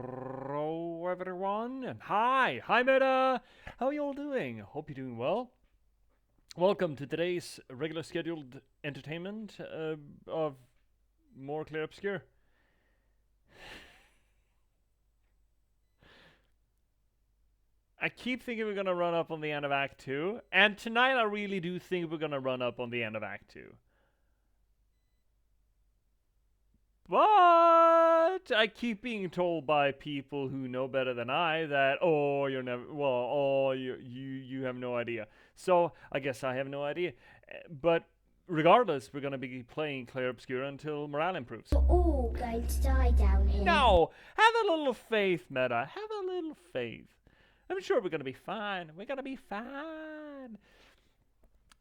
Hello, everyone, and hi Meta. How are you all doing? Hope you're doing well. Welcome to today's regular scheduled entertainment of more Clair Obscur. I keep thinking we're gonna run up on the end of Act Two, and tonight I really do think we're gonna run up on the end of Act Two. But I keep being told by people who know better than I that you're never you have no idea. So I guess I have no idea. But regardless, we're gonna be playing Clair Obscur until morale improves. We're all going to die down here. No, have a little faith, Meta. Have a little faith. I'm sure we're gonna be fine. We're gonna be fine.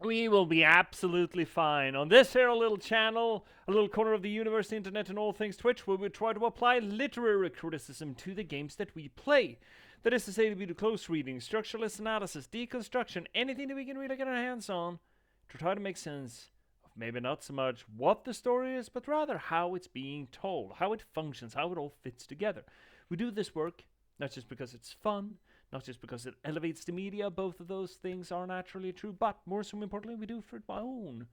We will be absolutely fine. On this here little channel, a little corner of the universe, the internet, and all things Twitch, we will try to apply literary criticism to the games that we play. That is to say, we do close reading, structuralist analysis, deconstruction, anything that we can really get our hands on to try to make sense of maybe not so much what the story is, but rather how it's being told, how it functions, how it all fits together. We do this work not just because it's fun, not just because it elevates the media, both of those things are naturally true, but more so importantly, we do it for my own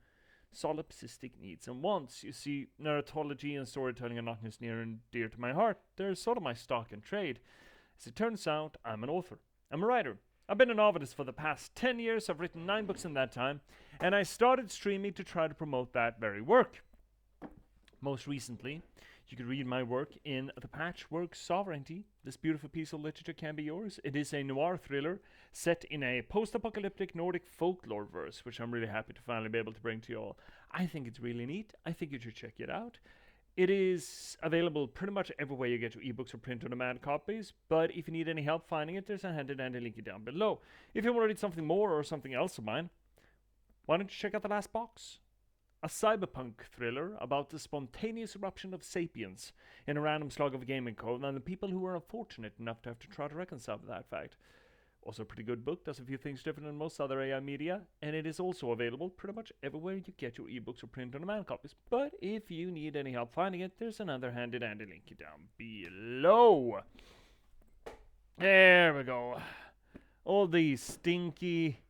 solipsistic needs and wants. You see, narratology and storytelling are not just near and dear to my heart, they're sort of my stock and trade. As it turns out, I'm an author. I'm a writer. I've been a novelist for the past 10 years, I've written 9 books in that time, and I started streaming to try to promote that very work. Most recently, you can read my work in The Patchwork Sovereignty. This beautiful piece of literature can be yours. It is a noir thriller set in a post-apocalyptic Nordic folklore verse, which I'm really happy to finally be able to bring to you all. I think it's really neat. I think you should check it out. It is available pretty much everywhere you get your ebooks or print-on-demand copies, but if you need any help finding it, there's a handy-dandy link down below. If you want to read something more or something else of mine, why don't you check out The Last Box? A cyberpunk thriller about the spontaneous eruption of sapiens in a random slug of gaming code and the people who were unfortunate enough to have to try to reconcile with that fact. Also a pretty good book, does a few things different than most other AI media, and it is also available pretty much everywhere you get your ebooks or print-on-demand copies. But if you need any help finding it, there's another handy-dandy link down below. There we go. All the stinky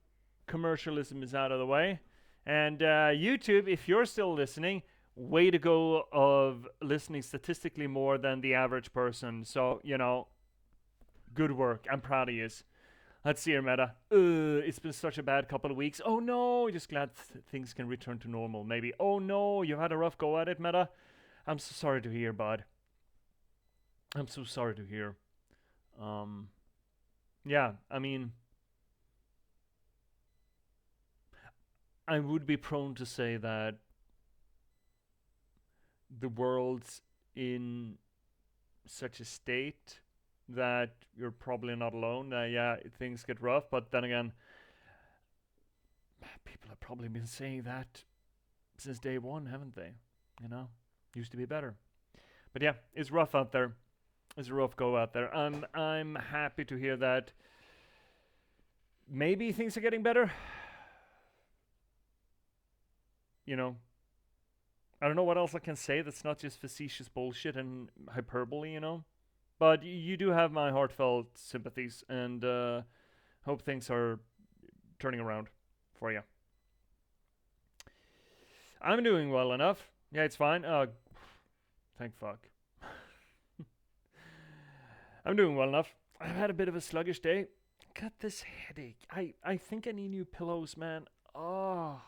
commercialism is out of the way. And YouTube, if you're still listening, way to go of listening statistically more than the average person. So, good work. I'm proud of you. Let's see here, Meta. It's been such a bad couple of weeks. Oh no, just glad things can return to normal, maybe. Oh no, you've had a rough go at it, Meta. I'm so sorry to hear, bud. I'm so sorry to hear. Yeah, I mean, I would be prone to say that the world's in such a state that you're probably not alone. Yeah, things get rough, but then again, people have probably been saying that since day one, haven't they? Used to be better. But yeah, it's rough out there. It's a rough go out there. I'm happy to hear that maybe things are getting better. I don't know what else I can say that's not just facetious bullshit and hyperbole, But you do have my heartfelt sympathies, and hope things are turning around for you. I'm doing well enough. Yeah, it's fine. Thank fuck. I'm doing well enough. I've had a bit of a sluggish day. Got this headache. I think I need new pillows, man. I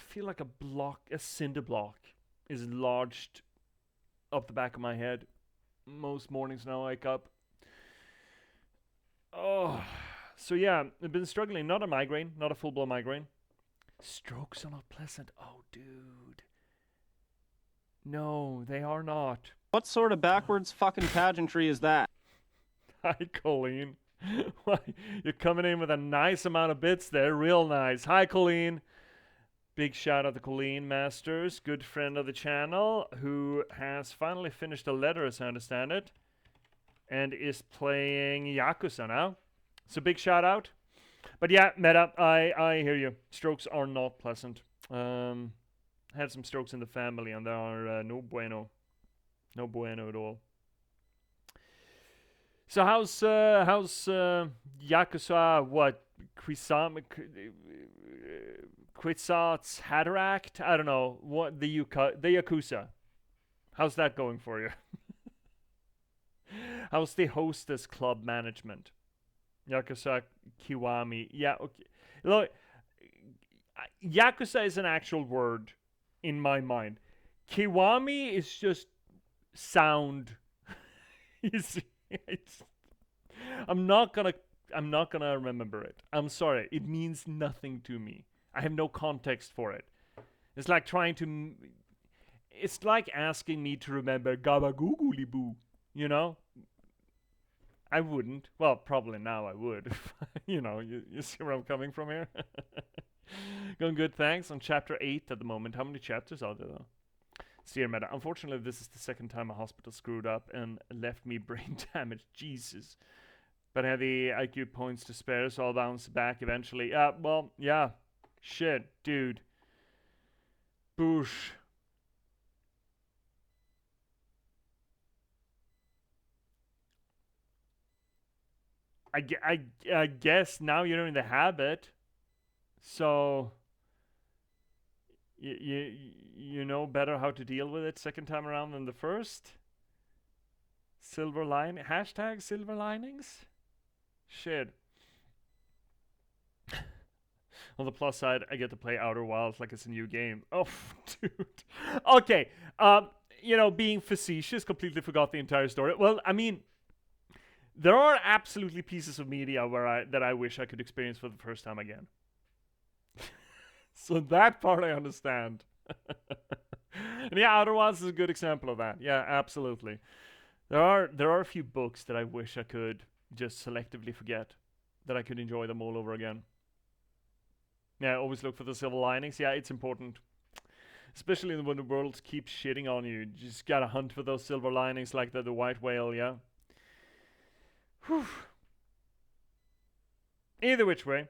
feel like a cinder block is lodged up the back of my head most mornings when I wake up. So yeah, I've been struggling. Not a migraine, not a full-blown migraine. Strokes are not pleasant. Oh, dude. No, they are not. What sort of backwards fucking pageantry is that? Hi, Colleen. You're coming in with a nice amount of bits there. Real nice. Hi, Colleen. Big shout out to Colleen Masters, good friend of the channel, who has finally finished a letter, as I understand it, and is playing Yakuza now. So big shout out. But yeah, Meta, I hear you. Strokes are not pleasant. had some strokes in the family, and they are no bueno. No bueno at all. So how's Yakuza, what, Quixote's Hatteract? I don't know. What, the Yakuza. How's that going for you? How's the Hostess Club management? Yakuza Kiwami. Yeah, okay. Look, Yakuza is an actual word in my mind. Kiwami is just sound. I'm not gonna remember it. I'm sorry. It means nothing to me. I have no context for it. It's like it's like asking me to remember Gabagoogly Boo, you know? I wouldn't. Well, probably now I would. You see where I'm coming from here? Going good, thanks. On chapter 8 at the moment. How many chapters are there, though? See, Meta. Unfortunately, this is the second time a hospital screwed up and left me brain damage. Jesus. But I have the IQ points to spare, so I'll bounce back eventually. Well, yeah. Shit, dude. Boosh. I guess now you're in the habit, so you know better how to deal with it second time around than the first. Silver line hashtag silver linings. Shit. On the plus side, I get to play Outer Wilds like it's a new game. Oh, dude. Okay. Being facetious, completely forgot the entire story. Well, I mean, there are absolutely pieces of media that I wish I could experience for the first time again. So that part I understand. And yeah, Outer Wilds is a good example of that. Yeah, absolutely. There are a few books that I wish I could just selectively forget, that I could enjoy them all over again. Yeah, always look for the silver linings. Yeah, it's important. Especially when the world keeps shitting on you. You just gotta hunt for those silver linings like the white whale, yeah? Whew. Either which way,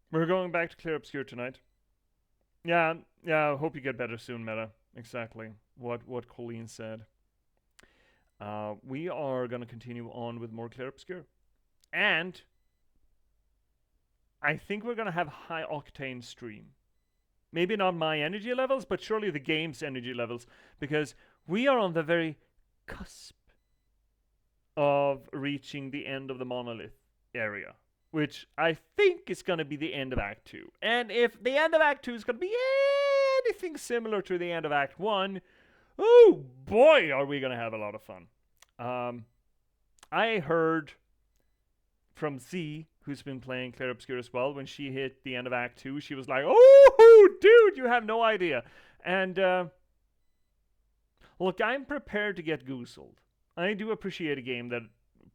we're going back to Clair Obscur tonight. Yeah, I hope you get better soon, Meta. Exactly what Colleen said. We are going to continue on with more Clair Obscur. And I think we're going to have high octane stream. Maybe not my energy levels, but surely the game's energy levels, because we are on the very cusp of reaching the end of the monolith area, which I think is going to be the end of Act 2. And if the end of Act 2 is going to be anything similar to the end of Act 1, oh boy, are we going to have a lot of fun. I heard from Z, who's been playing Clair Obscur as well, when she hit the end of Act 2, she was like, oh, dude, you have no idea. And look, I'm prepared to get goozled. I do appreciate a game that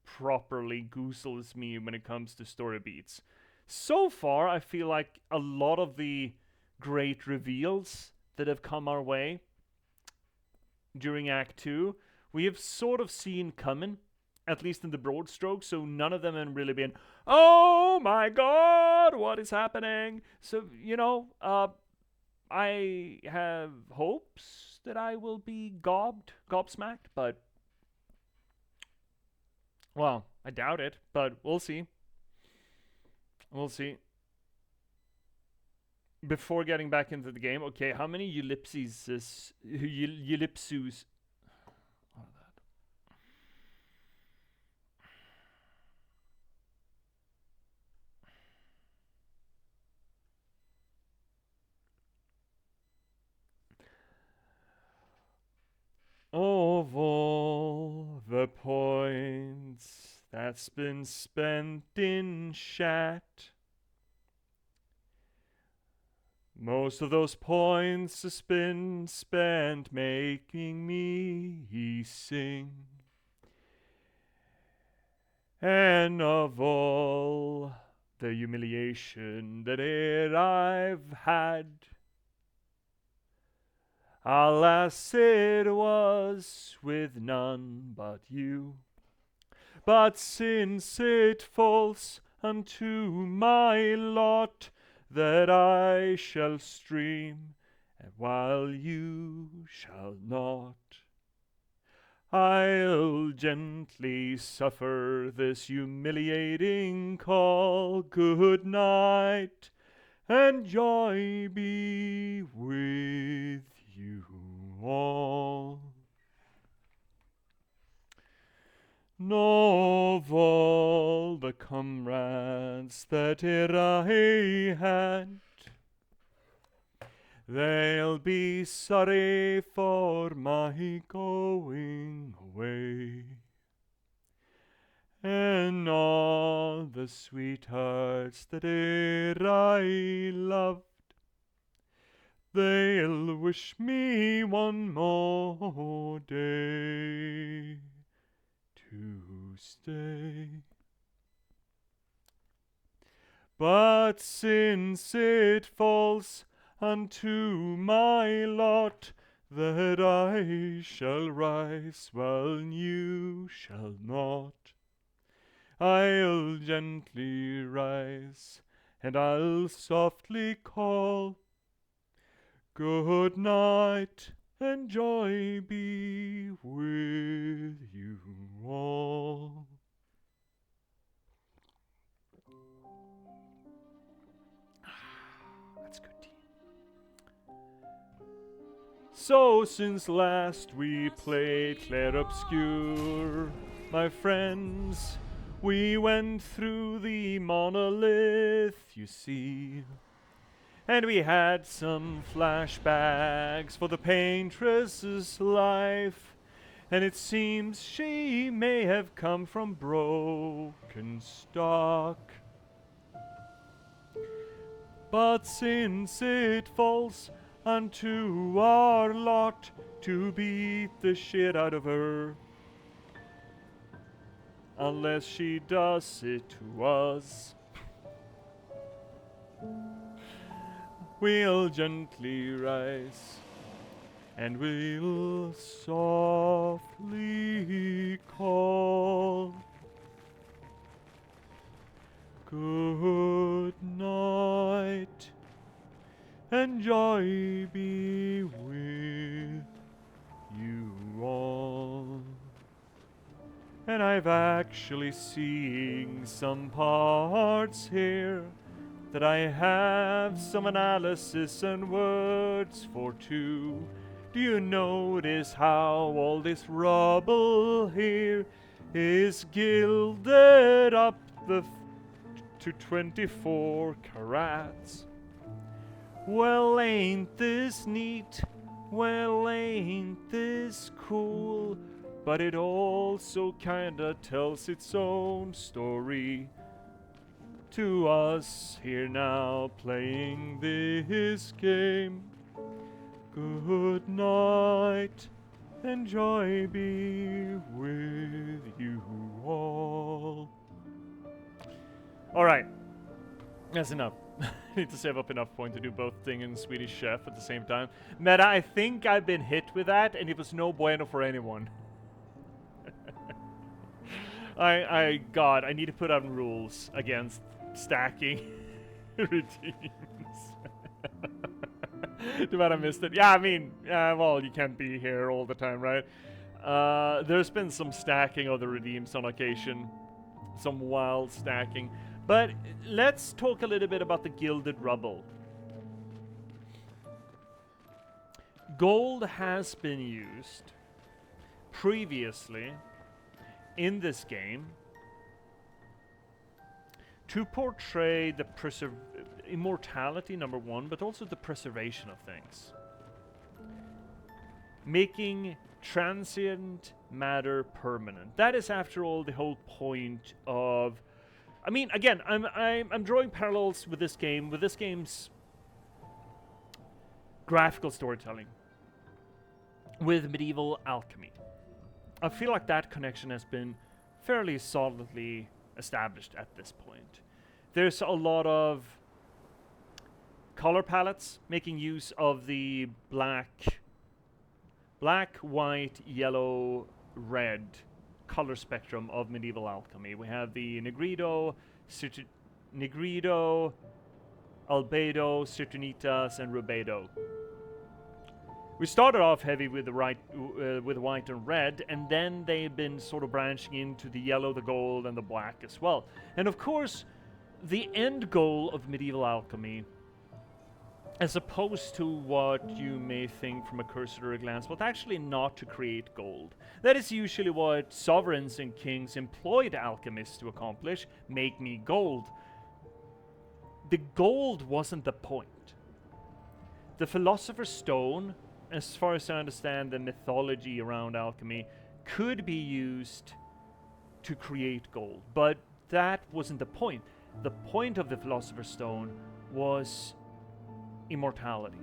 properly goozles me when it comes to story beats. So far, I feel like a lot of the great reveals that have come our way during Act 2, we have sort of seen coming, at least in the broad strokes, so none of them have really been, oh my god, what is happening? So, I have hopes that I will be gobsmacked, but well, I doubt it, but we'll see. We'll see. Before getting back into the game, okay, how many ellipses? Ellipsus. Of all the points that's been spent in chat, most of those points has been spent making me sing. And of all the humiliation that I've had, alas, it was with none but you. But since it falls unto my lot that I shall stream and while you shall not, I'll gently suffer this humiliating call. Good night, and joy be with you all. Of all the comrades that e'er I had, they'll be sorry for my going away. And all the sweethearts that e'er I loved, they'll wish me one more day to stay. But since it falls unto my lot that I shall rise while you shall not, I'll gently rise and I'll softly call, good night, and joy be with you all. That's good tea. So since last we played Clair Obscur, my friends, we went through the monolith, you see. And we had some flashbacks for the Paintress's life. And it seems she may have come from broken stock. But since it falls unto our lot to beat the shit out of her, unless she does it to us, we'll gently rise and we'll softly call, good night, and joy be with you all. And I've actually seen some parts here that I have some analysis and words for too. Do you notice how all this rubble here is gilded up to 24 carats? Well, ain't this neat? Well, ain't this cool? But it also kinda tells its own story to us here now playing this game. Good night, and joy be with you all. Alright, that's enough. I need to save up enough point to do both Thing and Swedish Chef at the same time. Meta, I think I've been hit with that, and it was no bueno for anyone. God, I need to put out rules against stacking routines. Too bad I missed it. Yeah, I mean, well, you can't be here all the time, right? There's been some stacking of the redeems on occasion. Some wild stacking. But let's talk a little bit about the Gilded Rubble. Gold has been used previously in this game to portray the immortality, number one, but also the preservation of things. Making transient matter permanent. That is, after all, the whole point of... I mean, again, I'm drawing parallels with this game, with this game's graphical storytelling, with medieval alchemy. I feel like that connection has been fairly solidly established at this point. There's a lot of color palettes making use of the black, white, yellow, red color spectrum of medieval alchemy. We have the Negrido, Albedo, Citronnitas, and Rubedo. We started off heavy with with white and red, and then they've been sort of branching into the yellow, the gold, and the black as well. And of course, the end goal of medieval alchemy, as opposed to what you may think from a cursory glance, was actually not to create gold. That is usually what sovereigns and kings employed alchemists to accomplish: make me gold. The gold wasn't the point. The Philosopher's Stone, as far as I understand the mythology around alchemy, could be used to create gold, but that wasn't the point. The point of the Philosopher's Stone was immortality.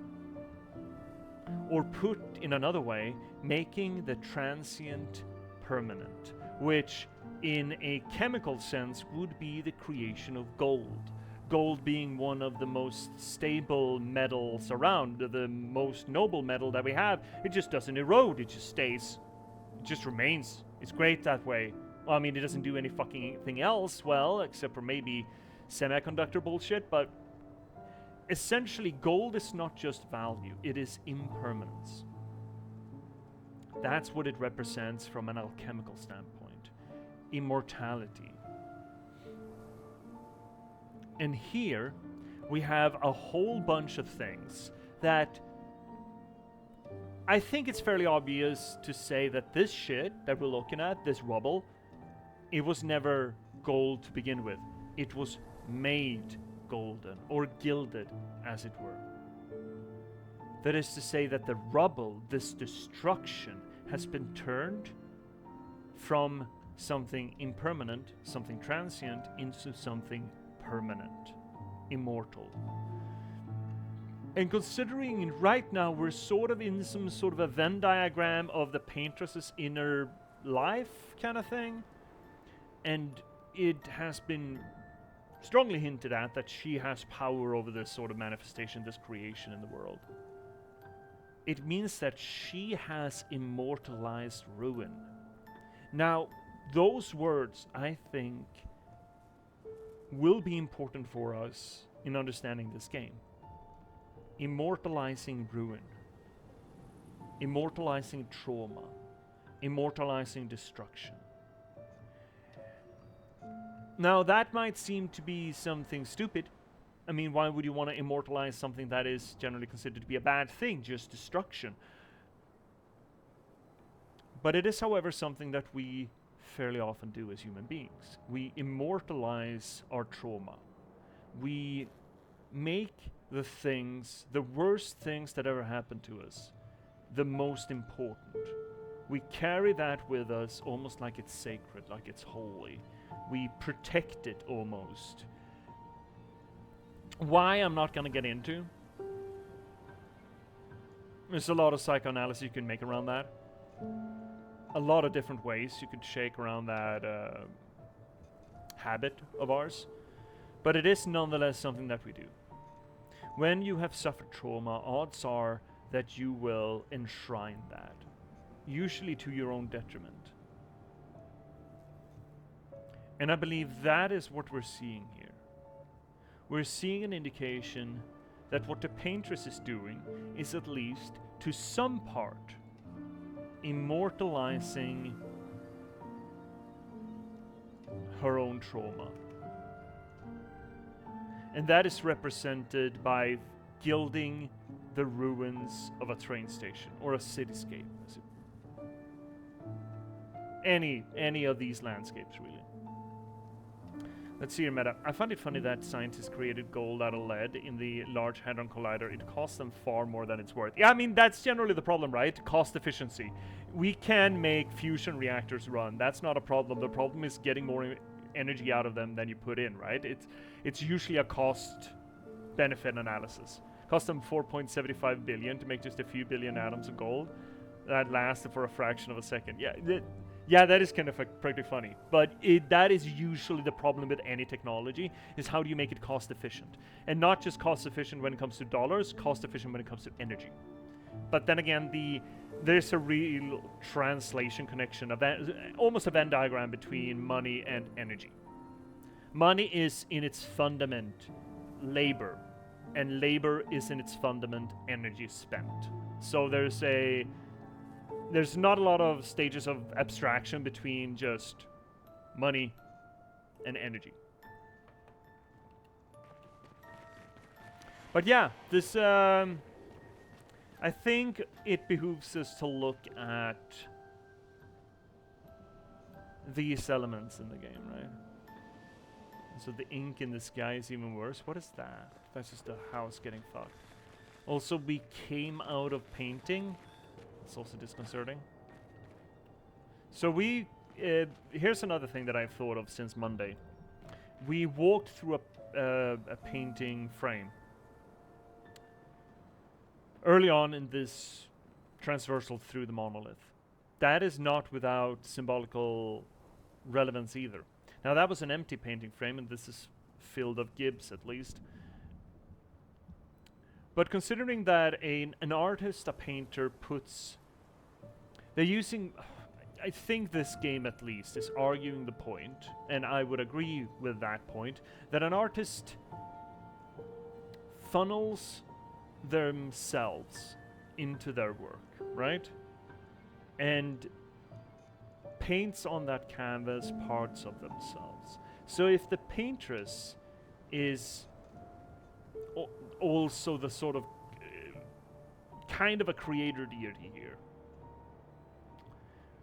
Or put in another way, making the transient permanent, which in a chemical sense would be the creation of gold. Gold being one of the most stable metals around, the most noble metal that we have. It just doesn't erode, it just stays. It just remains. It's great that way. Well, I mean, it doesn't do any fucking thing else well, except for maybe semiconductor bullshit, but essentially gold is not just value, it is impermanence. That's what it represents from an alchemical standpoint. Immortality. And here we have a whole bunch of things that I think it's fairly obvious to say that this shit that we're looking at, this rubble, it was never gold to begin with. It was made golden, or gilded, as it were. That is to say that the rubble, this destruction, has been turned from something impermanent, something transient, into something permanent, immortal. And considering right now we're sort of in some sort of a Venn diagram of the Paintress's inner life kind of thing, and it has been strongly hinted at that she has power over this sort of manifestation, this creation in the world. It means that she has immortalized ruin. Now, those words, I think, will be important for us in understanding this game. Immortalizing ruin. Immortalizing trauma. Immortalizing destruction. Now, that might seem to be something stupid. I mean, why would you want to immortalize something that is generally considered to be a bad thing, just destruction? But it is, however, something that we fairly often do as human beings. We immortalize our trauma. We make the things, the worst things that ever happened to us, the most important. We carry that with us almost like it's sacred, like it's holy. We protect it almost. Why, I'm not going to get into. There's a lot of psychoanalysis you can make around that. A lot of different ways you could shake around that habit of ours. But it is nonetheless something that we do. When you have suffered trauma, odds are that you will enshrine that, usually to your own detriment. And I believe that is what we're seeing here. We're seeing an indication that what the Paintress is doing is, at least to some part, immortalizing her own trauma. And that is represented by gilding the ruins of a train station or a cityscape. Any of these landscapes, really. Let's see here, Meta. I find it funny that scientists created gold out of lead in the Large Hadron Collider. It costs them far more than it's worth. Yeah, I mean, that's generally the problem, right? Cost efficiency. We can make fusion reactors run. That's not a problem. The problem is getting more energy out of them than you put in, right? It's usually a cost-benefit analysis. Cost them 4.75 billion to make just a few billion atoms of gold. That lasted for a fraction of a second. Yeah, that is kind of pretty funny. But that is usually the problem with any technology, is how do you make it cost efficient? And not just cost efficient when it comes to dollars, cost efficient when it comes to energy. But then again, there's a real translation connection, almost a Venn diagram between money and energy. Money is in its fundament labor, and labor is in its fundament energy spent. So there's not a lot of stages of abstraction between just money and energy. But yeah, this I think it behooves us to look at these elements in the game, right? So the ink in the sky is even worse. What is that? That's just the house getting fucked. Also, we came out of painting. It's also disconcerting. So we... here's another thing that I've thought of since Monday. We walked through a painting frame. Early on in this transversal through the monolith. That is not without symbolical relevance either. Now that was an empty painting frame, and this is filled of gibs at least. But considering that an artist, a painter puts... They're using... I think this game at least is arguing the point, and I would agree with that point, that an artist funnels themselves into their work, right? And paints on that canvas parts of themselves. So if the paintress is also the sort of kind of a creator deity here,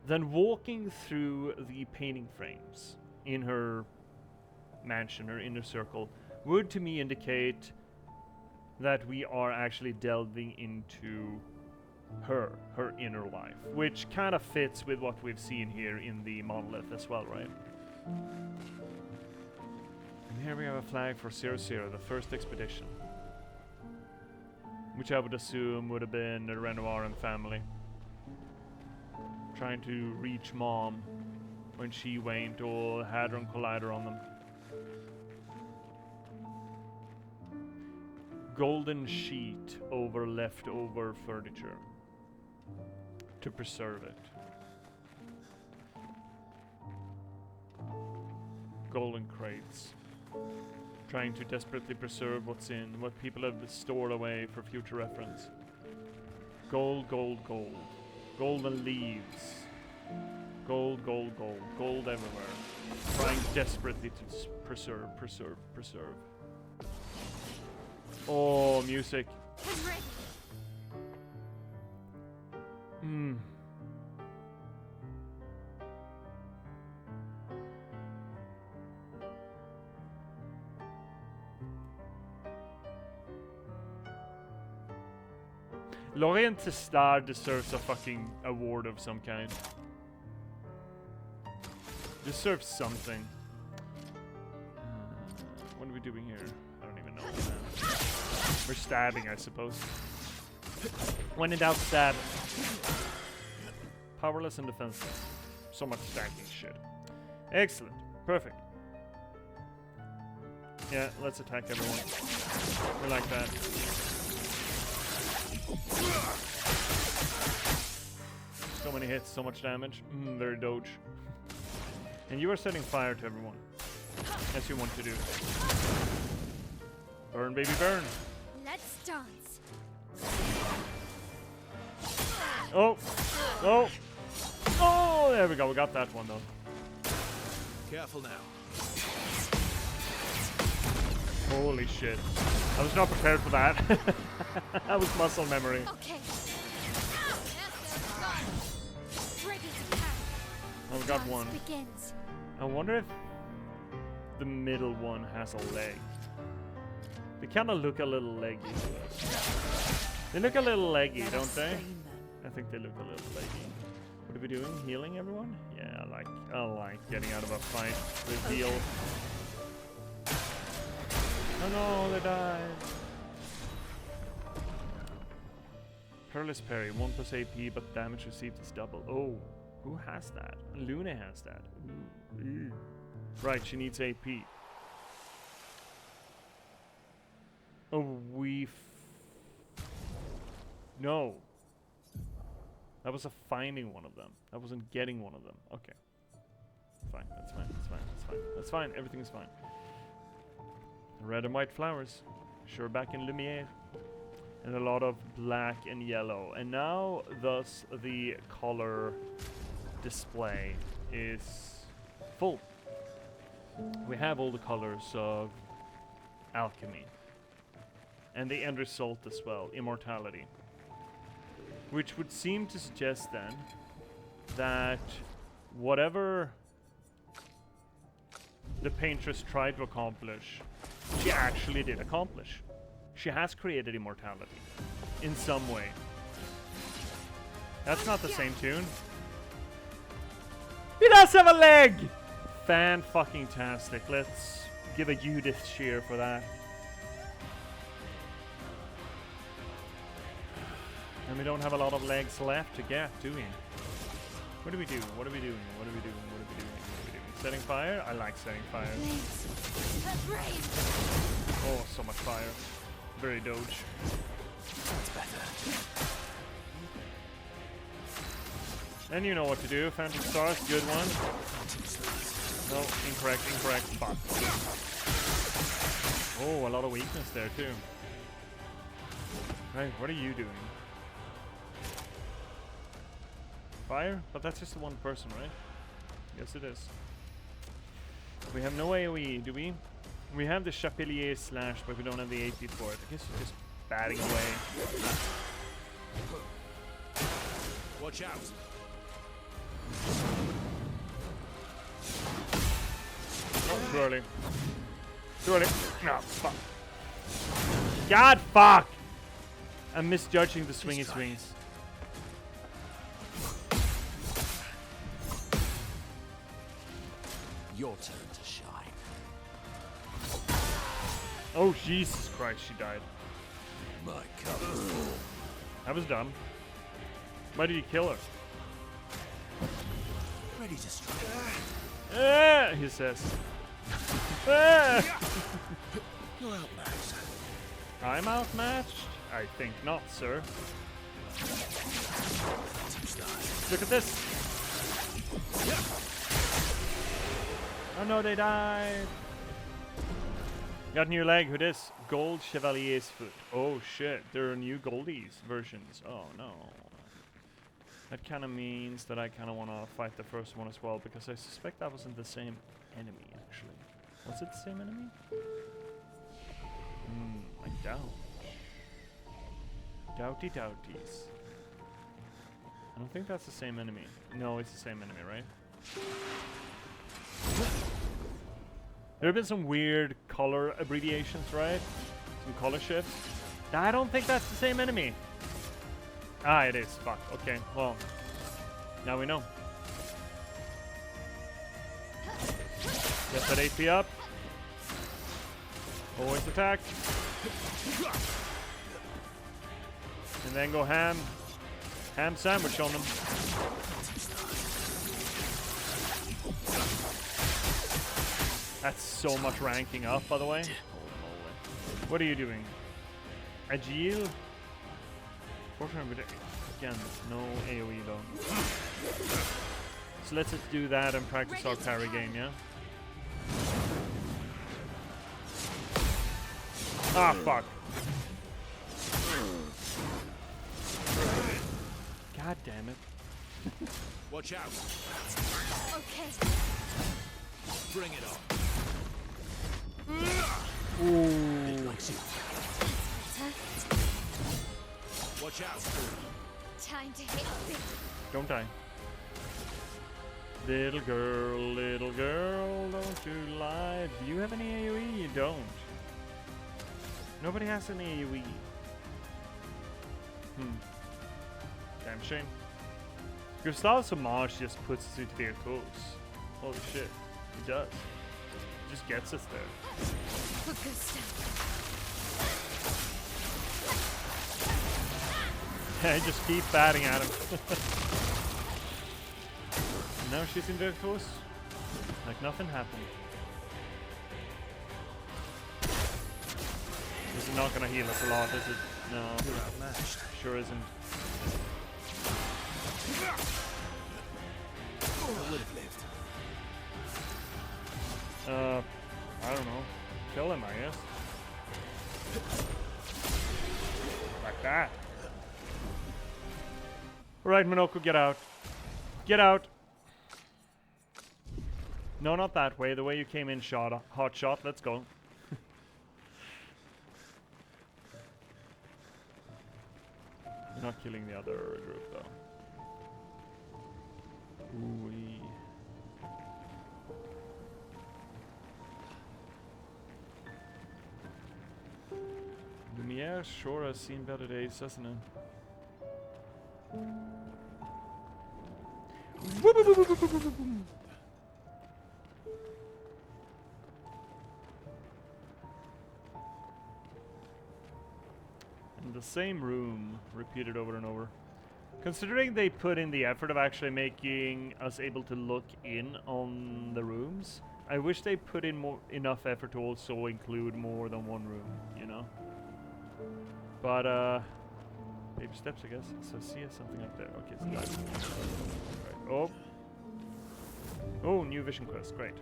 then walking through the painting frames in her mansion, her inner circle, would to me indicate that we are actually delving into her inner life, which kind of fits with what we've seen here in the monolith as well, right? And here we have a flag for 00, the first expedition, which I would assume would have been the Renoir and family trying to reach Mom when she went or Hadron Collider on them. Golden sheet over leftover furniture to preserve it. Golden crates, trying to desperately preserve what's in, what people have stored away for future reference. Gold, gold, gold. Golden leaves. Gold, gold, gold. Gold everywhere. Trying desperately to preserve, preserve, preserve. Oh, music. Hmm. Lorient Star deserves a fucking award of some kind. Deserves something. What are we doing here? I don't even know. We're stabbing, I suppose. When in doubt, stab. Powerless and defenseless. So much stacking shit. Excellent. Perfect. Yeah, let's attack everyone. We like that. So many hits, so much damage. Very doge. And you are setting fire to everyone. As you want to do. Burn, baby, burn. Let's dance. Oh! Oh! Oh! There we go. We got that one, though. Careful now. Holy shit. I was not prepared for that. That was muscle memory. Okay. Oh, we got one. Begins. I wonder if the middle one has a leg. They kind of look a little leggy to us. They look a little leggy, don't they? I think they look a little leggy. What are we doing? Healing everyone? Yeah, I like getting out of a fight with heal. Oh no, they died. Perilous parry, 1 plus AP, but damage received is double. Oh, who has that? Luna has that. Ooh. Right, she needs AP. Oh, no. That was a finding one of them. That wasn't getting one of them. Okay. Fine, that's fine, that's fine, that's fine. That's fine, everything is fine. Red and white flowers. Sure back in Lumiere. and a lot of black and yellow. And now, thus, the color display is full. We have all the colors of alchemy. And the end result as well, immortality. Which would seem to suggest then that whatever the Paintress tried to accomplish, she actually did accomplish. She has created immortality in some way. That's not the same tune. He does have a leg! Fan-fucking-tastic. Let's give a Judith cheer for that. And we don't have a lot of legs left to get, do we? What do we do? What are we doing? What are we doing? What are we doing? What are we doing? Setting fire? I like setting fire. Oh, so much fire. Very doge. That's better. And you know what to do. Phantom Stars, good one. No, incorrect, incorrect. Fuck. Oh, a lot of weakness there too. Right, what are you doing? Fire? But that's just the one person, right? Yes, it is. We have no AoE, do we? We have the Chapelier Slash, but we don't have the AP for it. I guess it's just batting away. Watch out. Oh, too early. Too early. No, fuck. God, fuck! I'm misjudging the swingy swings. Your turn to shine. Oh, Jesus Christ, she died. My cup is full. That was dumb. Why did you kill her? Ready to strike. He says. Ah! You're outmatched. I'm outmatched? I think not, sir. Look at this. Oh no, they died. Got a new leg. Who this? Gold Chevalier's Foot. Oh shit, there are new Goldies versions. Oh no. That kind of means that I kind of want to fight the first one as well, because I suspect that wasn't the same enemy, actually. Was it the same enemy? I doubt. Doubty doubties. I don't think that's the same enemy. No, it's the same enemy, right? There have been some weird color abbreviations, right? Some color shifts. I don't think that's the same enemy. Ah, it is. Fuck. Okay, well. Now we know. Get that AP up. Always attack. And then go ham. Ham sandwich on them. That's so much ranking up, by the way. What are you doing? Agile? Again, no AoE though. So let's just do that and practice our parry game, yeah? Ah, fuck. God damn it. Watch out. Okay. Bring it on. Ooh. Watch out. Time to hit big. Don't die. Little girl, don't you lie. Do you have any AoE? You don't. Nobody has any AoE. Damn shame. Gustav's homage just puts us into their toes. Holy shit. He does. He just gets us there. For Gustav. I just keep batting at him. Now she's in their toes. Like nothing happened. This is not gonna heal us a lot, is it? No. You're outmatched. Sure isn't. I would have lived. I don't know. Kill him, I guess. Like Ah. Right, Minoko, get out. Get out. No, not that way. The way you came in, shot. Hot shot. Let's go. You're not killing the other group, though. Ooh-wee. Lumiere sure has seen better days, hasn't it? In the same room, repeated over and over. Considering they put in the effort of actually making us able to look in on the rooms, I wish they put in enough effort to also include more than one room, you know? But, baby steps, I guess. So see something up there. Okay, so that's... Right. Oh! Oh, new vision quest. Great.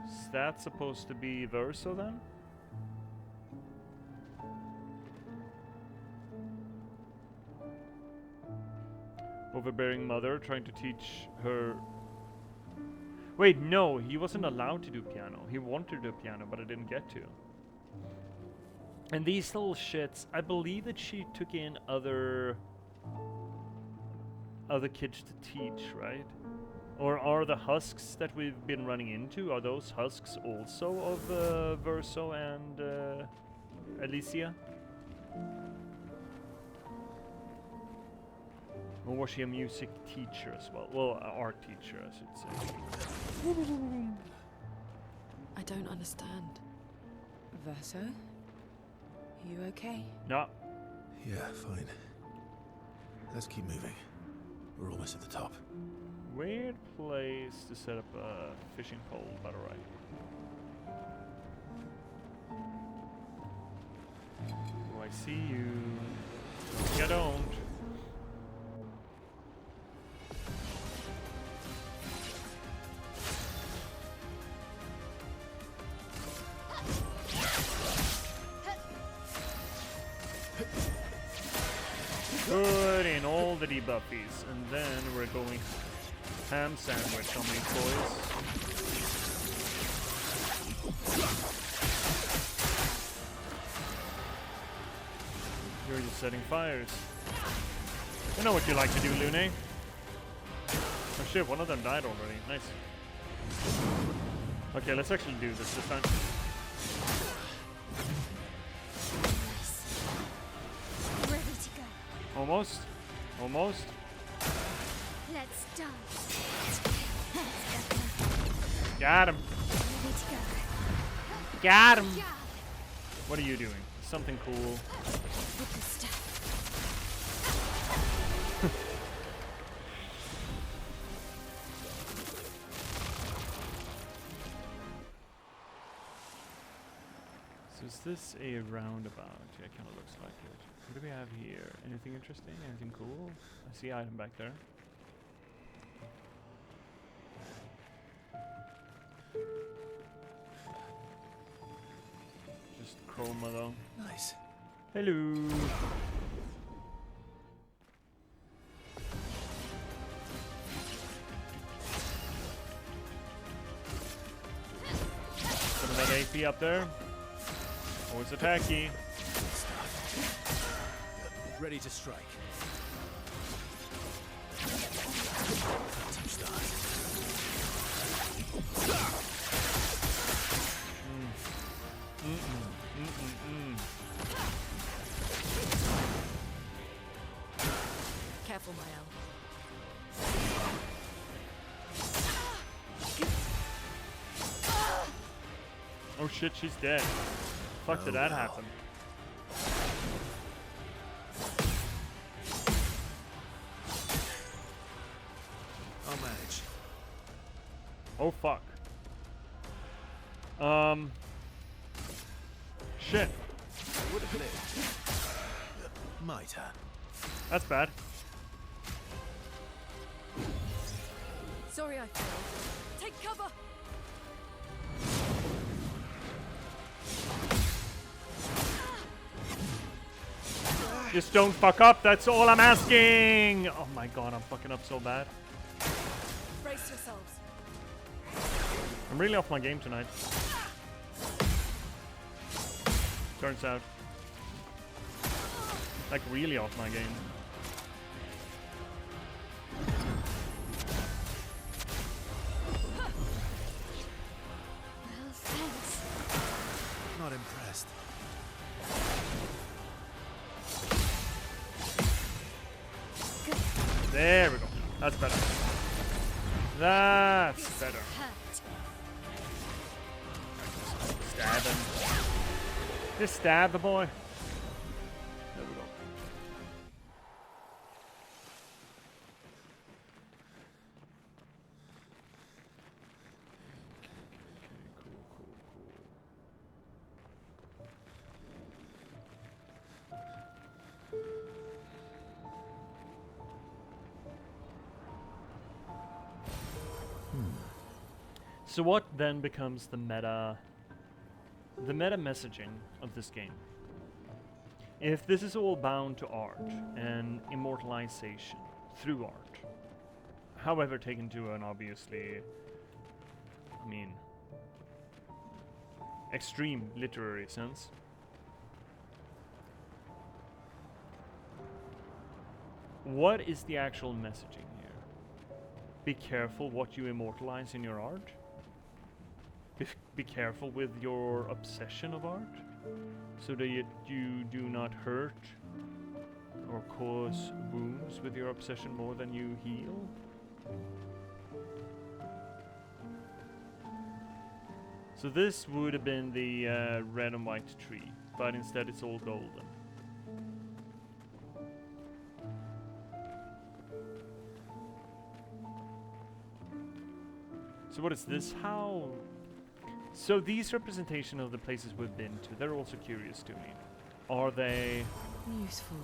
Is that supposed to be Verso, then? Overbearing mother trying to teach her... Wait, no, he wasn't allowed to do piano. He wanted to do piano, but I didn't get to. And these little shits, I believe that she took in other kids to teach, right? Or are the husks that we've been running into, are those husks also of Verso and Alicia? Or was she a music teacher as well? Well, an art teacher, I should say. I don't understand. Verso? You okay? No. Yeah, fine. Let's keep moving. We're almost at the top. Weird place to set up a fishing pole, but alright. Oh, I see you. You don't. Put in all the debuffies, and then we're going ham sandwich on these boys. You're just setting fires. I know what you like to do, Lune. Oh shit, one of them died already. Nice. Okay, let's actually do this time. Ready to go. Almost. Almost. Let's dance. Got him. Ready to go. Got him. Yeah. What are you doing? Something cool. With the stuff. So is this a roundabout? Yeah, it kind of looks like it. What do we have here? Anything interesting? Anything cool? I see item back there. Just chroma though. Nice. Hello. Some of that AP up there. Always attacky. Ready to strike. Touch that. Careful, Mael. Oh shit, she's dead. Fuck did that happen? I'll manage. Oh fuck. Shit. I would have lived. My turn. That's bad. Sorry I failed. Take cover! Just don't fuck up, that's all I'm asking! Oh my god, I'm fucking up so bad. Brace yourselves. I'm really off my game tonight. Turns out. Like, really off my game. Well, thanks. Not impressed. There we go. That's better. That's better. Hurt. Stab him. Just stab the boy. There we go. So what then becomes the meta messaging of this game? If this is all bound to art and immortalization through art, however taken to an obviously, I mean, extreme literary sense, what is the actual messaging here? Be careful what you immortalize in your art. Be careful with your obsession of art, so that you do not hurt or cause wounds with your obsession more than you heal. So this would have been the red and white tree, but instead it's all golden. So what is this? How? So these representation of the places we've been to, they're also curious to me. Are they Useful.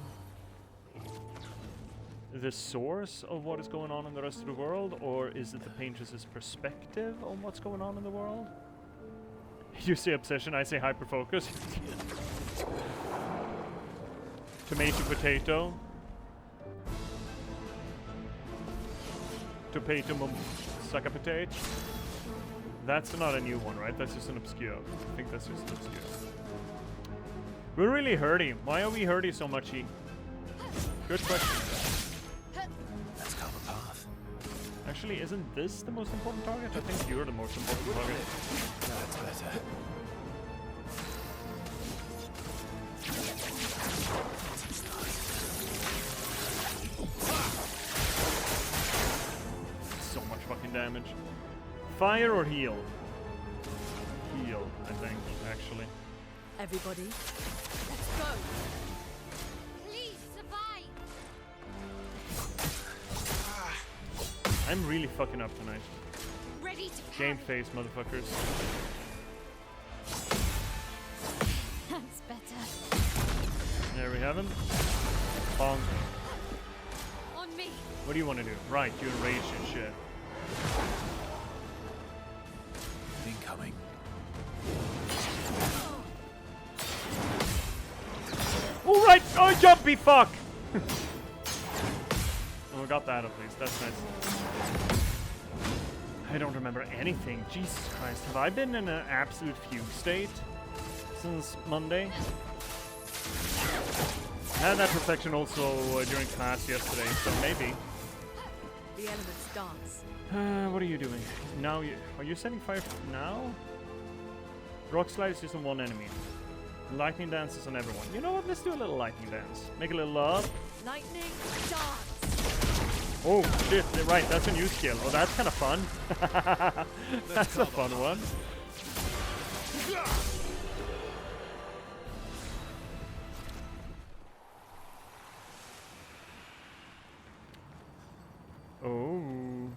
the source of what is going on in the rest of the world, or is it the Paintress's perspective on what's going on in the world? You say obsession, I say hyperfocus. Tomato, potato. Tomato, suck a potato. That's not a new one, right? That's just an obscure. I think that's just an obscure. We're really hurting. Why are we hurting so much? Good question. Let's cover path. Actually, isn't this the most important target? I think you're the most important target. That's better. So much fucking damage. Fire or heal? Heal, I think, actually. Everybody, let's go. Please survive. I'm really fucking up tonight. Ready to Game parry. face, motherfuckers. That's better. There we have him. Bonk. On me. What do you want to do? Right, you enrage and shit. Incoming. Alright! Oh, jumpy fuck! Oh, we got that at least. That's nice. I don't remember anything. Jesus Christ. Have I been in an absolute fugue state since Monday? I had that reflection also during class yesterday, so maybe. The elements dance. What are you doing? Now are you setting fire now? Rock slide is just on one enemy. Lightning dance is on everyone. You know what? Let's do a little lightning dance. Make a little love. Lightning dance. Oh shit! Right, that's a new skill. Oh, that's kind of fun. That's a fun one. Oh.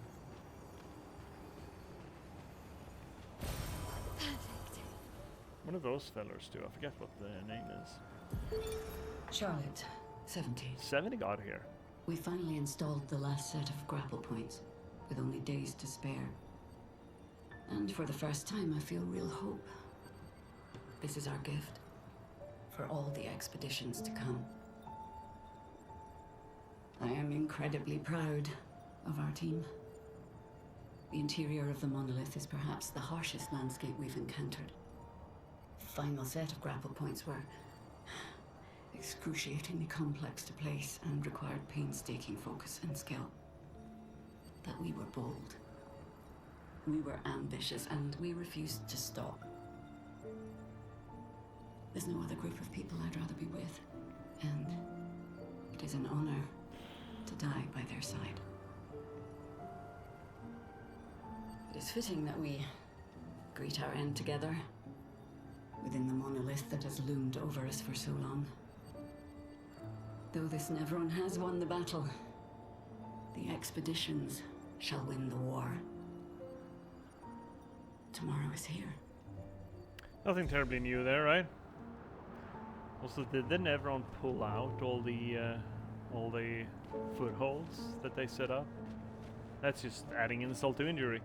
What do those fellers do? I forget what the name is. Charlotte, 17. 70 got here. We finally installed the last set of grapple points, with only days to spare. And for the first time, I feel real hope. This is our gift, for all the expeditions to come. I'm incredibly proud of our team. The interior of the monolith is perhaps the harshest landscape we've encountered. The final set of grapple points were excruciatingly complex to place and required painstaking focus and skill. But we were bold. We were ambitious, and we refused to stop. There's no other group of people I'd rather be with, and it is an honor to die by their side. It is fitting that we greet our end together within the monolith that has loomed over us for so long. Though this Nevron has won the battle, the expeditions shall win the war. Tomorrow is here. Nothing terribly new there, right? Also, did the Nevron pull out all the footholds that they set up? That's just adding insult to injury.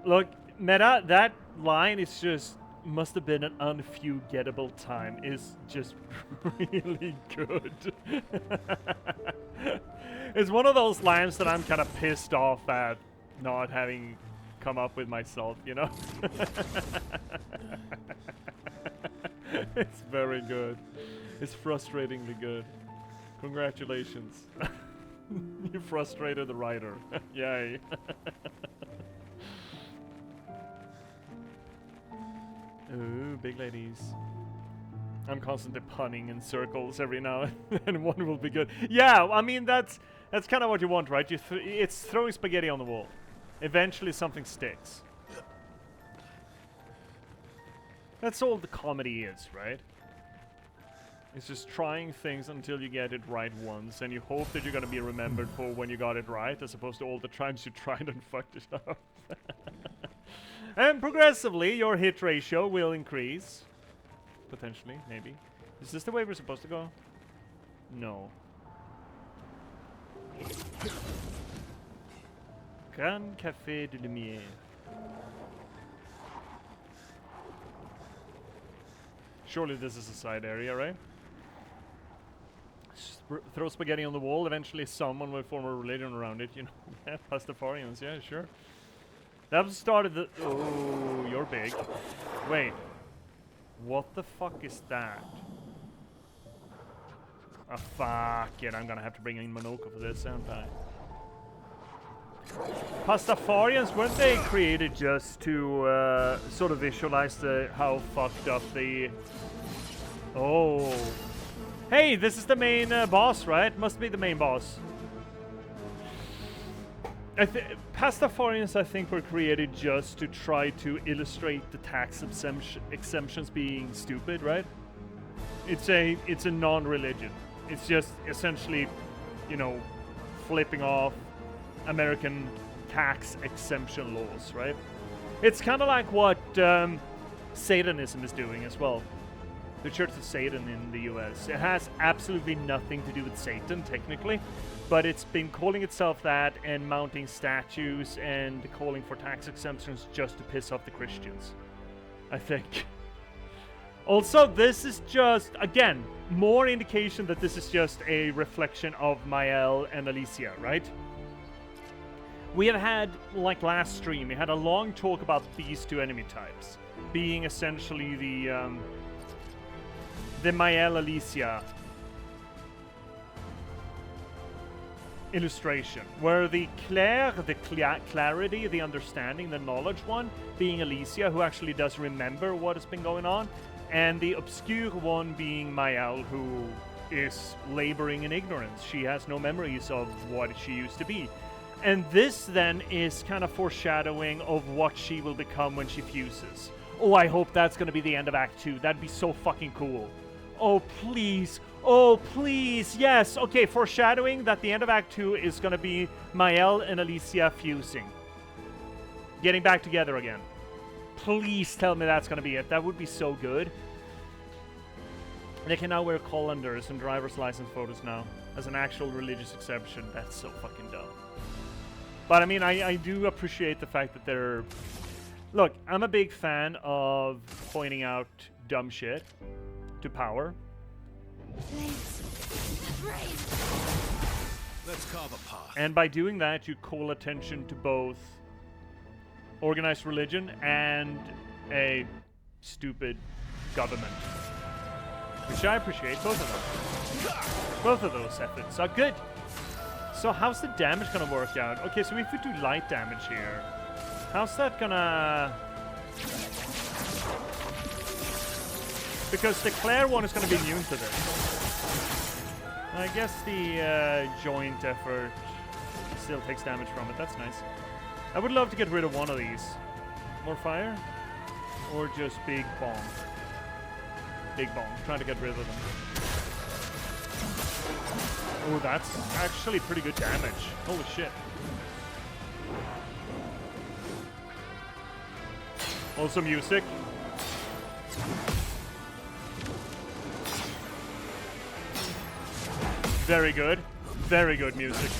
Look, Meta, that line is just must have been an unforgettable time. Is just really good. It's one of those lines that I'm kind of pissed off at not having come up with myself, you know? It's very good. It's frustratingly good. Congratulations. You frustrated the writer. Yay. Ooh, big ladies. I'm constantly punning in circles every now and then one will be good. Yeah, I mean, that's kind of what you want, right? It's throwing spaghetti on the wall. Eventually something sticks. That's all the comedy is, right? It's just trying things until you get it right once, and you hope that you're gonna be remembered for when you got it right, as opposed to all the times you tried and fucked it up. And progressively, your hit ratio will increase. Potentially, maybe. Is this the way we're supposed to go? No. Grand Café de Lumière. Surely this is a side area, right? Throw spaghetti on the wall, eventually someone will form a religion around it, you know. Yeah, Pastafarians, yeah, sure. That was started the... Oh, you're big. Wait. What the fuck is that? Ah, fuck it, I'm gonna have to bring in Monoko for this, aren't I? Pastafarians, weren't they created just to sort of visualize how fucked up the... Oh. Hey, this is the main boss, right? Must be the main boss. Pastafarians, I think, were created just to try to illustrate the tax exemptions being stupid, right? It's a non-religion. It's just essentially, you know, flipping off American tax exemption laws, right? It's kind of like what Satanism is doing as well. The Church of Satan in the US. It has absolutely nothing to do with Satan, technically, but it's been calling itself that and mounting statues and calling for tax exemptions just to piss off the Christians, I think. Also, this is just, again, more indication that this is just a reflection of Mael and Alicia, right? We have had, like last stream, we had a long talk about these two enemy types, being essentially the Mael Alicia illustration, where the Clair, the clarity, the understanding, the knowledge one, being Alicia, who actually does remember what has been going on, and the obscure one being Mael, who is laboring in ignorance. She has no memories of what she used to be. And this then is kind of foreshadowing of what she will become when she fuses. Oh, I hope that's going to be the end of Act 2. That'd be so fucking cool. Oh, please. Oh, please. Yes. Okay, foreshadowing that the end of Act 2 is going to be Mael and Alicia fusing. Getting back together again. Please tell me that's going to be it. That would be so good. They can now wear colanders and driver's license photos now as an actual religious exception. That's so fucking dumb. But I mean, I do appreciate the fact that they're... Look, I'm a big fan of pointing out dumb shit to power. Flames. Rain. That Let's carve a path. And by doing that, you call attention to both organized religion and a stupid government, which I appreciate. Both of them. Both of those efforts are good. So how's the damage gonna work out? Okay, so if we do light damage here, how's that gonna... Because the Clair one is gonna be immune to this. I guess the joint effort still takes damage from it. That's nice. I would love to get rid of one of these. More fire? Or just big bomb? Big bomb. Trying to get rid of them. Oh, that's actually pretty good damage. Holy shit. Also music. Very good. Very good music.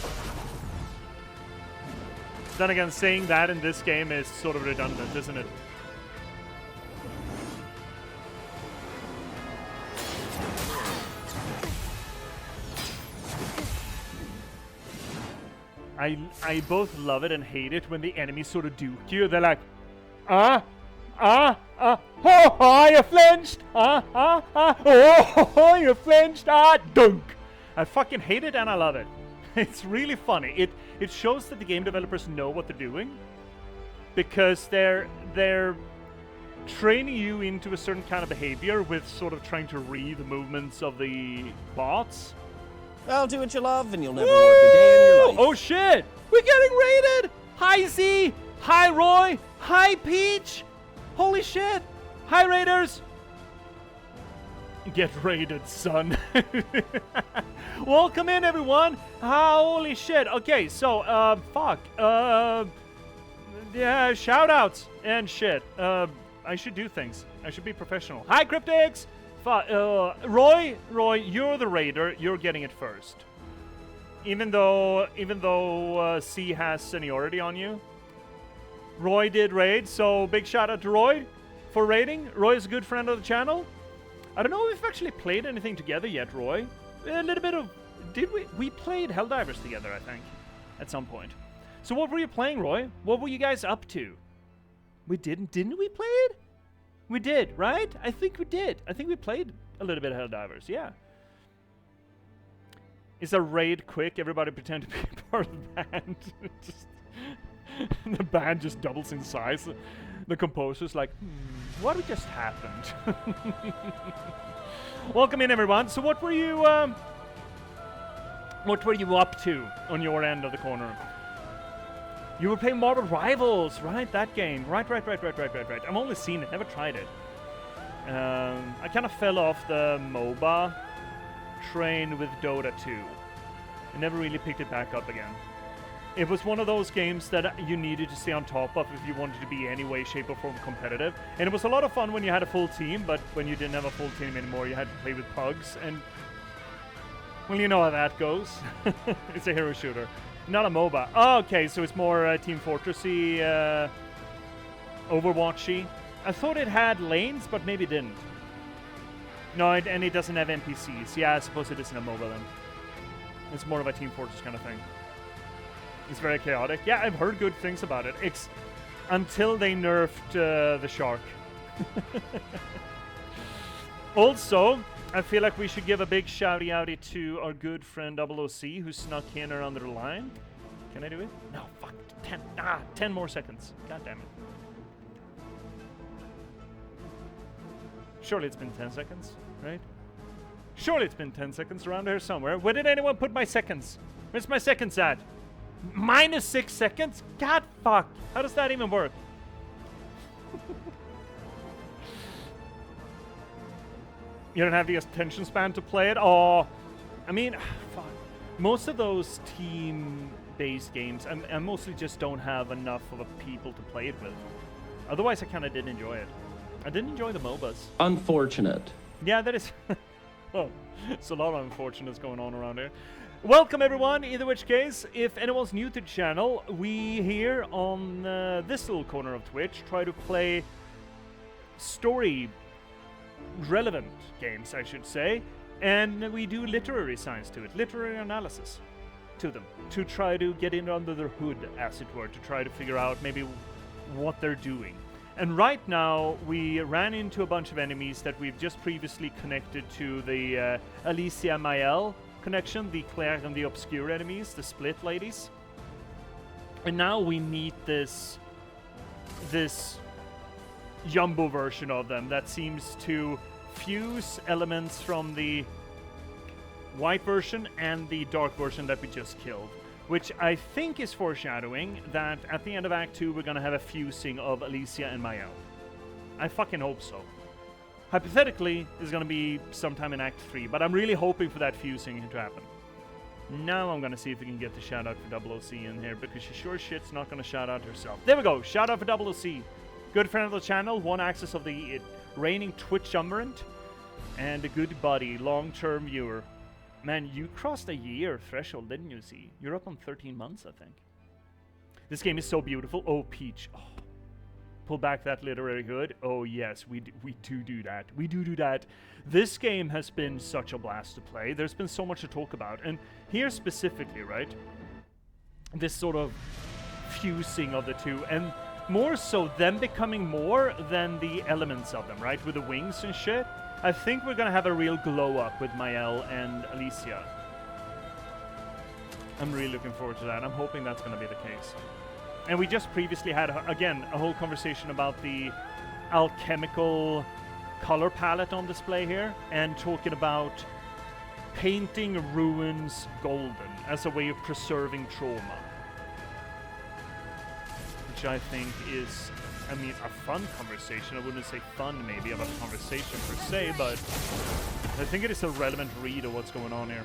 Then again, saying that in this game is sort of redundant, isn't it? I both love it and hate it when the enemies sort of duke you. They're like, oh, you flinched, oh, you flinched, dunk. I fucking hate it and I love it. It's really funny. It shows that the game developers know what they're doing, because they're training you into a certain kind of behavior with sort of trying to read the movements of the bots. Well, do what you love and you'll never work a day in your life. Oh shit! We're getting raided! Hi Z! Hi Roy! Hi Peach! Holy shit! Hi Raiders! Get raided, son. Welcome in, everyone! Holy shit! Okay, so, fuck. Yeah, shoutouts and shit. I should do things. I should be professional. Hi, Cryptics! Roy, you're the raider. You're getting it first. Even though C has seniority on you. Roy did raid, so big shout out to Roy for raiding. Roy is a good friend of the channel. I don't know if we've actually played anything together yet, Roy. A little bit of... Did we? We played Helldivers together, I think, at some point. So what were you playing, Roy? What were you guys up to? We didn't we play it? We did, right? I think we did. I think we played a little bit of Helldivers, yeah. Is a raid quick? Everybody pretend to be part of the band. The band just doubles in size. The composer's like, what just happened? Welcome in, everyone. So what were you up to on your end of the corner? You were playing Marvel Rivals, right? That game. Right. I've only seen it, never tried it. I kind of fell off the MOBA train with Dota 2. I never really picked it back up again. It was one of those games that you needed to stay on top of if you wanted to be any way, shape, or form competitive. And it was a lot of fun when you had a full team, but when you didn't have a full team anymore, you had to play with pugs. And, well, you know how that goes. It's a hero shooter. Not a MOBA. Oh, okay, so it's more Team Fortress-y, Overwatch-y. I thought it had lanes, but maybe it didn't. No, and it doesn't have NPCs. Yeah, I suppose it isn't a MOBA then. It's more of a Team Fortress kind of thing. It's very chaotic. Yeah, I've heard good things about it. It's until they nerfed the shark. Also, I feel like we should give a big shouty-outy to our good friend OOC who snuck in around the line. Can I do it? No, fuck. 10 more seconds. God damn it. Surely it's been 10 seconds, right? Surely it's been 10 seconds around here somewhere. Where did anyone put my seconds? Where's my seconds at? Minus 6 seconds? God fuck. How does that even work? You don't have the attention span to play it? Oh, I mean, fuck. Most of those team-based games, I mostly just don't have enough of a people to play it with. Otherwise, I kind of did enjoy it. I didn't enjoy the MOBAs. Unfortunate. Yeah, that is... Oh, it's a lot of unfortunates going on around here. Welcome, everyone. Either which case, if anyone's new to the channel, we here on this little corner of Twitch try to play story-relevant games, I should say, and we do literary science to it, literary analysis. to them, to try to get in under their hood, as it were, to try to figure out maybe what they're doing. And right now, we ran into a bunch of enemies that we've just previously connected to the Alicia Mael connection, the Clair and the Obscur enemies, the split ladies. And now we need this jumbo version of them that seems to fuse elements from the white version and the dark version that we just killed, which I think is foreshadowing that at the end of Act 2 we're gonna have a fusing of Alicia and Mael. I fucking hope so. Hypothetically, it's gonna be sometime in Act 3, but I'm really hoping for that fusing to happen. Now I'm gonna see if we can get the shout out for Double OC in here, because she sure as shit's not gonna shout out herself. There we go, shout out for Double OC. Good friend of the channel, one axis of the reigning Twitch umbrant, and a good buddy, long-term viewer. Man, you crossed a year threshold, didn't you, see? You're up on 13 months, I think. This game is so beautiful. Oh, Peach. Oh. Pull back that literary hood. Oh, yes, we do that. We do that. This game has been such a blast to play. There's been so much to talk about. And here specifically, right? This sort of fusing of the two. And more so them becoming more than the elements of them, right? With the wings and shit. I think we're gonna have a real glow up with Mael and Alicia. I'm really looking forward to that. I'm hoping that's gonna be the case. And we just previously had, again, a whole conversation about the alchemical color palette on display here, and talking about painting ruins golden as a way of preserving trauma. Which I think is, I mean, a fun conversation. I wouldn't say fun, maybe, about a conversation per se, but I think it is a relevant read of what's going on here.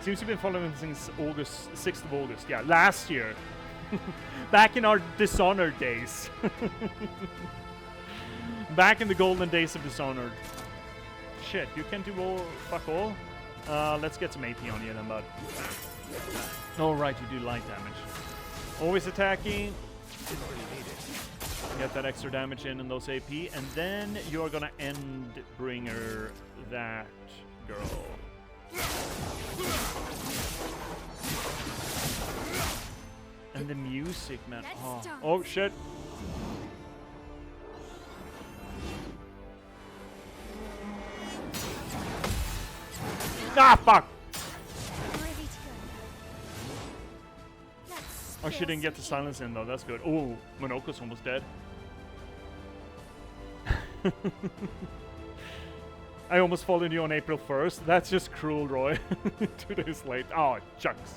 Seems to have been following since August, 6th of August. Yeah, last year. Back in our Dishonored days. Back in the golden days of Dishonored. Shit, you can't do all, fuck all? Let's get some AP on you then, bud. Oh, right, you do light damage. Always attacking. Get that extra damage in those AP, and then you're gonna end bringer that girl. And the music, man. Oh shit. Ah, fuck! Oh, she didn't get the silence in though, that's good. Oh, Monoko's almost dead. I almost followed you on April 1st. That's just cruel, Roy. 2 days late. Oh, chunks.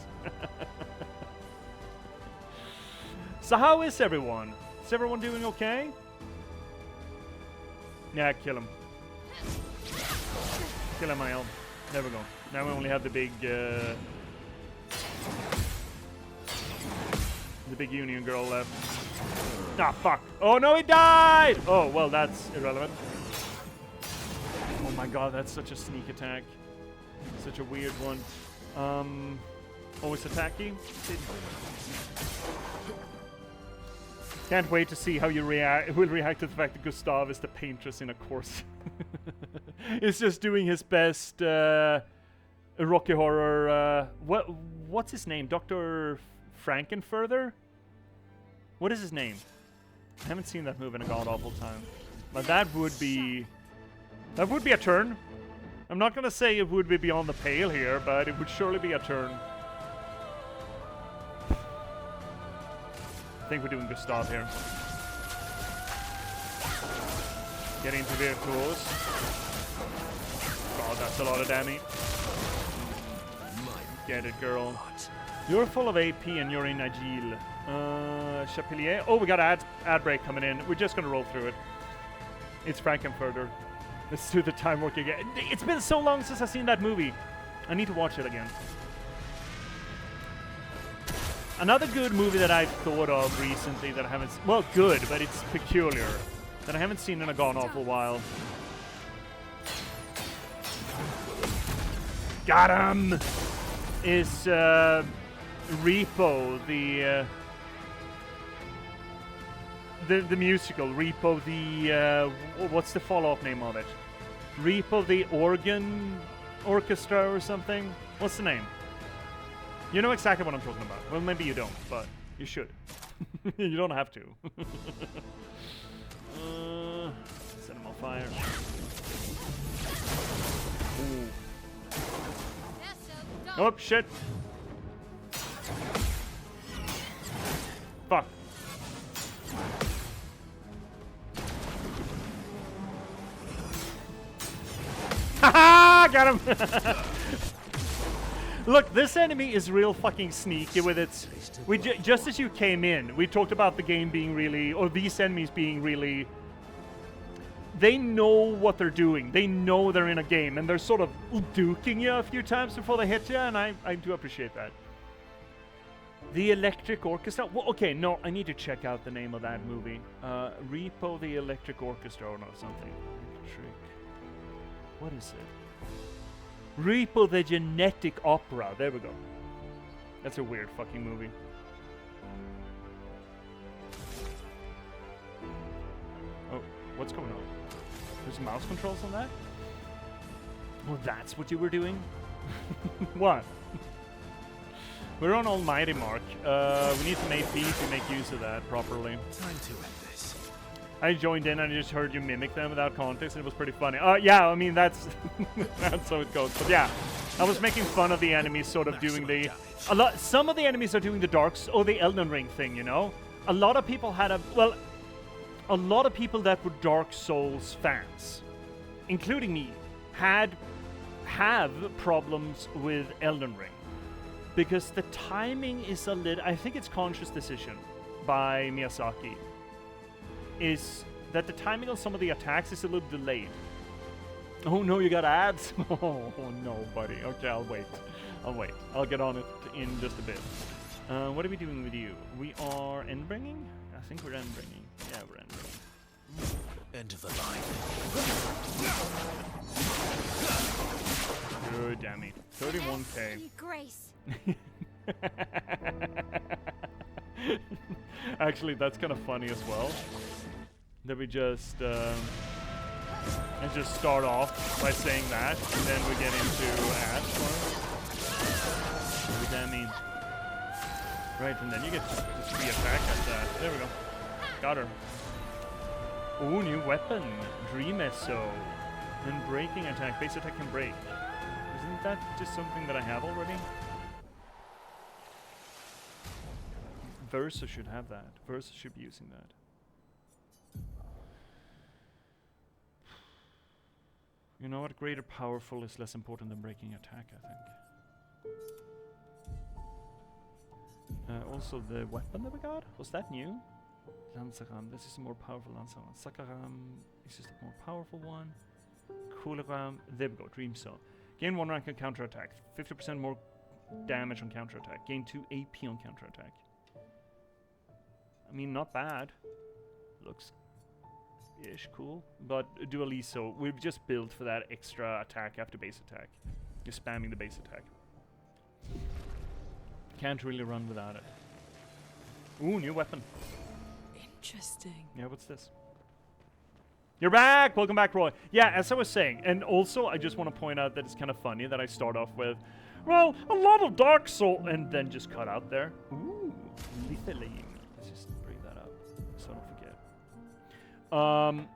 So how is everyone? Is everyone doing okay? Yeah, kill him. Kill him, Mael. There we go. Now we only have the big Union girl left. Ah, fuck. Oh no, he died! Oh, well, that's irrelevant. Oh my god, that's such a sneak attack. Such a weird one. Always attacking. Can't wait to see how you will react to the fact that Gustav is the Paintress in a course. He's just doing his best Rocky Horror. What's his name? Dr. Frankenfurther? What is his name? I haven't seen that move in a god awful time. But that would be a turn. I'm not gonna say it would be beyond the pale here, but it would surely be a turn. I think we're doing Gustav here. Get into Virtuos. God, that's a lot of damage. Get it, girl. You're full of AP and you're in Agile. Chapelier. Oh, we got ad break coming in. We're just gonna roll through it. It's Frankenfurter. Let's do the time work again. It's been so long since I've seen that movie. I need to watch it again. Another good movie that I've thought of recently that I haven't... Well, good, but it's peculiar. That I haven't seen in a gone awful while. Got him! Is Repo, the musical. Repo, what's the follow-up name of it? Repo the Organ Orchestra or something. What's the name? You know exactly what I'm talking about. Well, maybe you don't, but you should. You don't have to. Set him on fire. Ooh. Oh, shit. Fuck. Haha! Got him! Look, this enemy is real fucking sneaky with its... just as you came in, we talked about the game being really... Or these enemies being really... They know what they're doing. They know they're in a game, and they're sort of duking you a few times before they hit you, and I do appreciate that. The Electric Orchestra? Well, okay, no, I need to check out the name of that movie. Repo the Electric Orchestra or no, something. Electric... What is it? Repo the Genetic Opera. There we go. That's a weird fucking movie. Oh, what's going on? There's mouse controls on that? Well, that's what you were doing? What? We're on Almighty Mark. We need some AP to make use of that properly. Time to end this. I joined in and I just heard you mimic them without context, and it was pretty funny. Yeah, I mean, that's that's how it goes. But yeah, I was making fun of the enemies sort of doing the... Some of the enemies are doing the Elden Ring thing, you know? A lot of people had a lot of people that were Dark Souls fans, including me, have problems with Elden Ring. Because the timing is a little... I think it's conscious decision by Miyazaki. Is that the timing on some of the attacks is a little delayed. Oh no, you got ads? Oh no, buddy. Okay, I'll wait. I'll get on it in just a bit. What are we doing with you? We are endbringing? I think we're endbringing. Yeah, we're endbringing. End of the line. Good, damn it. 31k. Grace. Actually, that's kind of funny as well. That we just start off by saying that, and then we get into ads. What does that mean? Right, and then you get just free attack at that. There we go. Got her. Ooh, new weapon. Dream SO. And breaking attack. Base attack can break. Isn't that just something that I have already? Versa should have that. Versa should be using that. You know what? Greater powerful is less important than breaking attack, I think. Also, the weapon that we got, was that new? Lanzaram, this is a more powerful Lanzaram. Sakaram is just a more powerful one. Kularam, there we go, Dream Cell. Gain 1 rank on counterattack, 50% more damage on counterattack. Gain 2 AP on counterattack. I mean, not bad. Looks ish cool, but Dualiso, we've just built for that extra attack after base attack. You're spamming the base attack. Can't really run without it. Ooh, new weapon. Interesting. Yeah, what's this? You're back! Welcome back, Roy. Yeah, as I was saying, and also I just want to point out that it's kind of funny that I start off with, well, a lot of Dark Souls, and then just cut out there. Ooh, Lithaline. Let's just bring that up so I don't forget.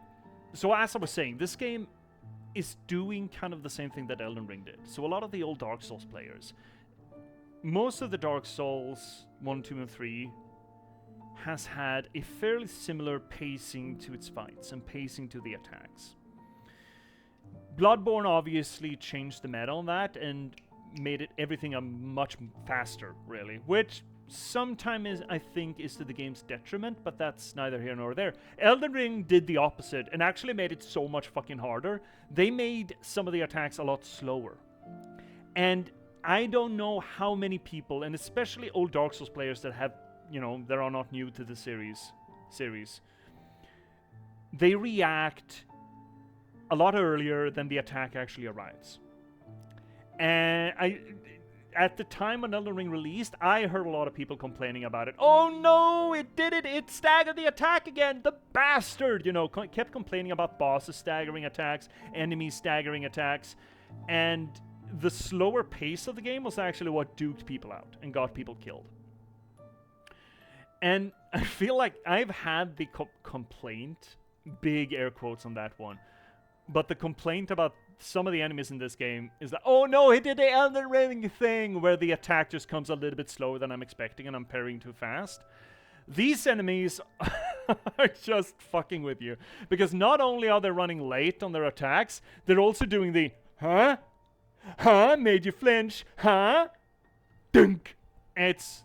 So as I was saying, this game is doing kind of the same thing that Elden Ring did. So a lot of the old Dark Souls players, most of the Dark Souls 1, 2, and 3 has had a fairly similar pacing to its fights and pacing to the attacks. Bloodborne obviously changed the meta on that and made it everything a much faster, really, which sometimes I think is to the game's detriment, but that's neither here nor there. Elden Ring did the opposite and actually made it so much fucking harder. They made some of the attacks a lot slower. And I don't know how many people, and especially old Dark Souls players that have, you know, that are not new to the series, they react a lot earlier than the attack actually arrives. And at the time when Elden Ring released, I heard a lot of people complaining about it. Oh no, it did it! It staggered the attack again! The bastard! You know, kept complaining about bosses staggering attacks, enemies staggering attacks, and the slower pace of the game was actually what duked people out and got people killed. And I feel like I've had the complaint, big air quotes on that one, but the complaint about some of the enemies in this game is that, oh no, he did the Elden Ring thing where the attack just comes a little bit slower than I'm expecting and I'm parrying too fast. These enemies are just fucking with you, because not only are they running late on their attacks, they're also doing the, huh? Huh? Made you flinch? Huh? Dunk! It's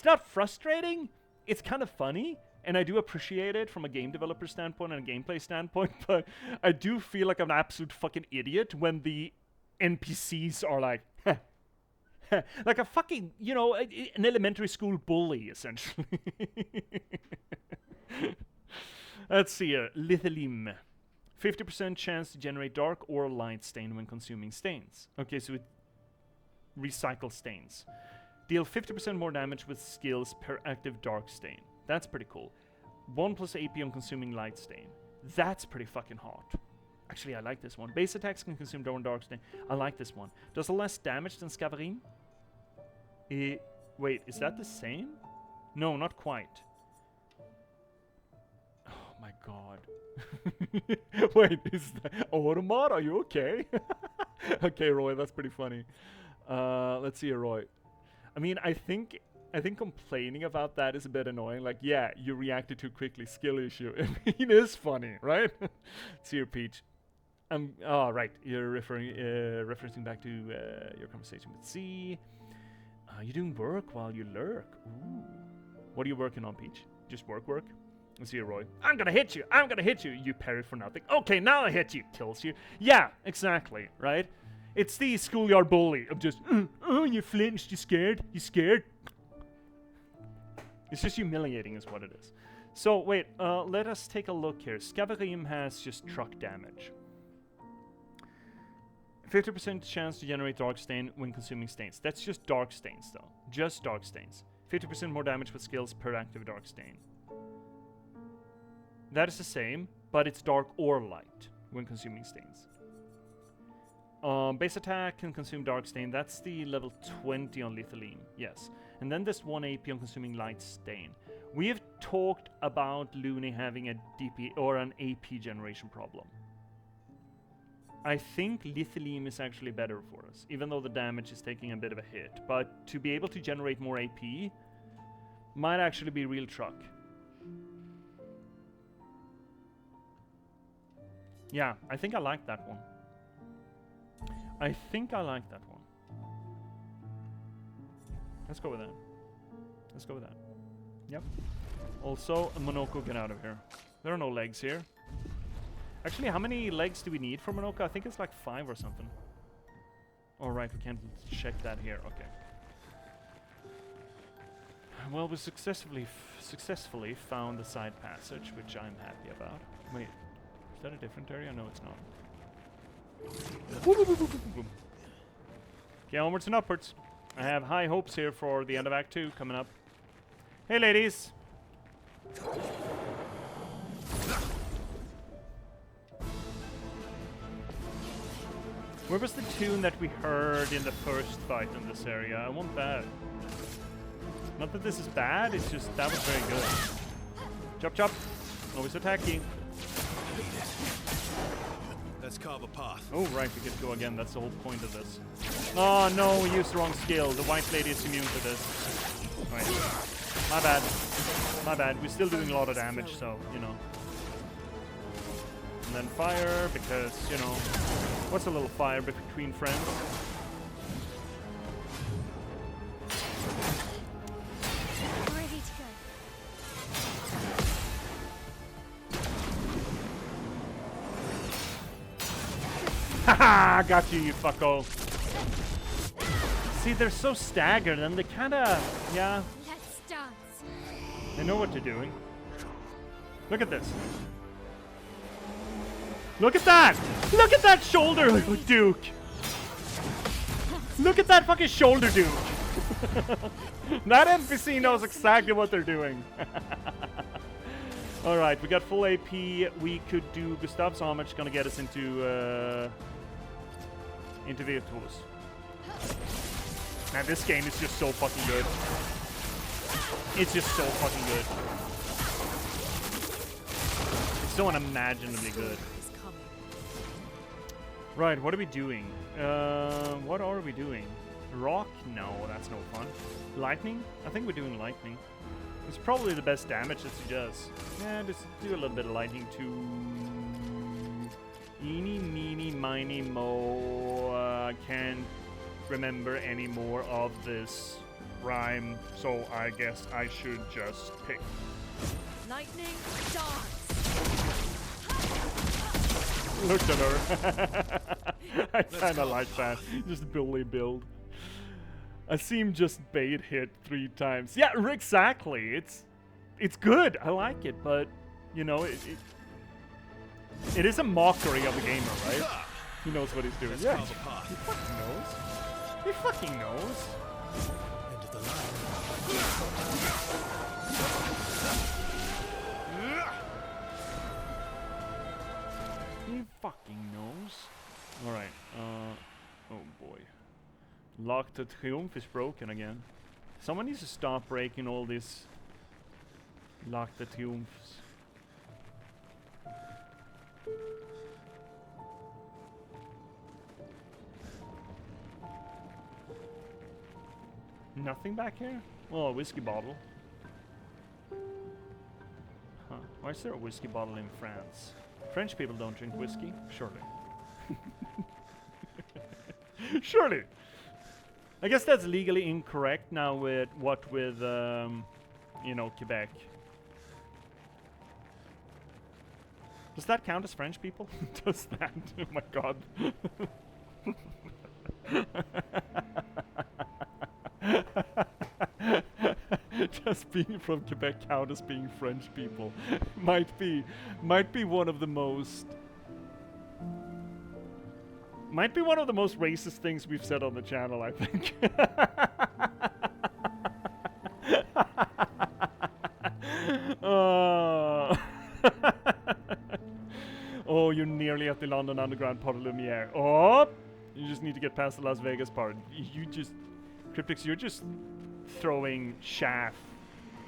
not frustrating. It's kind of funny, and I do appreciate it from a game developer standpoint and a gameplay standpoint, but I do feel like I'm an absolute fucking idiot when the NPCs are like, like a fucking, you know, an elementary school bully, essentially. Let's see here. Lithium. 50% chance to generate dark or light stain when consuming stains. Okay, so it recycles stains. Deal 50% more damage with skills per active dark stain. That's pretty cool. 1 plus AP on consuming light stain. That's pretty fucking hot. Actually, I like this one. Base attacks can consume dark stain. I like this one. Does less damage than Scaverin? Wait, is that the same? No, not quite. Oh my god. Wait, is that Automat? Are you okay? Okay, Roy, that's pretty funny. Let's see, Roy. I mean, I think complaining about that is a bit annoying. Like, yeah, you reacted too quickly. Skill issue. I mean, it is funny, right? See your Peach. Oh, right. You're referencing back to your conversation with C. You're doing work while you lurk. Ooh. What are you working on, Peach? Just work? Let's see you, Roy. I'm gonna hit you. I'm gonna hit you. You parry for nothing. Okay, now I hit you. Kills you. Yeah, exactly, right? It's the schoolyard bully of just, oh, you flinched, you scared. It's just humiliating is what it is. So, wait, let us take a look here. Scaverim has just truck damage. 50% chance to generate dark stain when consuming stains. That's just dark stains, though. Just dark stains. 50% more damage with skills per active dark stain. That is the same, but it's dark or light when consuming stains. Base attack can consume dark stain. That's the level 20 on Lithium. Yes. And then there's 1 AP on consuming light stain. We have talked about Looney having a DP or an AP generation problem. I think Lithium is actually better for us, even though the damage is taking a bit of a hit. But to be able to generate more AP might actually be real truck. Yeah, I think I like that one. Let's go with that. Yep. Also, Monoko, get out of here. There are no legs here. Actually, how many legs do we need for Monoko? I think it's like 5 or something. Alright, we can't check that here. Okay. Well, we successfully found the side passage, which I'm happy about. Wait, is that a different area? No, it's not. Okay, onwards and upwards. I have high hopes here for the end of Act 2 coming up. Hey, ladies! Where was the tune that we heard in the first fight in this area? I want that. Not that this is bad, it's just that was very good. Chop chop! Always attacking. Let's carve a path. Oh, right, we get to go again. That's the whole point of this. Oh, no, we used the wrong skill. The white lady is immune to this. Right. My bad. My bad. We're still doing a lot of damage, so, you know. And then fire, because, you know, what's a little fire between friends? Ready to go. Haha! Got you, you fucko. See, they're so staggered and they kinda, yeah. Let's dance. They know what they're doing. Look at this. Look at that! Look at that shoulder, Duke! Look at that fucking shoulder, Duke! That NPC knows exactly what they're doing. Alright, we got full AP. We could do Gustav's homage, gonna get us into Into virtuos. Man, this game is just so fucking good. It's just so fucking good. It's so unimaginably good. Is coming. Right, what are we doing? What are we doing? Rock? No, that's no fun. Lightning? I think we're doing lightning. It's probably the best damage that she does. Yeah, just do a little bit of lightning to... Eeny, meeny, miny, mo. Can't remember any more of this rhyme, so I guess I should just pick. Lightning dance. Look at her. I kind of like that. Just bully build. I see him just bait hit 3 times. Yeah, exactly. It's good. I like it, but you know, it is a mockery of the gamer, right? He knows what he's doing. Yeah, he fucking knows. He fucking knows. End of the line. He fucking knows. Alright, oh boy. Lock the Triumph is broken again. Someone needs to stop breaking all these Lock the Triumphs. Nothing back here? Oh, a whiskey bottle. Huh. Why is there a whiskey bottle in France? French people don't drink whiskey? Surely. Surely! I guess that's legally incorrect now with you know, Quebec. Does that count as French people? Does that? Oh my god. Just being from Quebec count as being French people. might be one of the most racist things we've said on the channel, I think. Oh, you're nearly at the London Underground Pot of Lumiere. Oh, you just need to get past the Las Vegas part. Cryptix, you're just throwing chaff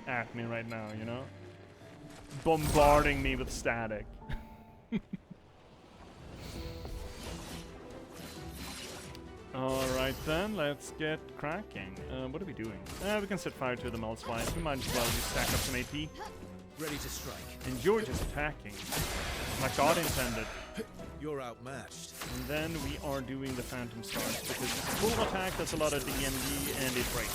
at me right now, you know? Bombarding me with static. Alright then, let's get cracking. What are we doing? We can set fire to them elsewise. We might as well just stack up some AP. Ready to strike. And you're just attacking. Like God intended. You're outmatched. And then we are doing the Phantom Stars, because it's a full attack, that's a lot of DMD, and it breaks.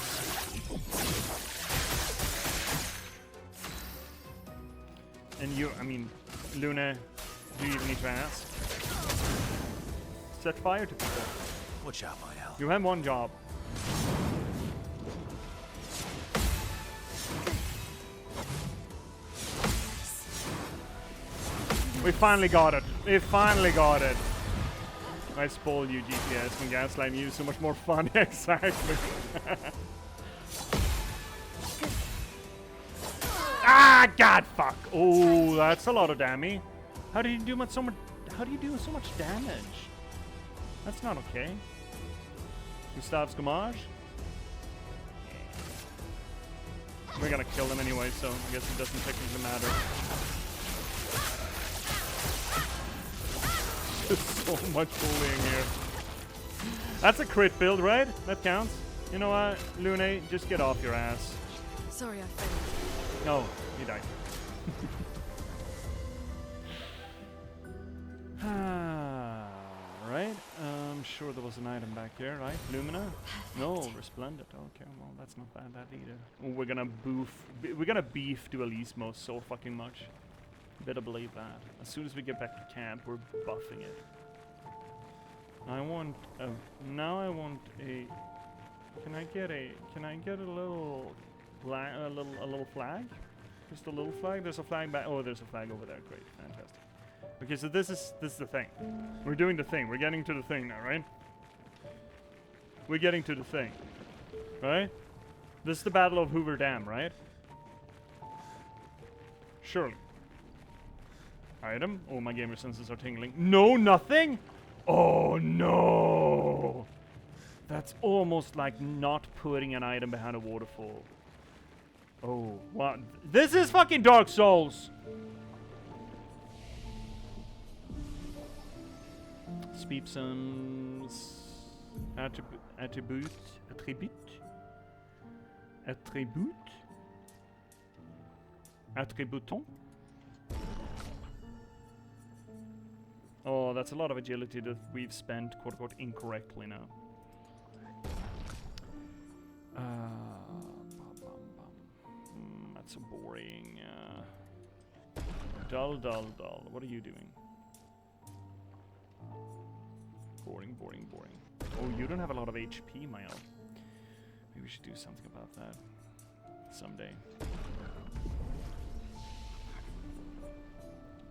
And you, I mean, Luna, do you even need to ask? Set fire to people. Watch out, my Al. You have one job. We finally got it. We finally got it. I spoil you, J.P.S. When gaslighting you is so much more fun. Exactly. Ah, God, fuck. Oh, that's a lot of damage. How do you do so much? How do you do so much damage? That's not okay. Gustav's Gamage. We're gonna kill them anyway, so I guess it doesn't technically matter. There's so much bullying here. That's a crit build, right? That counts. You know what, Lune, just get off your ass. Sorry, I failed. No, he died. Right. I'm sure there was an item back here, right? Lumina? No, Resplendent. Okay, well that's not bad that either. Oh, we're gonna beef Dualismo so fucking much. Better believe that. As soon as we get back to camp, we're buffing it. I want a. Now I want a. Can I get a little flag? Just a little flag. There's a flag back. Oh, there's a flag over there. Great, fantastic. Okay, so this is the thing. We're doing the thing. We're getting to the thing now, right? We're getting to the thing, right? This is the Battle of Hoover Dam, right? Surely. Item. Oh, my gamer senses are tingling. No, nothing? Oh, no. That's almost like not putting an item behind a waterfall. Oh, what? This is fucking Dark Souls! Speepsums. Attribute. Attributon. Oh, that's a lot of agility that we've spent quote-unquote incorrectly now. That's so boring. Dull. What are you doing? Boring. Oh, you don't have a lot of HP, Mael. Maybe we should do something about that someday.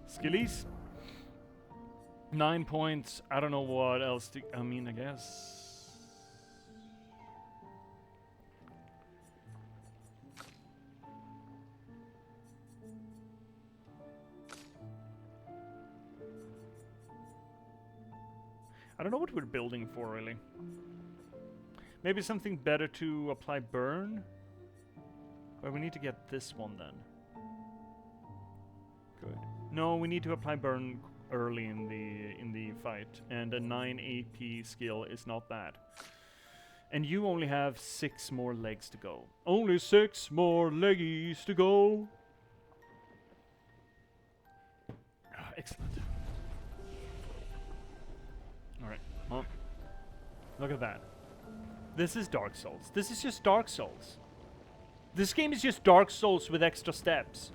Skillies? 9 points. I don't know what else to... I mean, I guess... I don't know what we're building for, really. Maybe something better to apply burn? Well, we need to get this one, then. Good. No, we need to apply burn early in the fight, and a 9 AP skill is not bad. And you only have 6 more legs to go. Only 6 more leggies to go. Ah, excellent. Alright, well, look at that. This is Dark Souls. This is just Dark Souls. This game is just Dark Souls with extra steps.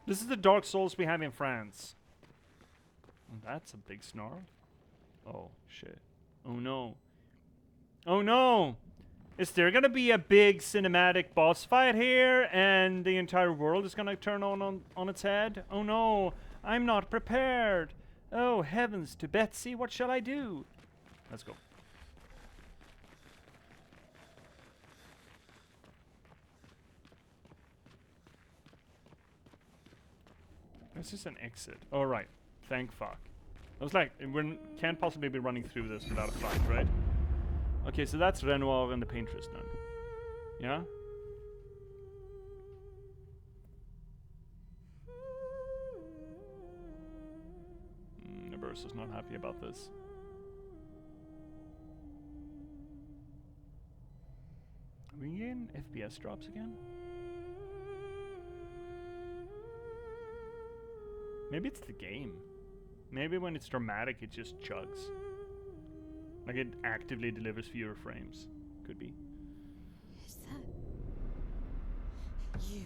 This is the Dark Souls we have in France. That's a big snarl. Oh, shit. Oh, no. Oh, no! Is there gonna be a big cinematic boss fight here, and the entire world is gonna turn on its head? Oh, no! I'm not prepared! Oh, heavens to Betsy, what shall I do? Let's go. This is an exit. Oh, right. Thank fuck. I was like, we can't possibly be running through this without a fight, right? Okay, so that's Renoir and the Paintress then. Yeah? Is not happy about this. Are we getting FPS drops again? Maybe it's the game. Maybe when it's dramatic it just chugs. Like it actively delivers fewer frames. Could be. Is that you?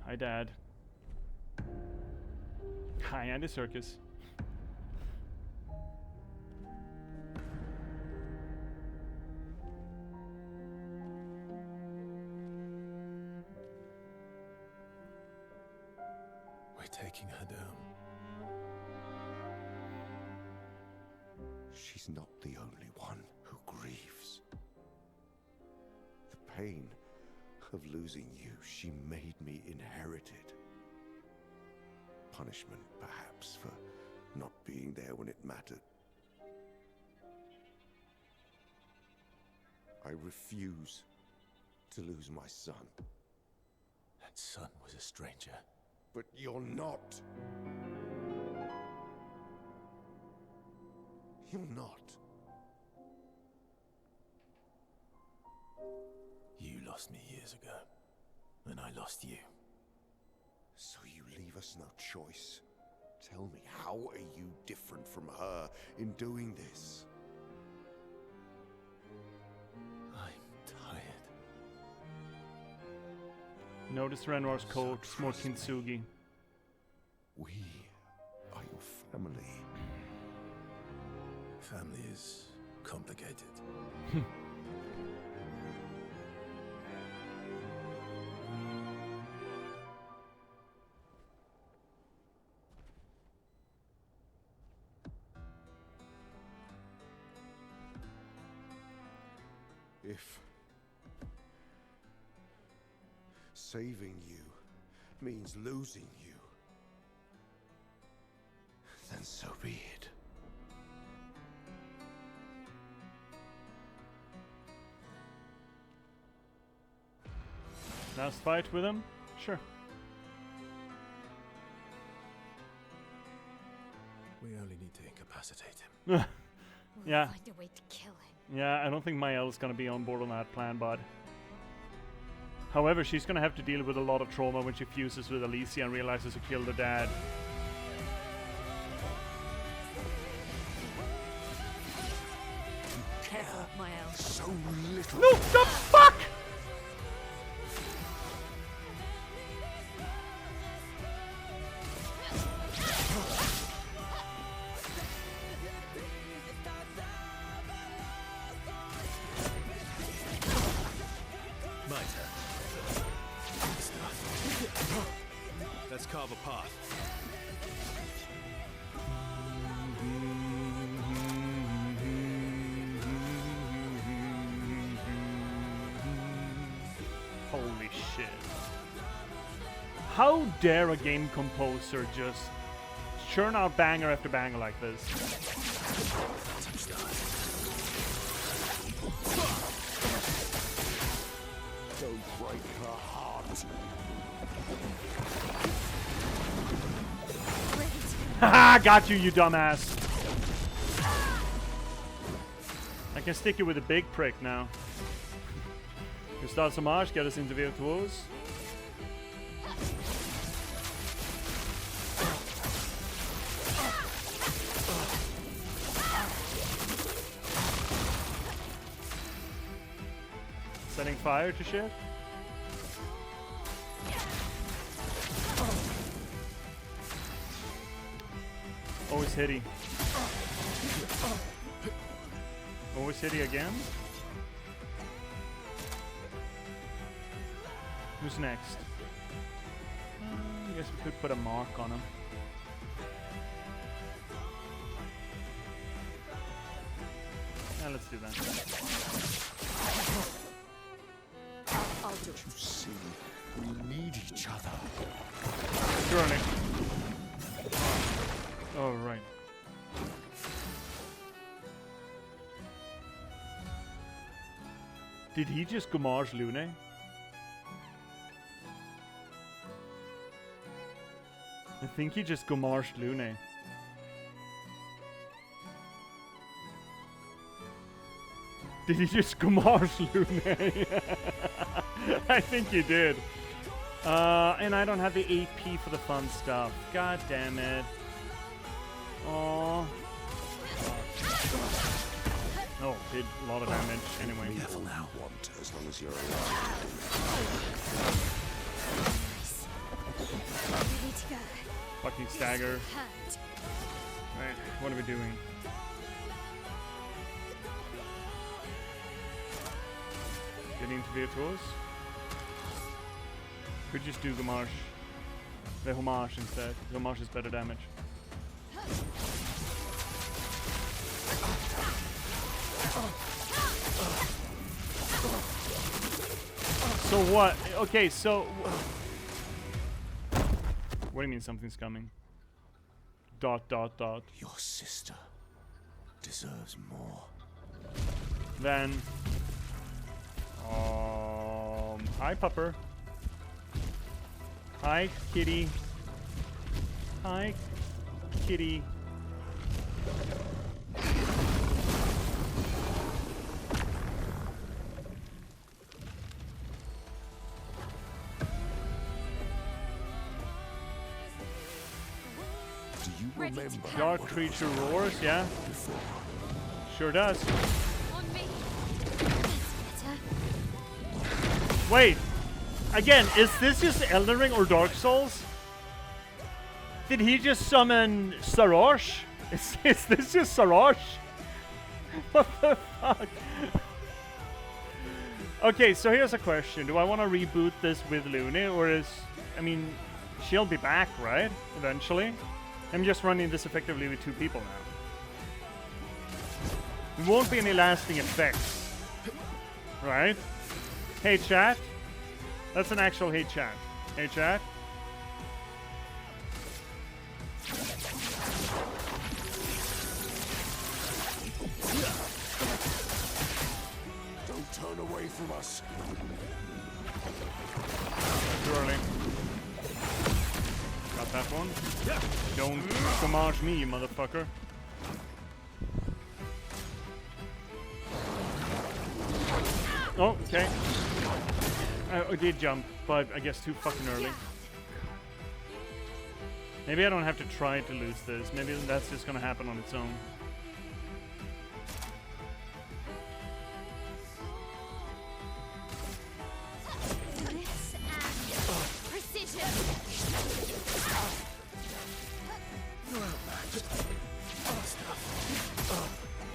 Hi, Dad. Hi, Andy Serkis. We're taking her down. She's not the only one who grieves. The pain of losing you, she made me inherit it. Punishment, perhaps, for not being there when it mattered. I refuse to lose my son. That son was a stranger. But you're not. You're not. You lost me years ago, and I lost you. So you leave us no choice. Tell me, how are you different from her in doing this? I'm tired. Notice Renoir's coat, it's more kintsugi. We are your family. Family is complicated. If saving you means losing you, then Last fight with him? Sure. We only need to incapacitate him. We'll Yeah. find a way to kill him. Yeah, I don't think Mael's gonna be on board on that plan, bud. However, she's gonna have to deal with a lot of trauma when she fuses with Alicia and realizes who killed her dad. Careful, Mael. So little. No, the fuck! My turn. Stuff. Let's carve a path. Holy shit. How dare a game composer just churn out banger after banger like this? Touch that. Don't break her heart. Ready to go. Haha, got you, you dumbass. I can stick you with a big prick now. Gustav Samaj, get us into Virtuos. Setting fire to shit. Always hitty. Always hitty again. Who's next? I guess we could put a mark on him. Yeah, let's do that. I'll do it. You see, we need each other. Surely. Oh, right. Did he just Gomage Lune? I think he just Gomage Lune. Did he just Gomage Lune? I think he did. And I don't have the AP for the fun stuff. God damn it. Aww. Oh, did a lot of damage anyway. Careful now. Want as long as you're alive. Ready to go. Fucking stagger. Hurt. Right, what are we doing? Getting into Virtuos? Could just do Gomage. The Homage instead. Homage is better damage. So what? Okay, so... What do you mean something's coming? Dot, dot, dot. Your sister deserves more. Then... Hi, Pupper. Hi, kitty. Hi, kitty. Do you Ready to remember? go. Dark creature roars, yeah? Sure does. On me. That's better. Wait! Again, is this just Elden Ring or Dark Souls? Did he just summon Sarosh? Is this just Sarosh? What the fuck? Okay, so here's a question. Do I want to reboot this with Lune, or is... I mean, she'll be back, right? Eventually? I'm just running this effectively with two people now. There won't be any lasting effects. Right? Hey, chat. That's an actual hey, chat. Hey, chat. Don't turn away from us. Too early. Got that one. Don't damage me, you motherfucker. Oh, okay. I did jump, but I guess too fucking early. Maybe I don't have to try to lose this. Maybe that's just gonna happen on its own. This and precision.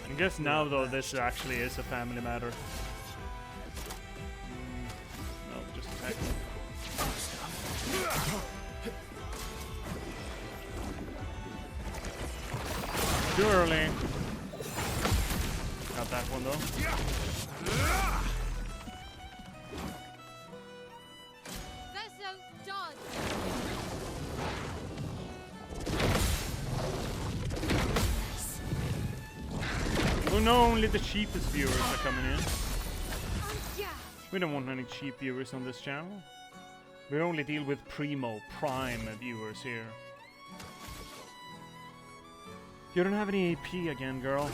I guess now, though, this actually is a family matter. No, just attack. Too early. Got that one, though. Verso dodge. Oh no, only the cheapest viewers are coming in. Yeah. We don't want any cheap viewers on this channel. We only deal with prime viewers here. You don't have any AP again, girl.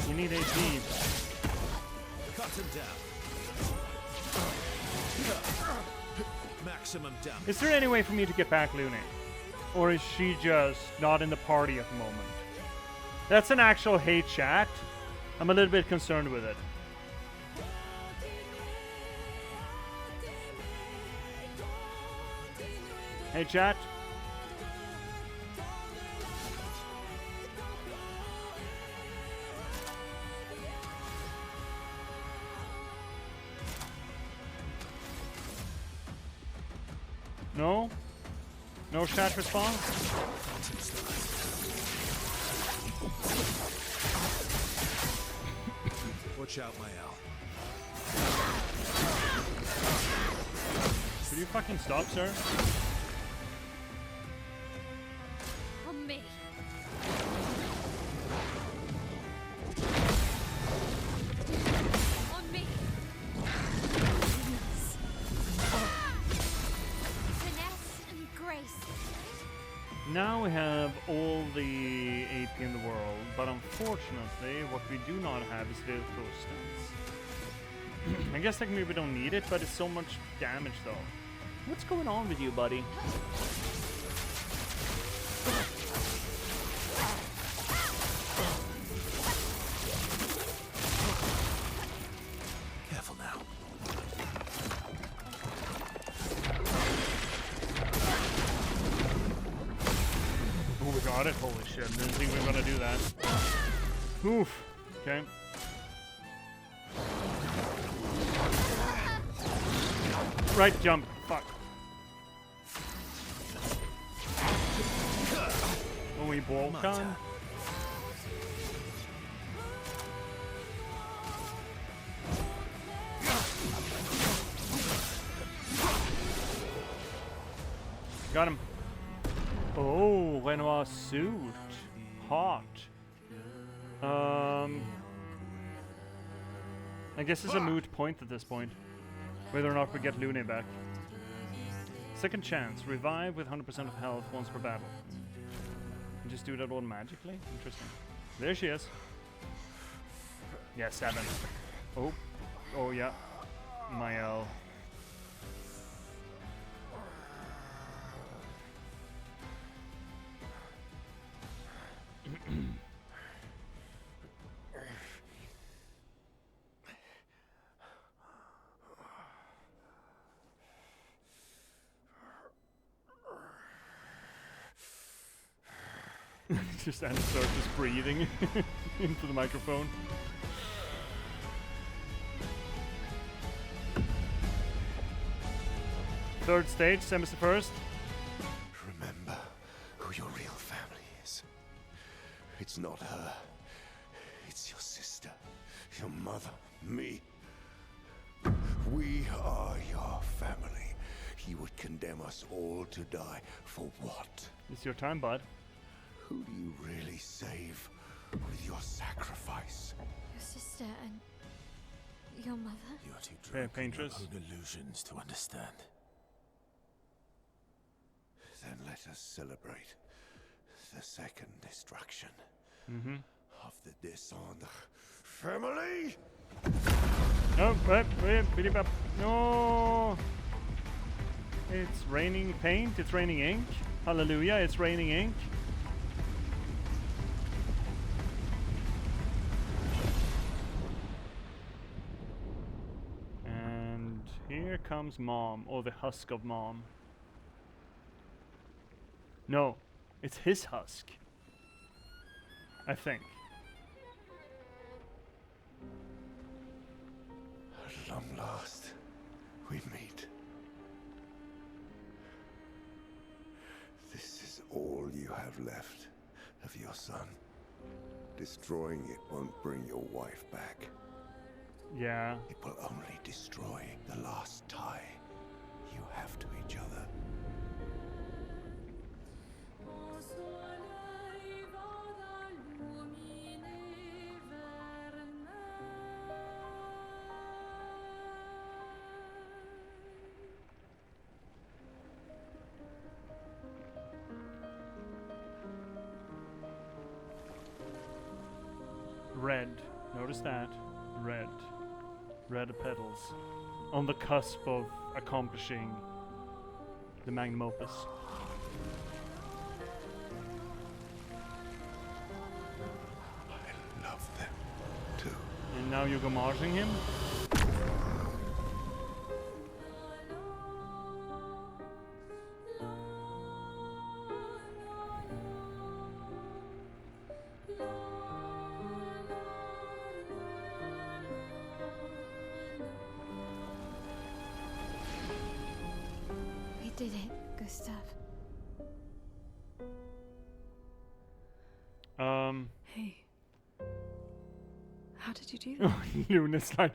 You need AP. Cut him down. Maximum damage. Is there any way for me to get back Lune? Or is she just not in the party at the moment? That's an actual hate chat. I'm a little bit concerned with it. Hey chat. No? No chat response? Watch out, my Al. Could you fucking stop, sir? On me. On me. Finesse and grace. Now we have all the AP in the world, but unfortunately, what we do not have is the throw stance. I guess technically we don't need it, but it's so much damage though. What's going on with you, buddy? Careful now. Oh, we got it. Holy shit. Didn't think we were gonna do that. Oof. Okay. Right jump. Fuck. Oh, we ball con. Got him. Oh, Renoir suit. Hot. I guess it's a moot point at this point. Whether or not we get Lune back. Second chance. Revive with 100% of health once per battle. And just do that all magically? Interesting. There she is. Yeah, 7. Oh. Oh, yeah. My L. Just Annie starts just breathing into the microphone. Third stage, semester first. Remember who your real family is. It's not her. It's your sister, your mother, me. We are your family. He would condemn us all to die for what? It's your time, bud. Who do you really save with your sacrifice? Your sister and your mother. You're too Fair drunk in your Paintress. own illusions to understand. let us celebrate the second destruction of the Descendre family. No, wait, no. It's raining paint, it's raining ink. Hallelujah, it's raining ink. And here comes Mom, or the husk of Mom. No, it's his husk. I think. At long last, we meet. This is all you have left of your son. Destroying it won't bring your wife back. Yeah. It will only destroy the last tie you have to each other. Red. Notice that. Red. Red petals. On the cusp of accomplishing the magnum opus. I love them too. And now you're gommaging him? We did it, Gustav. Hey. How did you do that? Luna's like,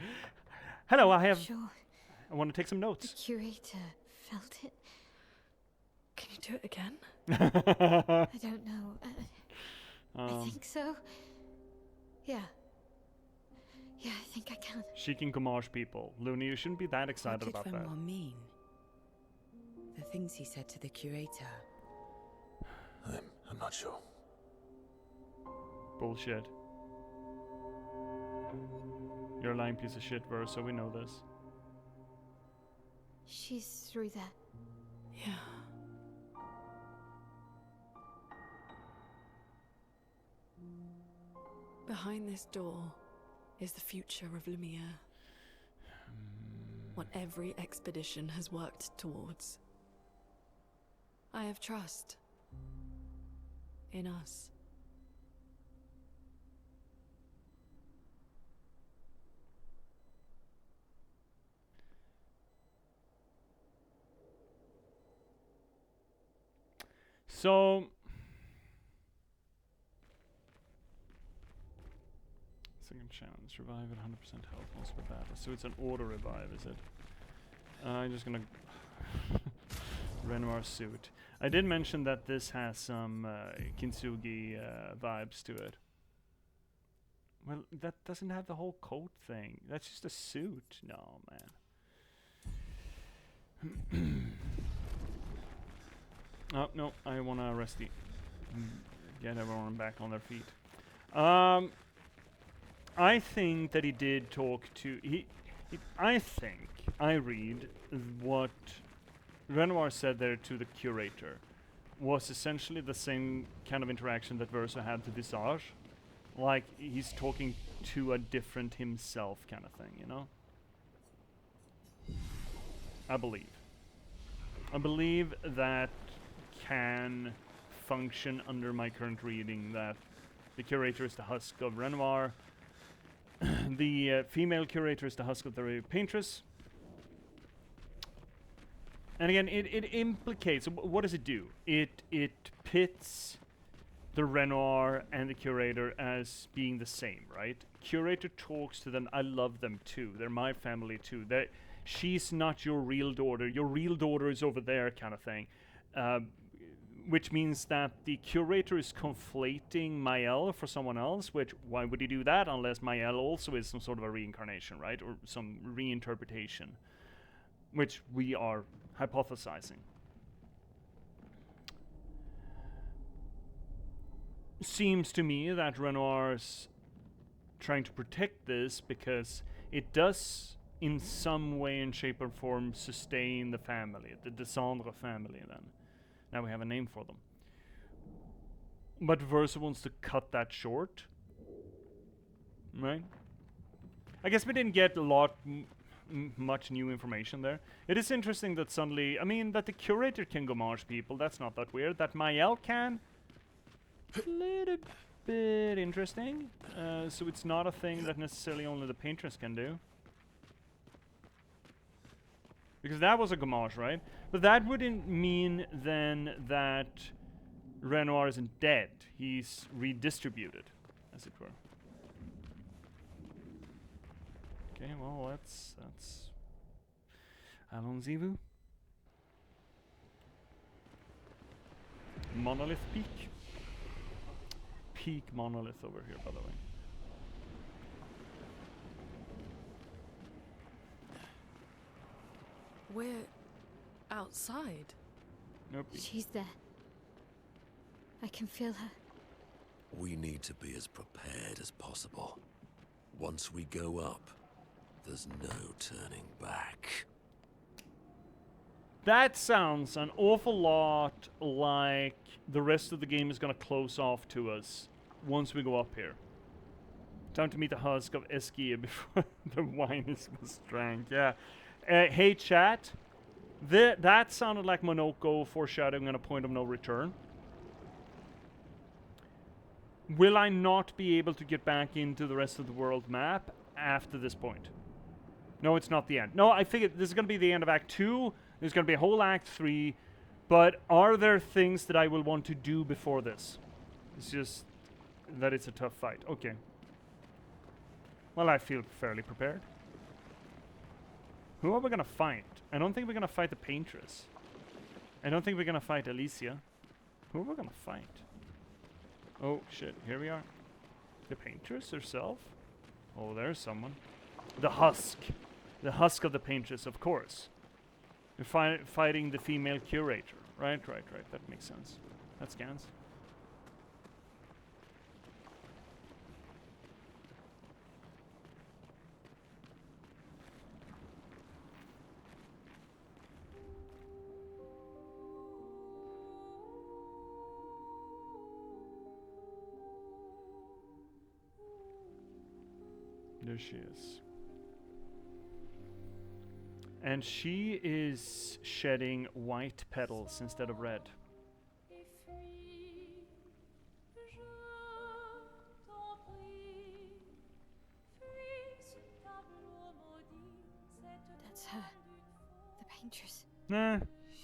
hello, I Sure, want to take some the notes. curator felt it. Can you do it again? I don't know. I Um, think so. Yeah. Yeah, I think I can. she can gommage people. Luna, you shouldn't be that excited What about did that. Renoir mean? The things he said to the curator. I'm not sure. Bullshit. You're a lying piece of shit, Versa, we know this. She's through that. Yeah. Behind this door is the future of Lumiere. What every expedition has worked towards. I have trust in us. So, second chance, revive at 100% health once per battle. So it's an auto revive, is it? I'm just gonna Renoir suit. I did mention that this has some Kintsugi vibes to it. Well, that doesn't have the whole coat thing. That's just a suit. No, man. Oh, no, I want to Rusty. Get everyone back on their feet. I think that he did talk to... I think I read what Renoir said there to the curator was essentially the same kind of interaction that Versa had to Visage. Like, he's talking to a different himself kind of thing, you know? I believe. I believe that can function under my current reading, that the curator is the husk of Renoir, the female curator is the husk of the Paintress. And again, it implicates, what does it do? It pits the Renoir and the curator as being the same, right? Curator talks to them, I love them too, they're my family too. She's not your real daughter is over there kind of thing. Which means that the curator is conflating Mael for someone else, which, why would he do that unless Mael also is some sort of a reincarnation, right? Or some reinterpretation, which we are hypothesizing. seems to me that Renoir's trying to protect this because it does, in some way and shape or form, sustain the family, the Descendre family. Then, now we have a name for them. But Versa wants to cut that short, right? I guess we didn't get a lot, much new information there. It is interesting that suddenly, I mean, that the curator can gomage people. That's not that weird. That Mael can. A little bit interesting. So it's not a thing that necessarily only the Paintress can do. Because that was a gomage, right? But that wouldn't mean then that Renoir isn't dead. He's redistributed, as it were. Okay, well, that's allons-y-vous. Monolith Peak. Peak Monolith over here, by the way. We're outside. Nope. She's there. I can feel her. We need to be as prepared as possible. Once we go up, there's no turning back. That sounds an awful lot like the rest of the game is going to close off to us once we go up here. Time to meet the husk of Eskia before the wine was drank. Yeah. Hey, chat. That sounded like Monoko foreshadowing on a point of no return. Will I not be able to get back into the rest of the world map after this point? No, it's not the end. No, I figured this is going to be the end of Act 2. There's going to be a whole Act 3. But are there things that I will want to do before this? It's just that it's a tough fight. Okay. Well, I feel fairly prepared. Who are we going to fight? I don't think we're going to fight the Paintress. I don't think we're going to fight Alicia. Who are we going to fight? Oh, shit. Here we are. The Paintress herself? Oh, there's someone. The Husk. The Husk of the Paintress, of course. We're fighting the female curator. Right. That makes sense. That scans. There she is. And she is shedding white petals instead of red. That's her. The Paintress. Nah.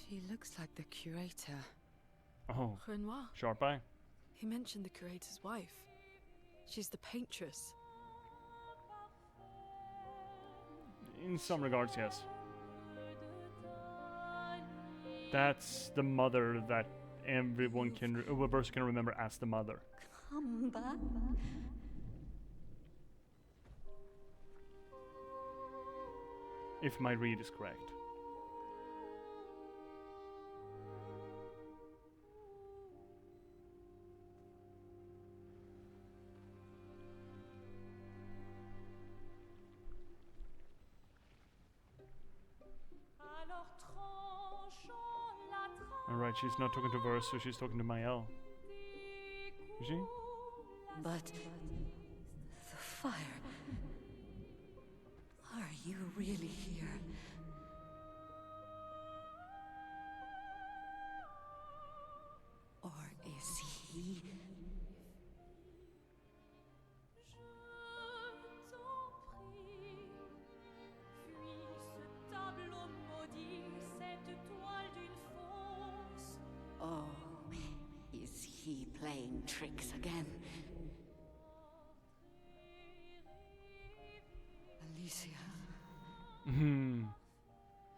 She looks like the curator. Oh, Renoir. sharp eye. He mentioned the curator's wife. She's the Paintress. In some regards, yes. That's the mother that everyone can, a person can remember as the mother. Come back. If my read is correct. Alright, she's not talking to Verse, so she's talking to Mael. Is she? But the fire. Are you really here? Or is he? Oh, is he playing tricks again? Alicia. Hmm.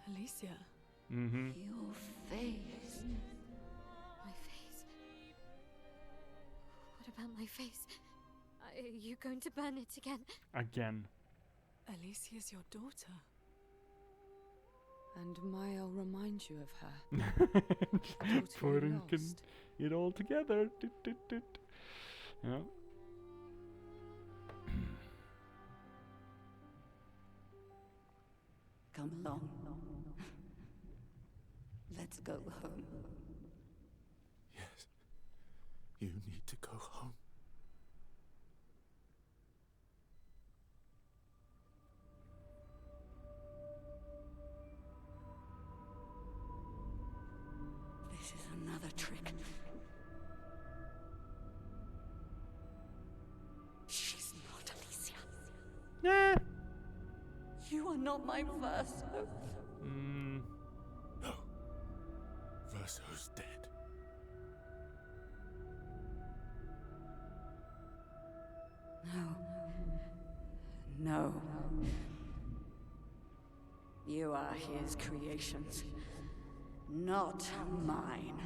Alicia. Mm-hmm. Your face. My face. What about my face? Are you going to burn it again? Again. Alicia's your daughter. And Mael reminds you of her. Daughter you Putting lost. it all together. Yeah. Come along. Let's go home. Yes. You need to go home. This is another trick. She's not Alicia. Nah. You are not my Verso. No. Verso's dead. No. You are his creations, not mine.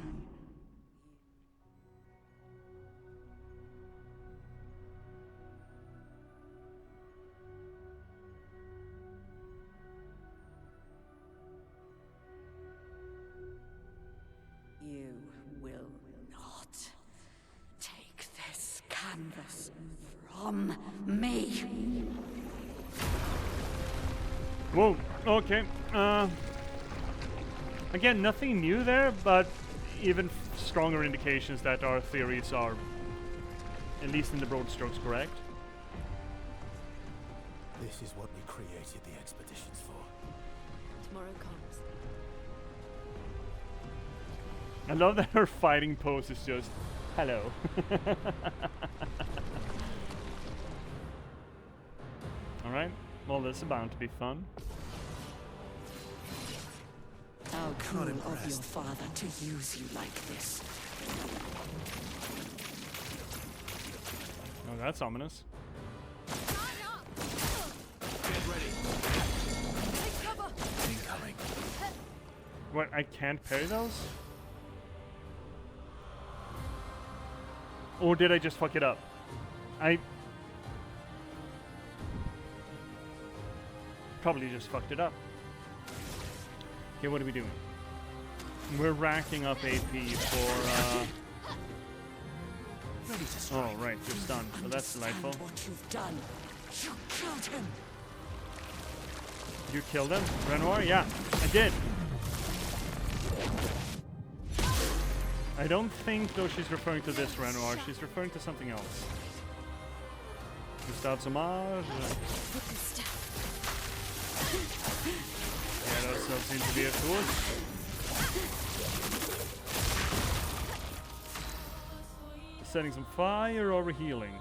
You will not take this canvas from me. Whoa, okay. Again, nothing new there, but even stronger indications that our theories are, at least in the broad strokes, correct. This is what we created the expeditions for. Tomorrow comes. I love that her fighting pose is just, hello. Alright, well this is bound to be fun. How cruel of your father to use you like this. Oh, that's ominous. Get ready. Incoming. What, I can't parry those? Or did I just fuck it up? I probably just fucked it up. Okay, what are we doing? We're racking up AP for, oh, right, you're stunned, so that's delightful. What you've done. You killed him. You killed him? Renoir? Yeah, I did. I don't think, though, she's referring to this Renoir. She's referring to something else. Gustave Samar. Yeah, that does seem to be a tool. Setting some fire or healing?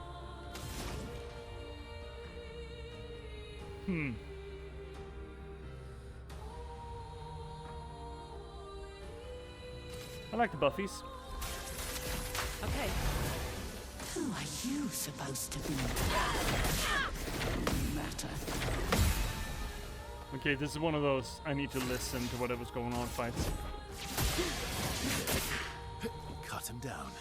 I like the buffies. Okay. Who are you supposed to be? Matter. Okay, this is one of those I need to listen to whatever's going on fights. Cut him down.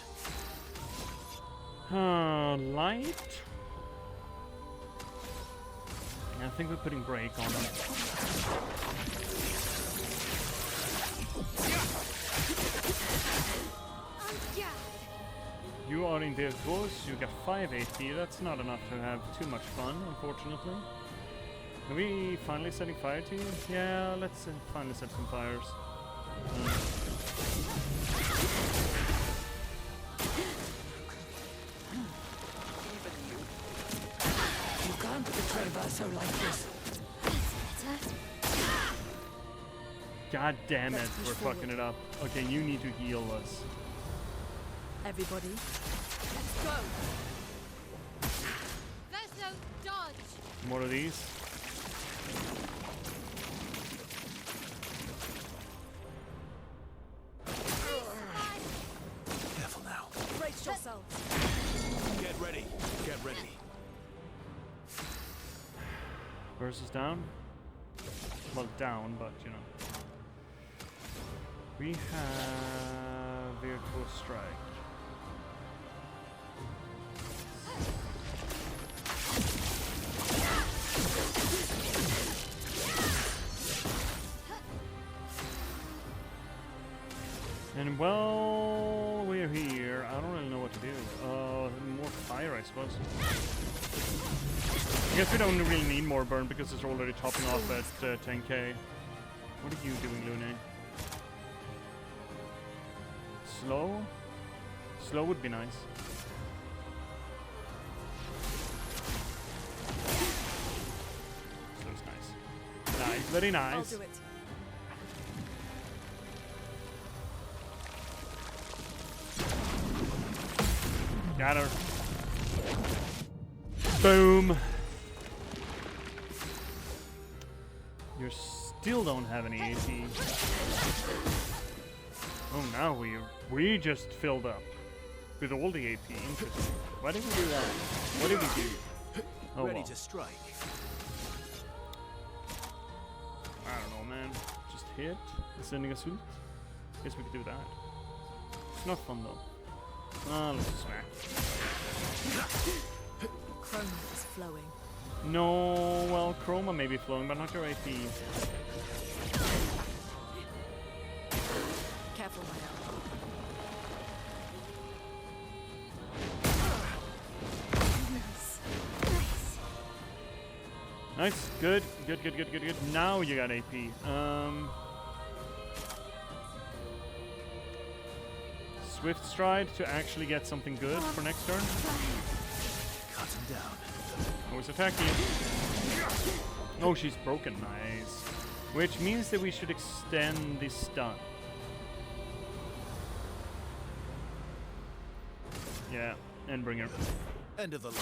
Light. I think we're putting break on them. You are in their close, you get 5 AP, that's not enough to have too much fun, unfortunately. Are we finally setting fire to you? Yeah, let's finally set some fires. You can't betray Verso like this. God damn it, we're fucking it up. Okay, you need to heal us. Everybody, let's go. Verso, dodge. More of these. Careful now. Brace yourselves. Get ready. Get ready. Versus down. Well, down, but you know. We have Virtual Strike. And while we're here, I don't really know what to do. More I suppose. I guess we don't really need more burn because it's already topping off at 10k. What are you doing, Lune? Slow? Slow would be nice. Slow's nice. Nice, very nice. I'll do it. Got her. Boom. You still don't have any AP. Oh, now we just filled up with all the AP. Interesting. Why did we do that? What did we do? Oh, Ready well. to strike. I don't know, man. Just hit. Sending a suit. Guess we could do that. It's not fun though. Let's just smack. Chroma is flowing. No, well, Chroma may be flowing, but not your AP. Careful, my elbow. Nice, good. Now you got AP. Swift Stride to actually get something good for next turn. Cut him down. Always attacking. Oh, she's broken. Nice. Which means that we should extend this stun. Yeah, and bring her. End of the line.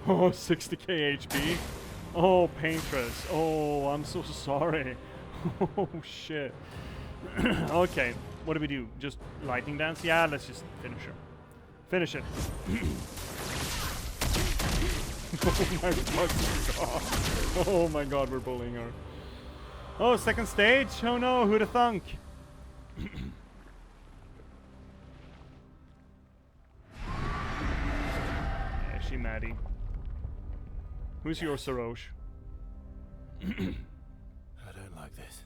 Oh, 60k HP. Oh, Paintress. Oh, I'm so sorry. Oh, shit. Okay, what do we do? Just lightning dance? Yeah, let's just finish her. Finish it. Oh my fucking god. Oh my god, we're bullying her. Oh, second stage? Oh no, who'da thunk? Yeah, she Maddie. Who's your Sarosh? I don't like this.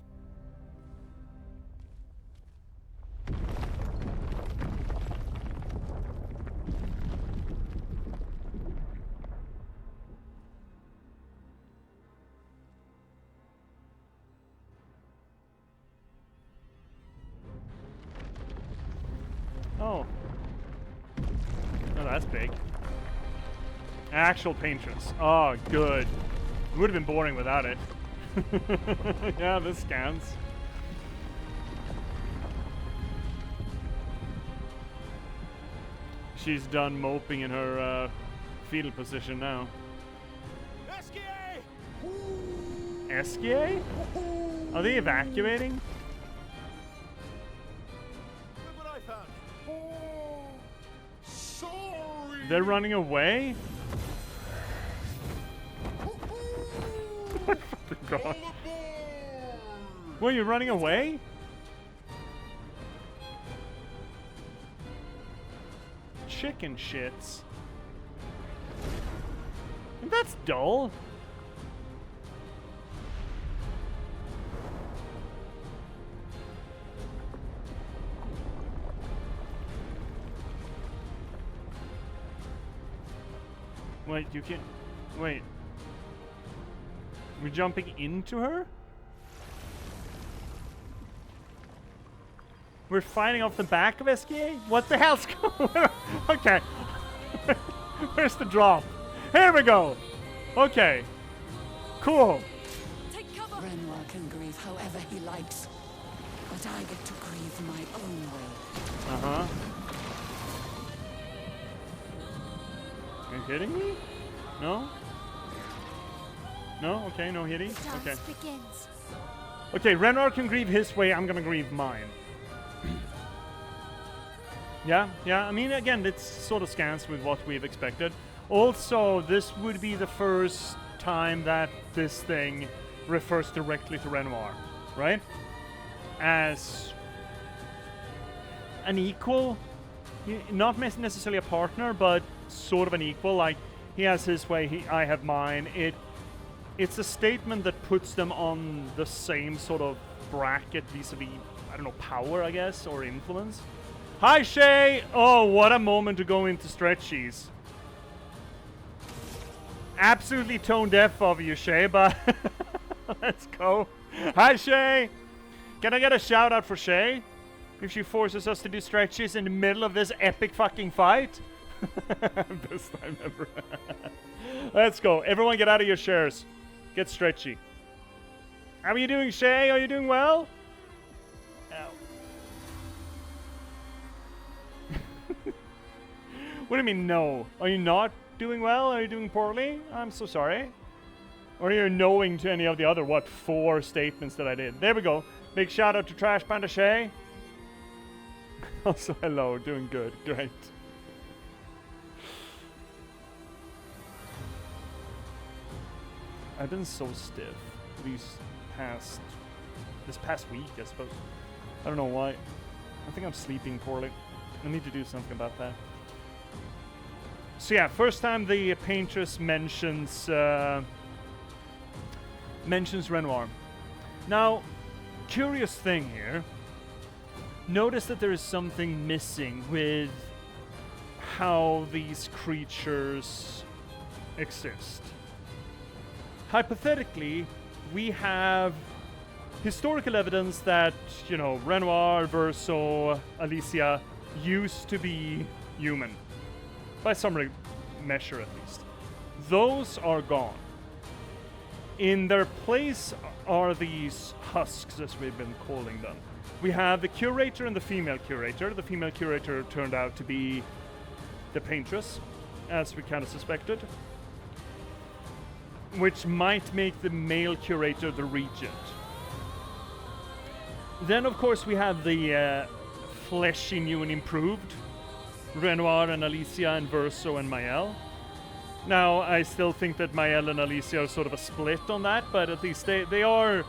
Oh. Oh, that's big. Actual Paintress. Oh, good. It would have been boring without it. Yeah, this scans. She's done moping in her fetal position now. Eskia? Are they evacuating? Look what I found. Sorry. They're running away? God. Well, you're running away? Chicken shits. That's dull. Wait, you can... Wait. We're jumping into her? We're fighting off the back of SKA? What the hell's going on? Okay. Where's the drop? Here we go. Okay. Cool. Take cover. Renoir can grieve however he likes, but I get to grieve my own way. Uh-huh. Are you kidding me? No? No? Okay, no hitting? Okay. Begins. Okay, Renoir can grieve his way, I'm gonna grieve mine. Yeah, I mean, again, it's sort of scans with what we've expected. Also, this would be the first time that this thing refers directly to Renoir, right? As an equal, not necessarily a partner, but sort of an equal. Like, he has his way, I have mine. It's a statement that puts them on the same sort of bracket vis-a-vis, I don't know, power, I guess, or influence. Hi, Shay! Oh, what a moment to go into stretchies. Absolutely tone deaf of you, Shay, but let's go. Hi, Shay! Can I get a shout out for Shay? If she forces us to do stretches in the middle of this epic fucking fight? Best time ever. Let's go. Everyone get out of your chairs. Get stretchy. How are you doing, Shay? Are you doing well? Ow. What do you mean, no? Are you not doing well? Are you doing poorly? I'm so sorry. Or are you knowing to any of the other, 4 statements that I did? There we go. Big shout out to Trash Panda Shay. Also, hello. Doing good. Great. I've been so stiff this past week, I suppose. I don't know why. I think I'm sleeping poorly. I need to do something about that. So yeah, first time the Paintress mentions Renoir. Now, curious thing here. Notice that there is something missing with how these creatures exist. Hypothetically, we have historical evidence that, you know, Renoir, Verso, Alicia used to be human. By some measure, at least. Those are gone. In their place are these husks, as we've been calling them. We have the curator and the female curator. The female curator turned out to be the Paintress, as we kind of suspected. Which might make the male curator the regent. Then, of course, we have the fleshy, new and improved. Renoir and Alicia and Verso and Mael. Now, I still think that Mael and Alicia are sort of a split on that, but at least they are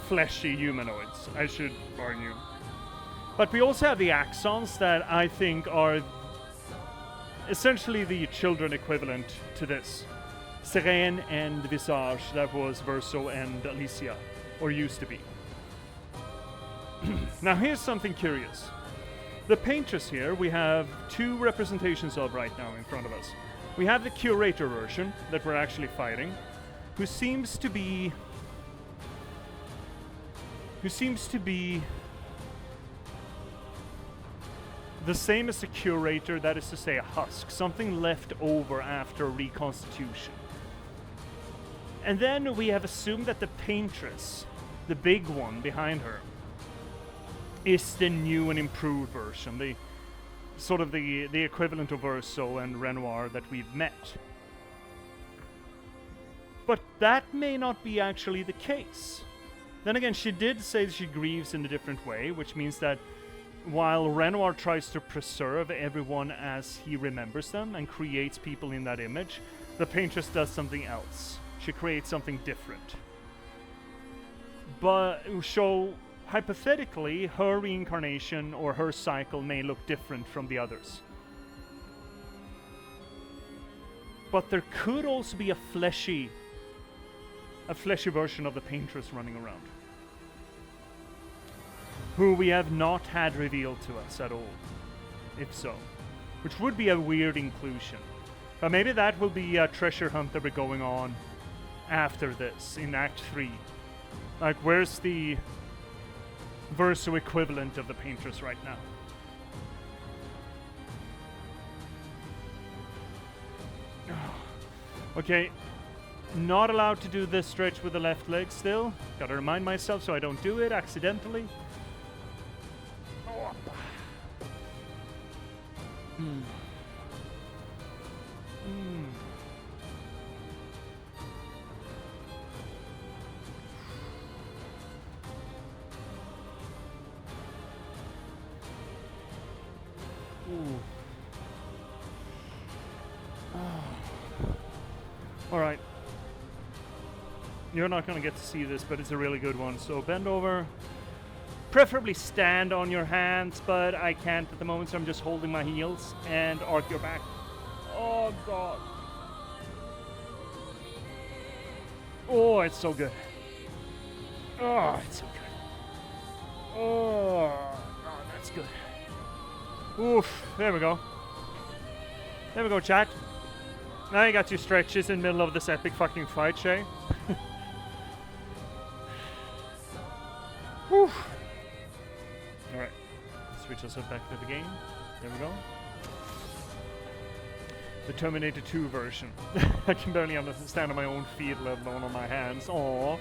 fleshy humanoids, I should argue. But we also have the Axons that I think are essentially the children equivalent to this. Sirene and Visage, that was Verso and Alicia, or used to be. Now here's something curious. The Paintress here, we have 2 representations of right now in front of us. We have the curator version that we're actually fighting, who seems to be the same as the curator, that is to say a husk, something left over after reconstitution. And then we have assumed that the Paintress, the big one behind her, is the new and improved version, the sort of the equivalent of Verso and Renoir that we've met. But that may not be actually the case. Then again, she did say she grieves in a different way, which means that while Renoir tries to preserve everyone as he remembers them and creates people in that image, the Paintress does something else. She creates something different. But so hypothetically, her reincarnation or her cycle may look different from the others. But there could also be a fleshy version of the Paintress running around, who we have not had revealed to us at all, if so. Which would be a weird inclusion. But maybe that will be a treasure hunt that we're going on after this, in Act 3. Like, where's the Verso equivalent of the Paintress right now? Okay, not allowed to do this stretch with the left leg still. Gotta remind myself so I don't do it accidentally. Alright. You're not going to get to see this, but it's a really good one. So bend over. Preferably stand on your hands, but I can't at the moment, so I'm just holding my heels and arc your back. Oh, God. Oh, it's so good. Oh, it's so good. Oh, God, that's Oof. There we go. There we go, chat. Now you got your stretches in the middle of this epic fucking fight, Shay. Whew. Alright. Switch us back to the game. There we go. The Terminator 2 version. I can barely stand on my own feet, let alone on my hands. Aww.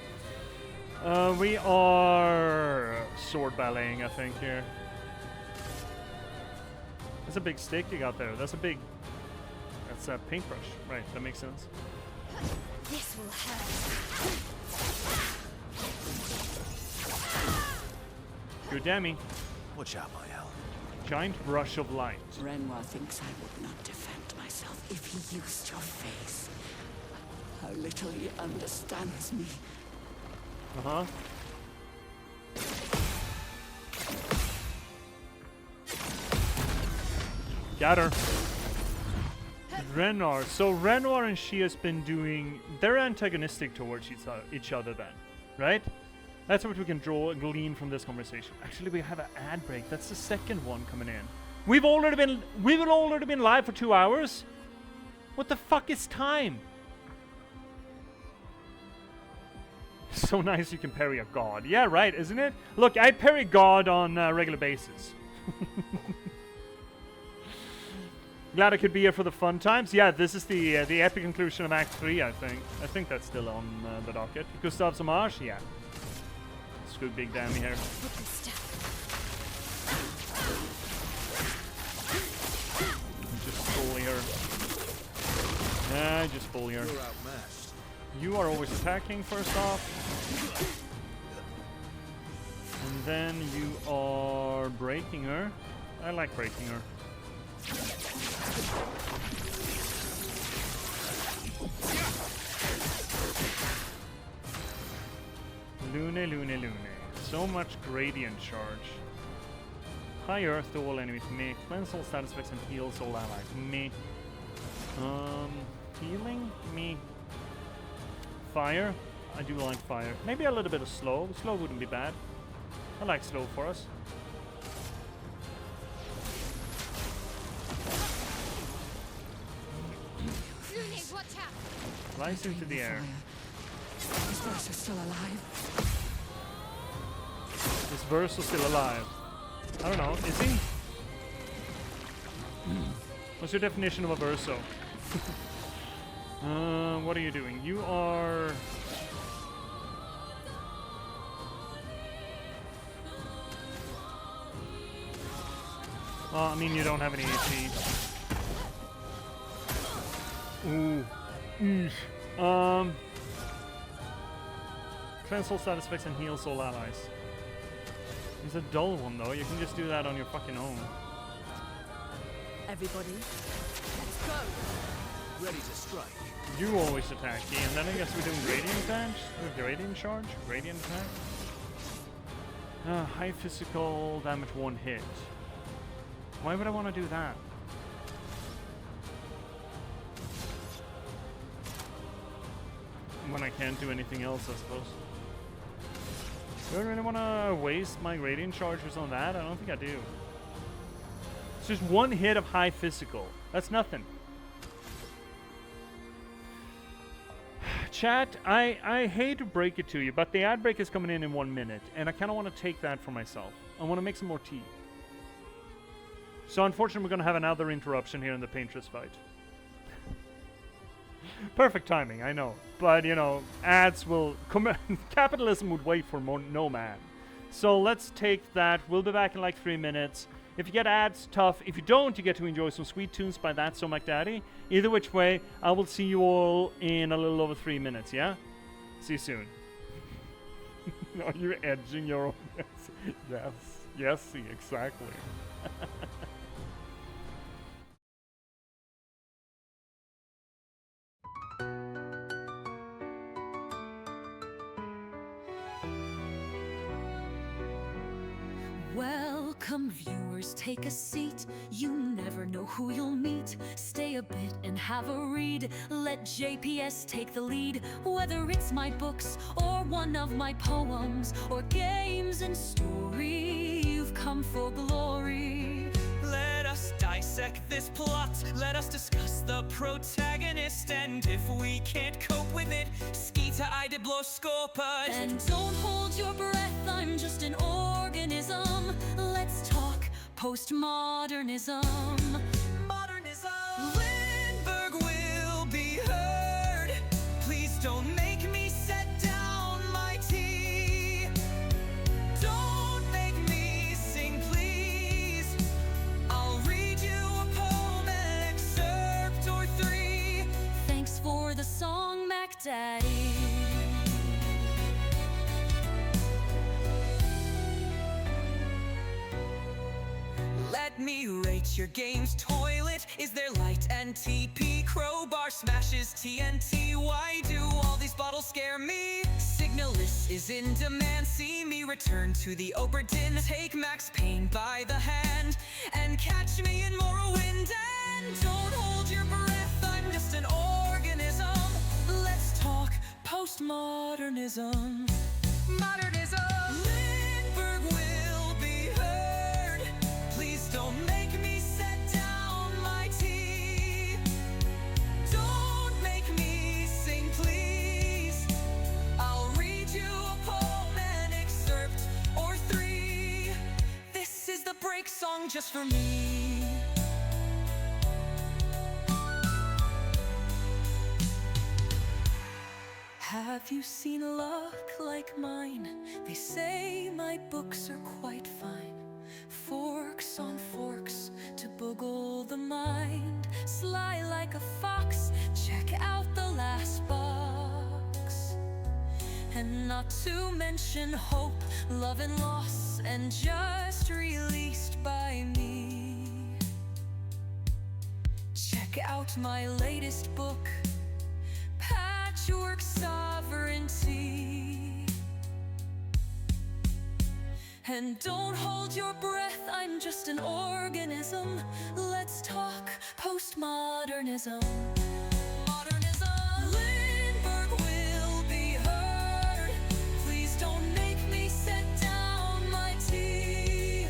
We are sword balleting, I think, here. That's a big stick you got there. That's a paintbrush. Right, that makes sense. This will hurt. Good dammy. Watch out, my Al. Giant brush of light. Renoir thinks I would not defend myself if he used your face. How little he understands me. Uh-huh. Got her. Renoir. So Renoir and she has been doing... They're antagonistic towards each other then, right? That's what we can glean from this conversation. Actually, we have an ad break. That's the second one coming in. We've already been live for 2 hours? What the fuck is time? So nice you can parry a god. Yeah, right, isn't it? Look, I parry god on a regular basis. Glad I could be here for the fun times. Yeah, this is the epic conclusion of Act 3, I think. I think that's still on the docket. Gustav's homage? Yeah. Screw big dammy here. Just bully her. Yeah, just bully her. You're outmatched. You are always attacking first off. And then you are breaking her. I like breaking her. Lune. So much gradient charge. High earth to all enemies. Me. Cleanse all status effects and heals all allies. Me. Healing? Me. Fire? I do like fire. Maybe a little bit of slow. Slow wouldn't be bad. I like slow for us. Flies into the air. Is Versa still alive? Is Versa still alive? I don't know. Is he? What's your definition of a Verso? What are you doing? You are... Well, I mean, you don't have any HP. Ooh. Cleanse all status effects and heals all allies. It's a dull one though. You can just do that on your fucking own. Everybody, let's go. Ready to strike. You always attack, and then I guess we're doing gradient damage? Gradient charge? Gradient attack? High physical damage, 1 hit. Why would I want to do that? When I can't do anything else, I suppose. Do I really want to waste my gradient charges on that? I don't think I do. It's just 1 hit of high physical. That's nothing. Chat, I hate to break it to you, but the ad break is coming in 1 minute, and I kind of want to take that for myself. I want to make some more tea. So unfortunately, we're going to have another interruption here in the Paintress fight. Perfect timing, I know. But, you know, ads will... capitalism would wait for no man. So let's take that. We'll be back in like 3 minutes. If you get ads, tough. If you don't, you get to enjoy some sweet tunes by That's So McDaddy. Either which way, I will see you all in a little over 3 minutes, yeah? See you soon. Are you edging your own... Yes. Yes, see, exactly. Welcome viewers, take a seat. You never know who you'll meet. Stay a bit and have a read. Let J.P.S. take the lead. Whether it's my books or one of my poems or games and story, you've come for glory. Let dissect this plot. Let us discuss the protagonist, and if we can't cope with it, skita idibloskopa. And don't hold your breath, I'm just an organism. Let's talk postmodernism. Lindberg will be heard. Please don't make me set down my tea. Don't make me sing, please. I'll read you a poem, an excerpt or three. Thanks for the song, Mac Daddy. Let me rate your game's toilet. Is there light and TP? Crowbar smashes TNT. Why do all these bottles scare me? Signalist is in demand. See me return to the Oberdin. Take Max Payne by the hand and catch me in Morrowind. And don't hold your breath, I'm just an organism. Let's talk postmodernism. Modernism. Lindberg will be heard. Please don't make me set down my tea. Don't make me sing, please. I'll read you a poem, an excerpt or three. This is the break song just for me. Have you seen luck like mine? They say my books are quite fine. Forks on forks to boggle the mind. Sly like a fox, check out the last box. And not to mention hope, love and loss, and just released by me. Check out my latest book, Patchwork Sovereignty. And don't hold your breath, I'm just an organism. Let's talk postmodernism. Modernism. Lindberg will be heard. Please don't make me set down my tea.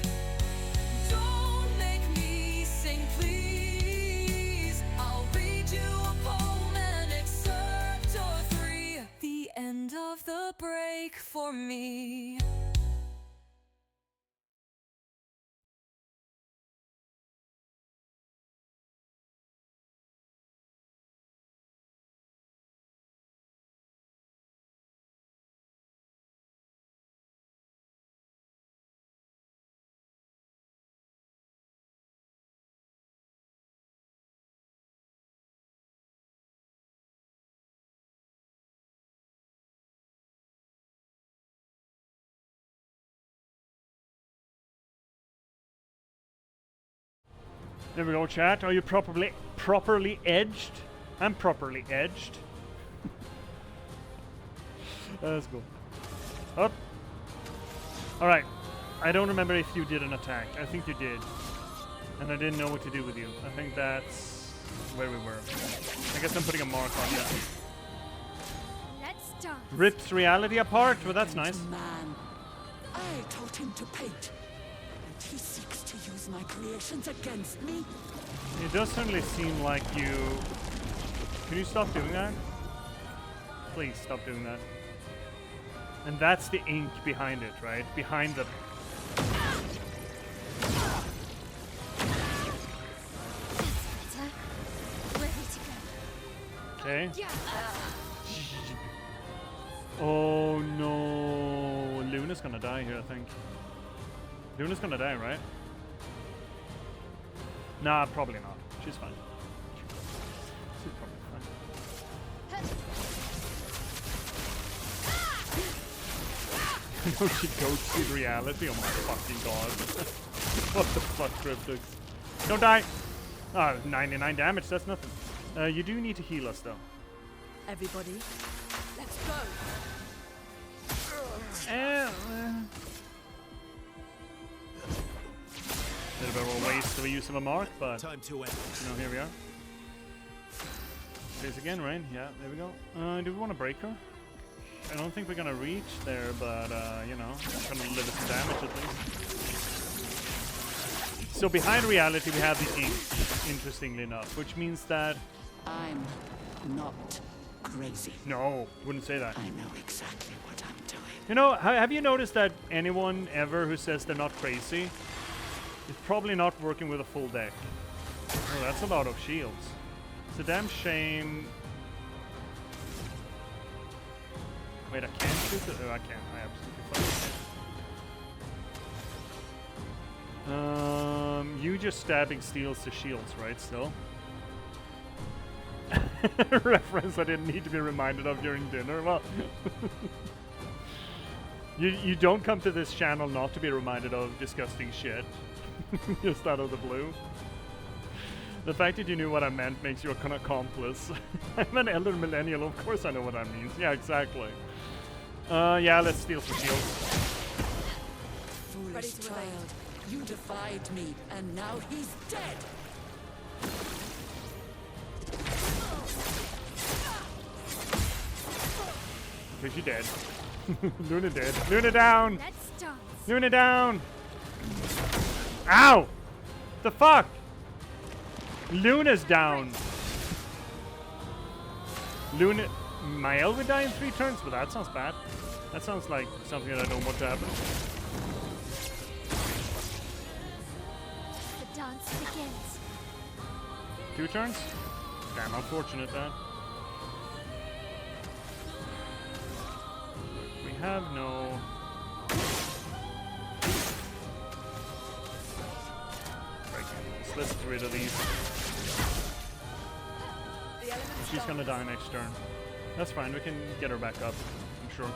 Don't make me sing, please. I'll read you a poem, an excerpt or three. The end of the break for me. There we go, chat. Are you properly edged? I'm properly edged. Let's go. Up. Alright. I don't remember if you did an attack. I think you did. And I didn't know what to do with you. I think that's where we were. I guess I'm putting a mark on you. Let's dance. Rips reality apart? Well, that's nice. Man, I taught him to paint, and he seeks to use my creations against me. It does certainly seem like you... Can you stop doing that? Please stop doing that. And that's the ink behind it, right? Behind the... Okay. Oh no. Luna's gonna die here, I think. Luna's gonna die, right? Nah, probably not. She's fine. She's probably fine. No, she goes to reality. Oh my fucking god. What the fuck, Cryptix? Don't die! Ah, 99 damage, that's nothing. You do need to heal us, though. Everybody, let's go. Bit of a waste of a use of a mark, but Time to end. you know, here we are. This again, right? Yeah, there we go. Do we want to break her? I don't think we're gonna reach there, but you know, gonna limit the damage at least. So behind reality we have the ink, interestingly enough, which means that... I'm not crazy. No, wouldn't say that. I know exactly what I'm doing. You know, have you noticed that anyone ever who says they're not crazy is probably not working with a full deck? Oh, that's a lot of shields. It's a damn shame. Wait, I can't shoot it? Oh, I can. I absolutely fucking can. You just stabbing steals the shields, right? Still. Reference I didn't need to be reminded of during dinner. Well, you don't come to this channel not to be reminded of disgusting shit. Just out of the blue. The fact that you knew what I meant makes you an accomplice. I'm an elder millennial, of course I know what that means. Yeah, exactly. Yeah, let's steal some shields. Foolish child, you defied me, and now he's dead. Okay, she's dead. Luna dead. Luna down! Luna down! Ow! The fuck? Luna's down. Luna... Mael would die in 3 turns, but that sounds bad. That sounds like something that I don't want to happen. The dance begins. 2 turns? Damn unfortunate that. We have no... Right, let's get rid of these. She's gonna die next turn. That's fine, we can get her back up, I'm sure.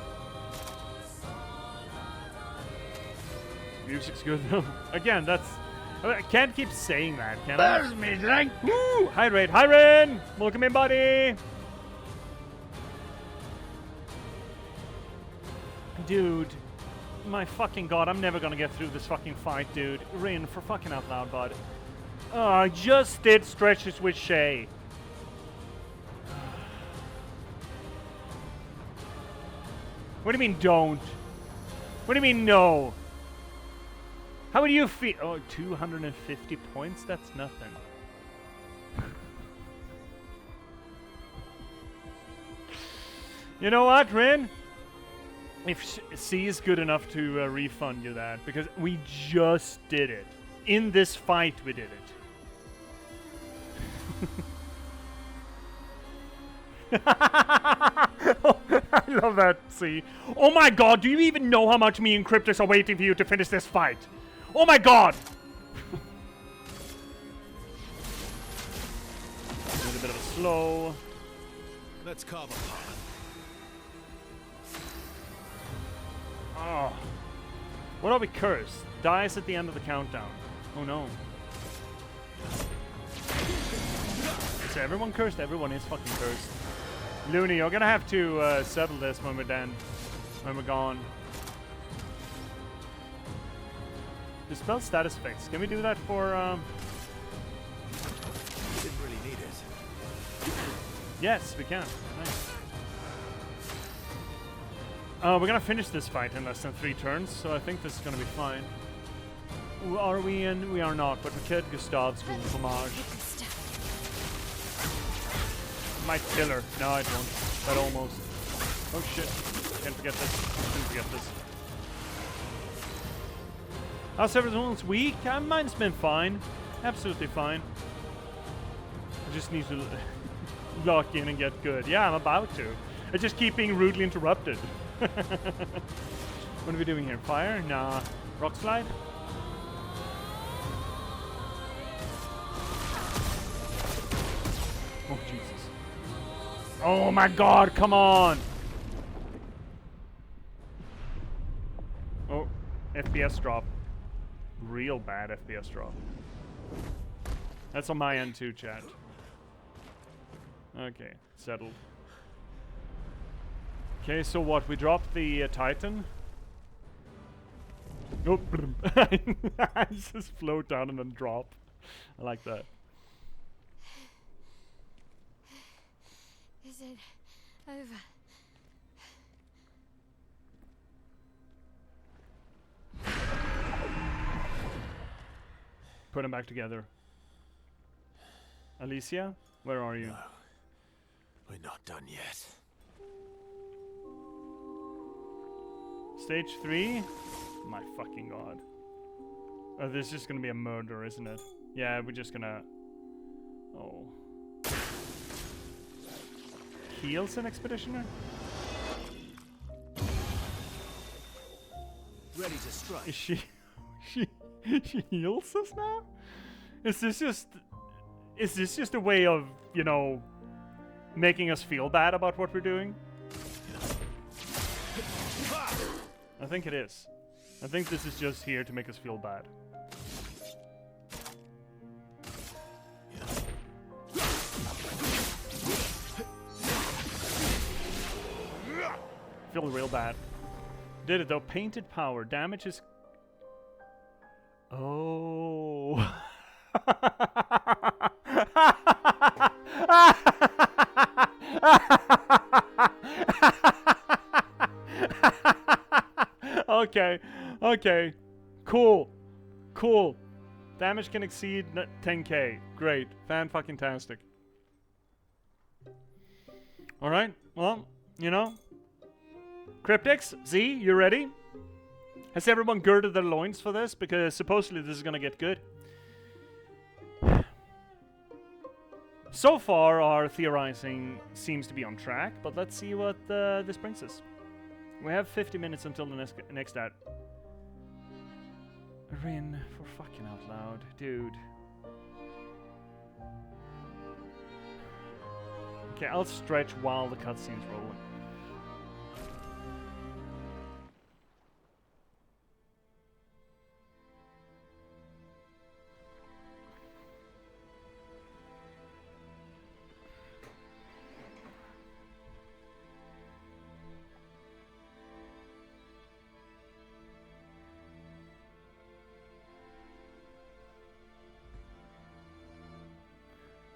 Music's good though. Again, that's... I can't keep saying that, can I? There's me drink! Woo! Hydrate! Hyren! Welcome in, buddy! Dude. My fucking god, I'm never gonna get through this fucking fight, dude. Rin, for fucking out loud, bud. Oh, I just did stretches with Shay. What do you mean, don't? What do you mean, no? How would you feel? Oh, 250 points? That's nothing. You know what, Rin? If C is good enough to refund you that, because we just did it. In this fight, we did it. I love that, see. Oh my god, do you even know how much me and Cryptus are waiting for you to finish this fight? Oh my god! A little bit of a slow. Let's carve a Oh. What are we cursed? Dies at the end of the countdown. Oh no. Is everyone cursed? Everyone is fucking cursed. Looney, you're gonna have to settle this when we're done. When we're gone. Dispel status effects. Can we do that for Didn't really need it. Yes, we can. Nice. We're gonna finish this fight in less than 3 turns, so I think this is gonna be fine. Are we in? We are not, but we killed Gustav's homage. Might kill her. No, it won't. But almost. Oh shit. Can't forget this. Can't forget this. How's everyone's week? Mine's been fine. Absolutely fine. I just need to lock in and get good. Yeah, I'm about to. I just keep being rudely interrupted. What are we doing here? Fire? Nah. Rock slide? Oh, Jesus. Oh my god, come on! Oh, FPS drop. Real bad FPS drop. That's on my end too, chat. Okay, settled. Okay, so what? We dropped the Titan? Oh, I just float down and then drop. I like that. Is it over? Put them back together. Alicia, where are you? No, we're not done yet. Stage 3? My fucking god. Oh, this is just gonna be a murder, isn't it? Yeah, we're just gonna... Oh. Heals an expeditioner? Ready to strike. Is she... she heals us now? Is this just a way of, you know, making us feel bad about what we're doing? I think it is. I think this is just here to make us feel bad. Feel real bad. Did it though. Painted power. Damage is... Oh. Okay. Okay. Cool. Cool. Damage can exceed 10k. Great. Fan-fucking-tastic. Alright. Well, you know. Cryptics, Z, you ready? Has everyone girded their loins for this? Because supposedly this is gonna get good. So far, our theorizing seems to be on track, but let's see what this brings us. We have 50 minutes until the next ad. Rin, for fucking out loud. Dude. Okay, I'll stretch while the cutscene's rolling.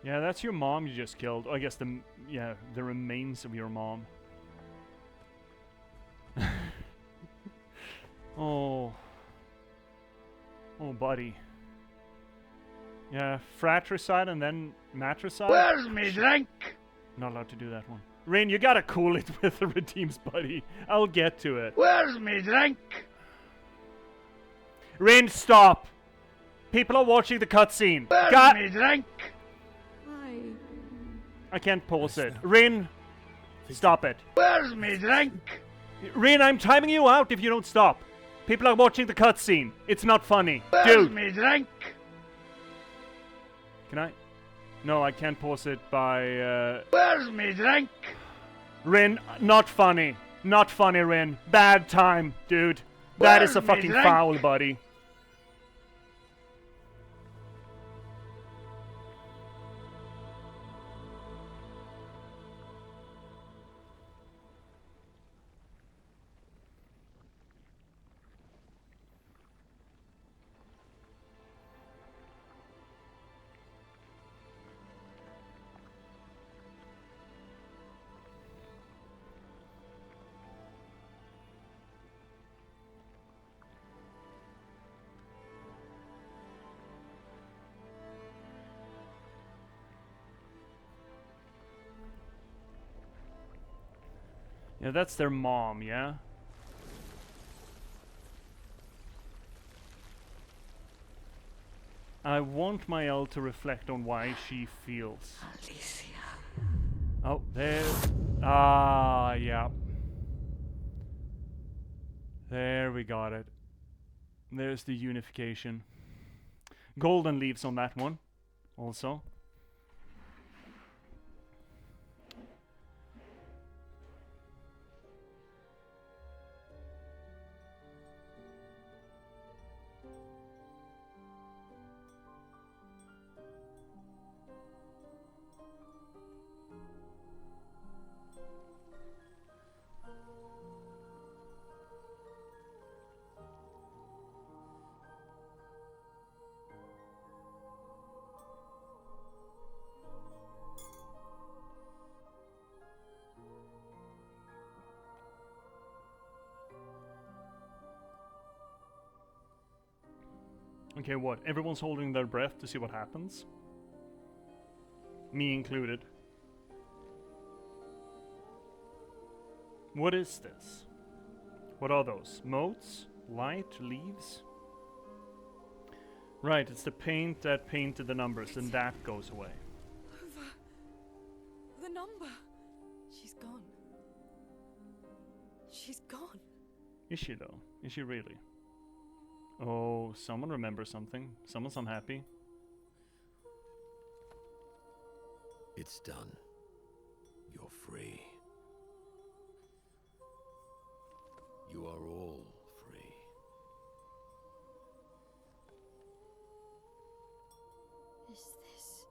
Yeah, that's your mom you just killed. Oh, I guess the remains of your mom. Oh. Oh, buddy. Yeah, fratricide and then matricide. Where's me drink? Not allowed to do that one. Rain, you gotta cool it with the redeems, buddy. I'll get to it. Where's me drink? Rain, stop! People are watching the cutscene. Where's me drink? I can't pause it. Rin, stop it. Where's me drink? Rin, I'm timing you out if you don't stop. People are watching the cutscene. It's not funny. Where's Dude. me drink? Can I? No, I can't pause it by, Where's me drink? Rin, not funny. Not funny, Rin. Bad time, dude. That is a fucking foul, buddy. Yeah, that's their mom, yeah? I want my L to reflect on why she feels. Alicia. Oh, there. Ah, yeah. There we got it. There's the unification. Golden leaves on that one, also. Okay, what? Everyone's holding their breath to see what happens? Me included. What is this? What are those? Motes? Light? Leaves? Right, it's the paint that painted the numbers, and that goes away. Over. The number. She's gone. She's gone. Is she though? Is she really? Oh, someone remembers something. Someone's unhappy. It's done. You're free. You are all free. Is this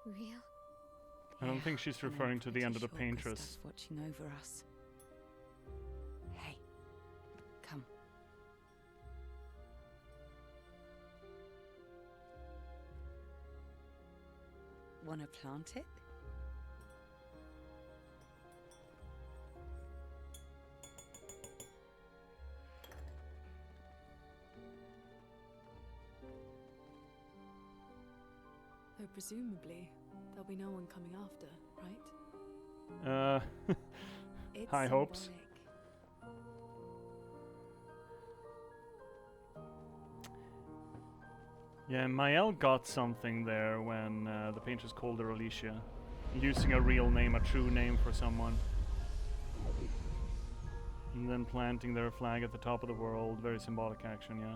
real? I don't think she's referring to the end of the Pretty sure Paintress. Gustav's watching over us. Hey, come. Wanna plant it? Though presumably, there'll be no one coming after, right? It's High hopes. symbolic. Yeah, Mael got something there when the Paintress called her Alicia. Using a real name, a true name for someone. And then planting their flag at the top of the world. Very symbolic action, yeah.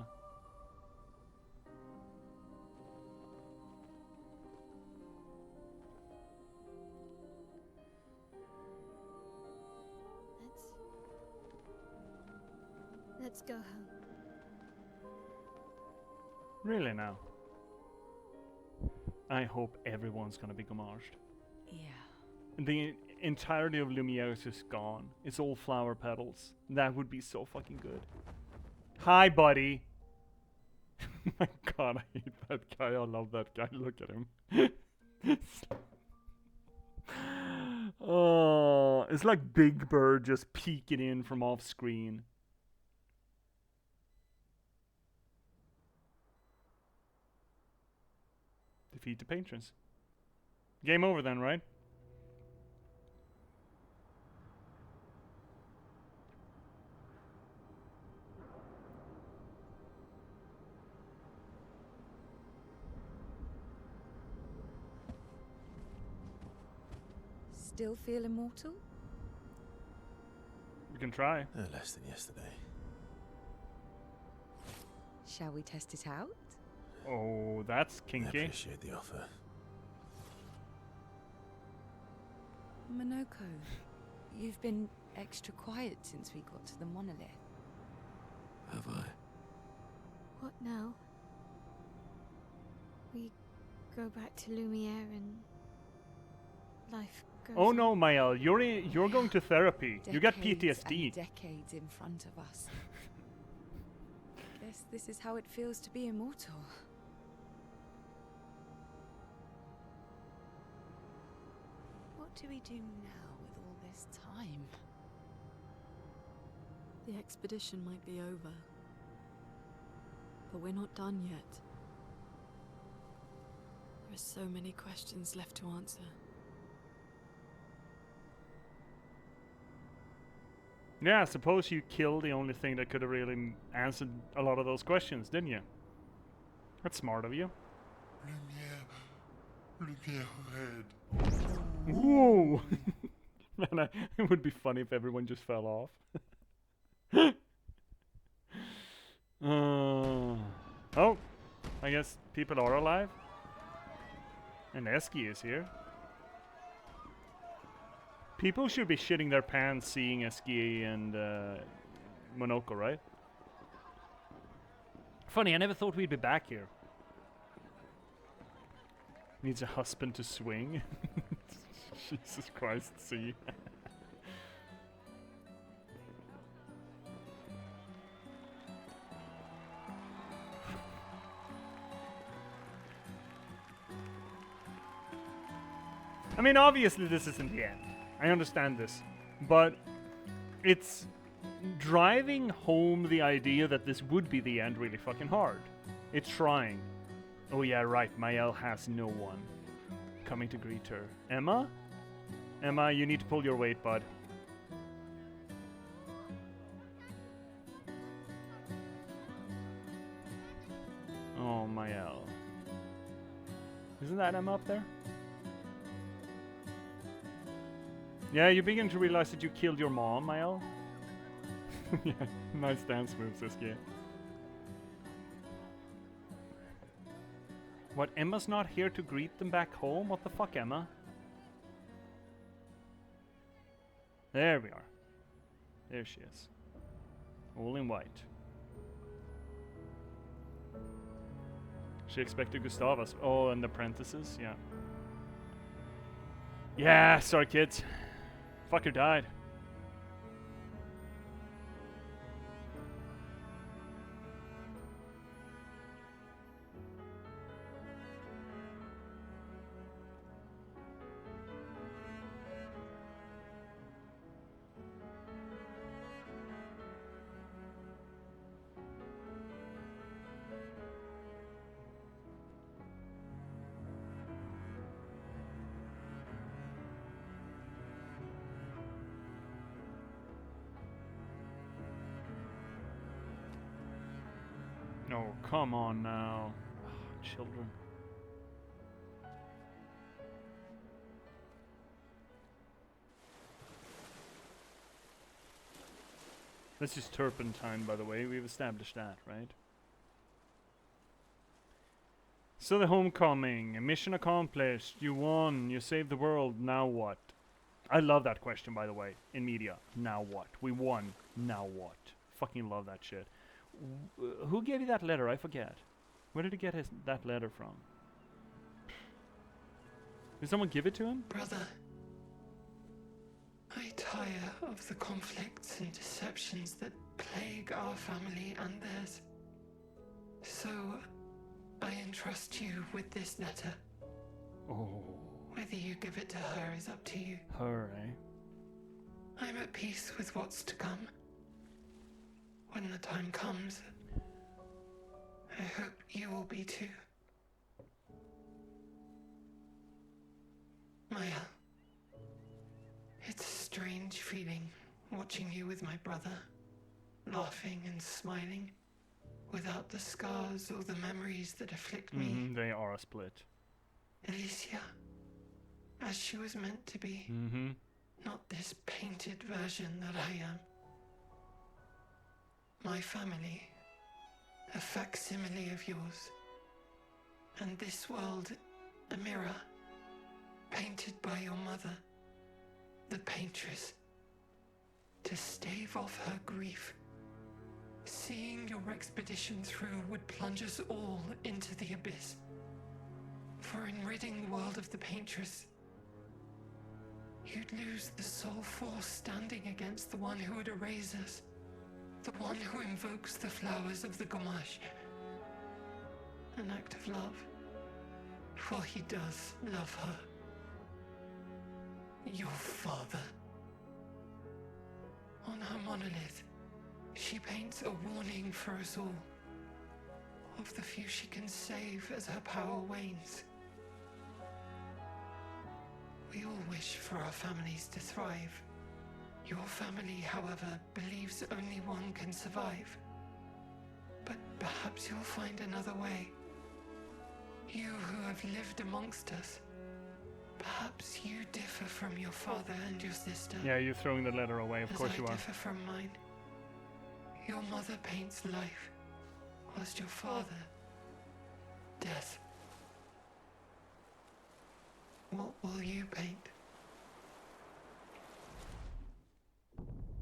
Let's go home. Really now? I hope everyone's gonna be gommaged. Yeah. The entirety of Lumiere is just gone. It's all flower petals. That would be so fucking good. Hi, buddy. My god, I hate that guy. I love that guy. Look at him. Oh, it's like Big Bird just peeking in from off screen. Defeat the Paintress. Game over then, right? Still feel immortal? We can try. Less than yesterday. Shall we test it out? Oh, that's I kinky. appreciate the offer. Monoko, you've been extra quiet since we got to the monolith. Have I? What now? We go back to Lumiere and life goes Oh on. no, Mael, you're going to therapy. You got Decades PTSD. and decades in front of us. Guess this is how it feels to be immortal. What do we do now with all this time? The expedition might be over. But we're not done yet. There are so many questions left to answer. Yeah, I suppose you killed the only thing that could have really answered a lot of those questions, didn't you? That's smart of you. Lumiere ahead. Whoa! Man, it would be funny if everyone just fell off. Oh, I guess people are alive. And Eski is here. People should be shitting their pants seeing Eski and Monoko, right? Funny, I never thought we'd be back here. Needs a husband to swing. Jesus Christ, see. I mean, obviously this isn't the end. I understand this. But it's driving home the idea that this would be the end really fucking hard. It's trying. Oh yeah, right. Mael has no one coming to greet her. Emma? Emma, you need to pull your weight, bud. Oh, Mael. Isn't that Emma up there? Yeah, you begin to realize that you killed your mom, Mael. Yeah, nice dance moves this game. What, Emma's not here to greet them back home? What the fuck, Emma? There we are. There she is. All in white. She expected Gustavus. Oh, and the apprentices, yeah. Yeah, sorry kids. Fucker died. No, come on now. Oh, children. This is turpentine, by the way. We've established that, right? So the homecoming. Mission accomplished. You won. You saved the world. Now what? I love that question, by the way, in media. Now what? We won. Now what? Fucking love that shit. Who gave you that letter? I forget. Where did he get that letter from? Did someone give it to him? Brother, I tire of the conflicts and deceptions that plague our family and theirs. So, I entrust you with this letter. Oh. Whether you give it to her is up to you. Her, eh? I'm at peace with what's to come. When the time comes, I hope you will be too. Maya, it's a strange feeling watching you with my brother, laughing and smiling, without the scars or the memories that afflict me. They are a split. Alicia, as she was meant to be, not this painted version that I am. My family, a facsimile of yours, and this world, a mirror, painted by your mother, the Paintress, to stave off her grief. Seeing your expedition through would plunge us all into the abyss. For in ridding the world of the Paintress, you'd lose the sole force standing against the one who would erase us. The one who invokes the flowers of the Gamache. An act of love. For he does love her. Your father. On her monolith, she paints a warning for us all. Of the few she can save as her power wanes. We all wish for our families to thrive. Your family, however, believes only one can survive. But perhaps you'll find another way. You who have lived amongst us. Perhaps you differ from your father and your sister. Yeah, you're throwing the letter away, of course you are. I differ from mine. Your mother paints life, whilst your father, death. What will you paint?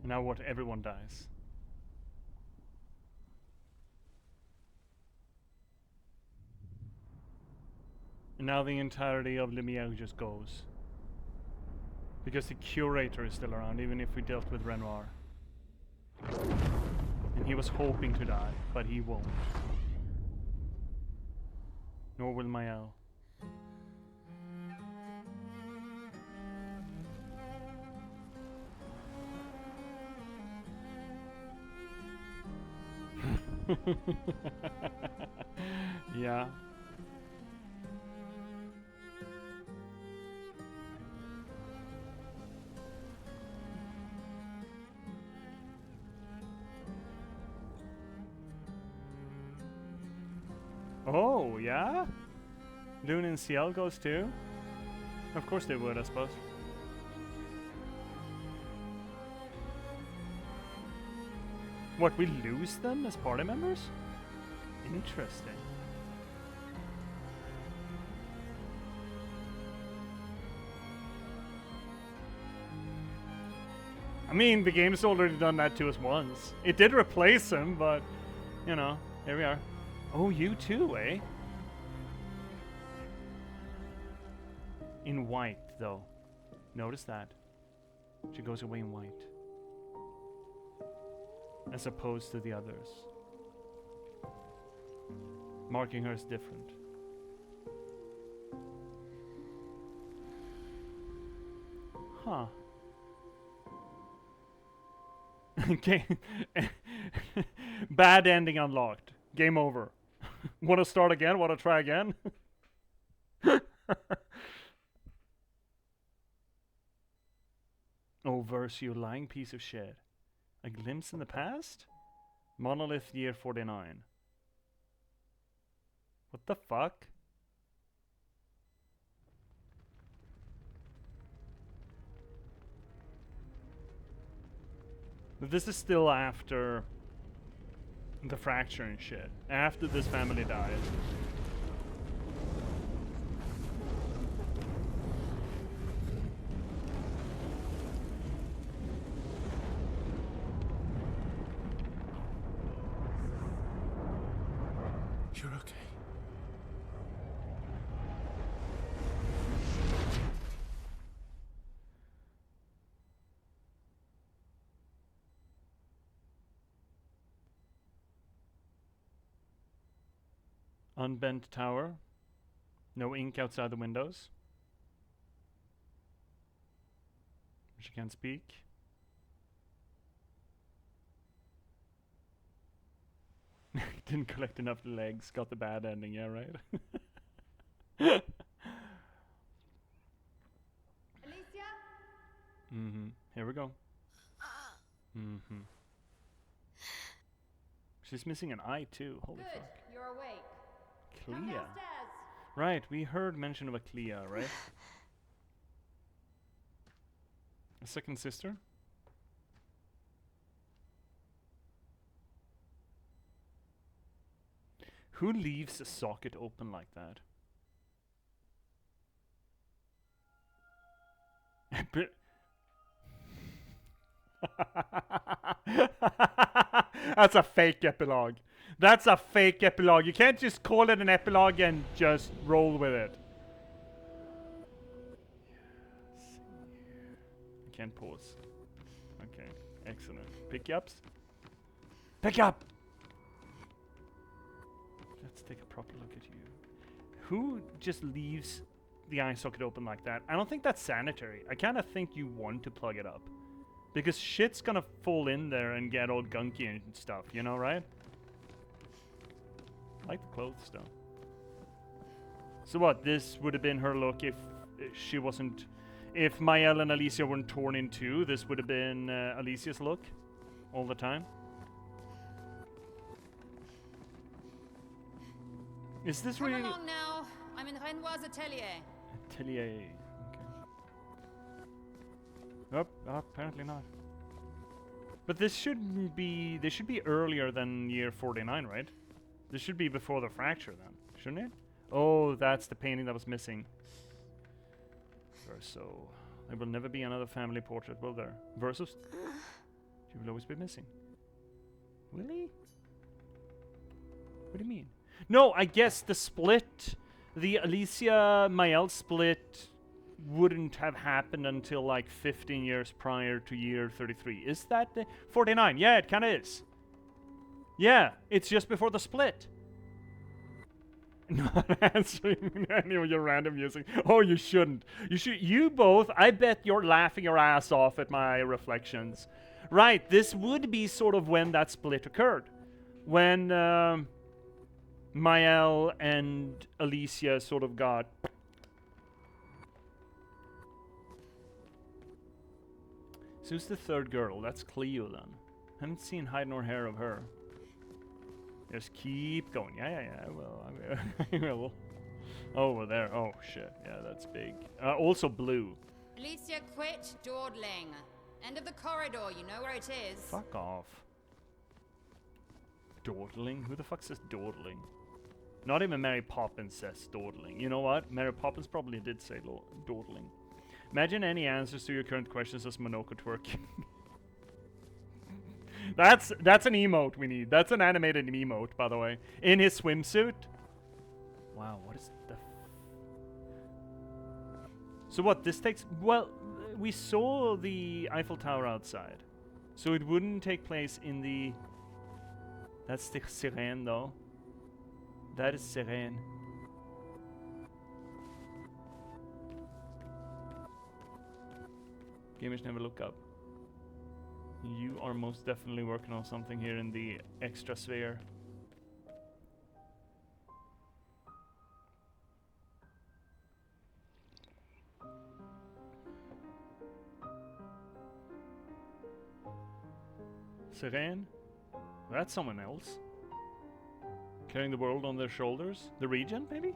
Now what? Everyone dies. And now the entirety of Lumiere just goes. Because the curator is still around, even if we dealt with Renoir. And he was hoping to die, but he won't. Nor will Mael. Yeah. Oh, yeah? Loon and CL goes too? Of course they would, I suppose. What, we lose them as party members? Interesting. I mean, the game's already done that to us once. It did replace him, but, you know, here we are. Oh, you too, eh? In white, though. Notice that. She goes away in white. As opposed to the others. Marking her as different. Huh. Okay. Bad ending unlocked. Game over. Want to start again? Want to try again? Oh, verse, you lying piece of shit. A glimpse in the past? Monolith year 49. What the fuck? But this is still after the fracture and shit. After this family died. You're okay. Unbent tower. No ink outside the windows. She can't speak. Didn't collect enough legs. Got the bad ending, yeah, right? Alicia? Mm-hmm. Here we go. Mm-hmm. She's missing an eye too. Holy Good, fuck. you're awake. Clea. Come downstairs. Right, we heard mention of a Clea, right? A second sister? Who leaves a socket open like that? That's a fake epilogue. That's a fake epilogue. You can't just call it an epilogue and just roll with it. I can't pause. Okay, excellent. Pick-ups? Pick up! Let's take a proper look at you. Who just leaves the eye socket open like that? I don't think that's sanitary. I kind of think you want to plug it up. Because shit's gonna fall in there and get all gunky and stuff, you know, right? I like the clothes, though. So what, this would have been her look if she wasn't... If Mael and Alicia weren't torn in two, this would have been Alicia's look all the time? Is this Come really... along now. I'm in Renoir's atelier. Atelier. Okay. Oh, apparently not. But this shouldn't be... This should be earlier than year 49, right? This should be before the fracture, then. Shouldn't it? Oh, that's the painting that was missing. Verso. There will never be another family portrait, will there? Versus... She will always be missing. Will he? What do you mean? No, I guess the split... The Alicia-Mael split... wouldn't have happened until like 15 years prior to year 33. Is that the 49? Yeah, it kind of is. Yeah, it's just before the split. Not answering any of your random music. Oh, you shouldn't. You should. You both. I bet you're laughing your ass off at my reflections. Right. This would be sort of when that split occurred. when Mael and Alicia sort of got... So who's the third girl? That's Cleo then. Haven't seen hide nor hair of her. Just keep going. Yeah. I will. Oh, we're there. Oh, shit. Yeah, that's big. Also blue. Alicia, quit dawdling. End of the corridor, you know where it is. Fuck off. Dawdling? Who the fuck says dawdling? Not even Mary Poppins says dawdling. You know what? Mary Poppins probably did say dawdling. Imagine any answers to your current questions as Monoko twerking. That's an emote we need. That's an animated emote, by the way. In his swimsuit. Wow, what is the... So what, this takes... Well, we saw the Eiffel Tower outside. So it wouldn't take place in the... That's the Sirene, though. That is Sirene. Gamers never look up. You are most definitely working on something here in the extra sphere. Sirene? That's someone else. Carrying the world on their shoulders? The Regent, maybe?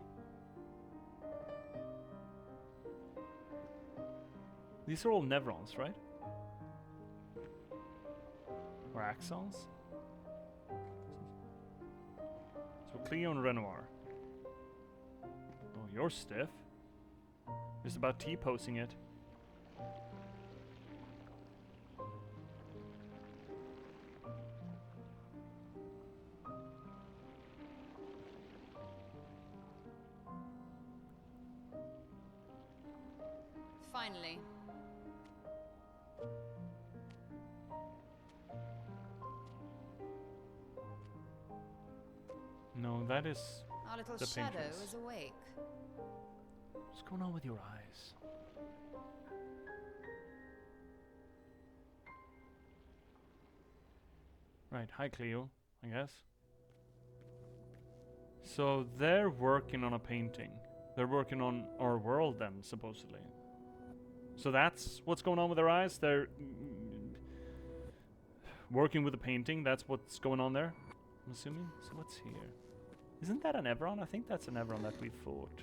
These are all Nevrons, right? Or Axons? So Cleo and Renoir. Oh, you're stiff. Just about T-posing it. Finally. No, that is Our little the shadow Paintress. is awake. What's going on with your eyes? Right, hi Cleo, I guess. So they're working on a painting. They're working on our world then, supposedly. So that's what's going on with their eyes? They're working with the painting, that's what's going on there? I'm assuming? So what's here? Isn't that an Evron? I think that's an Evron that we fought.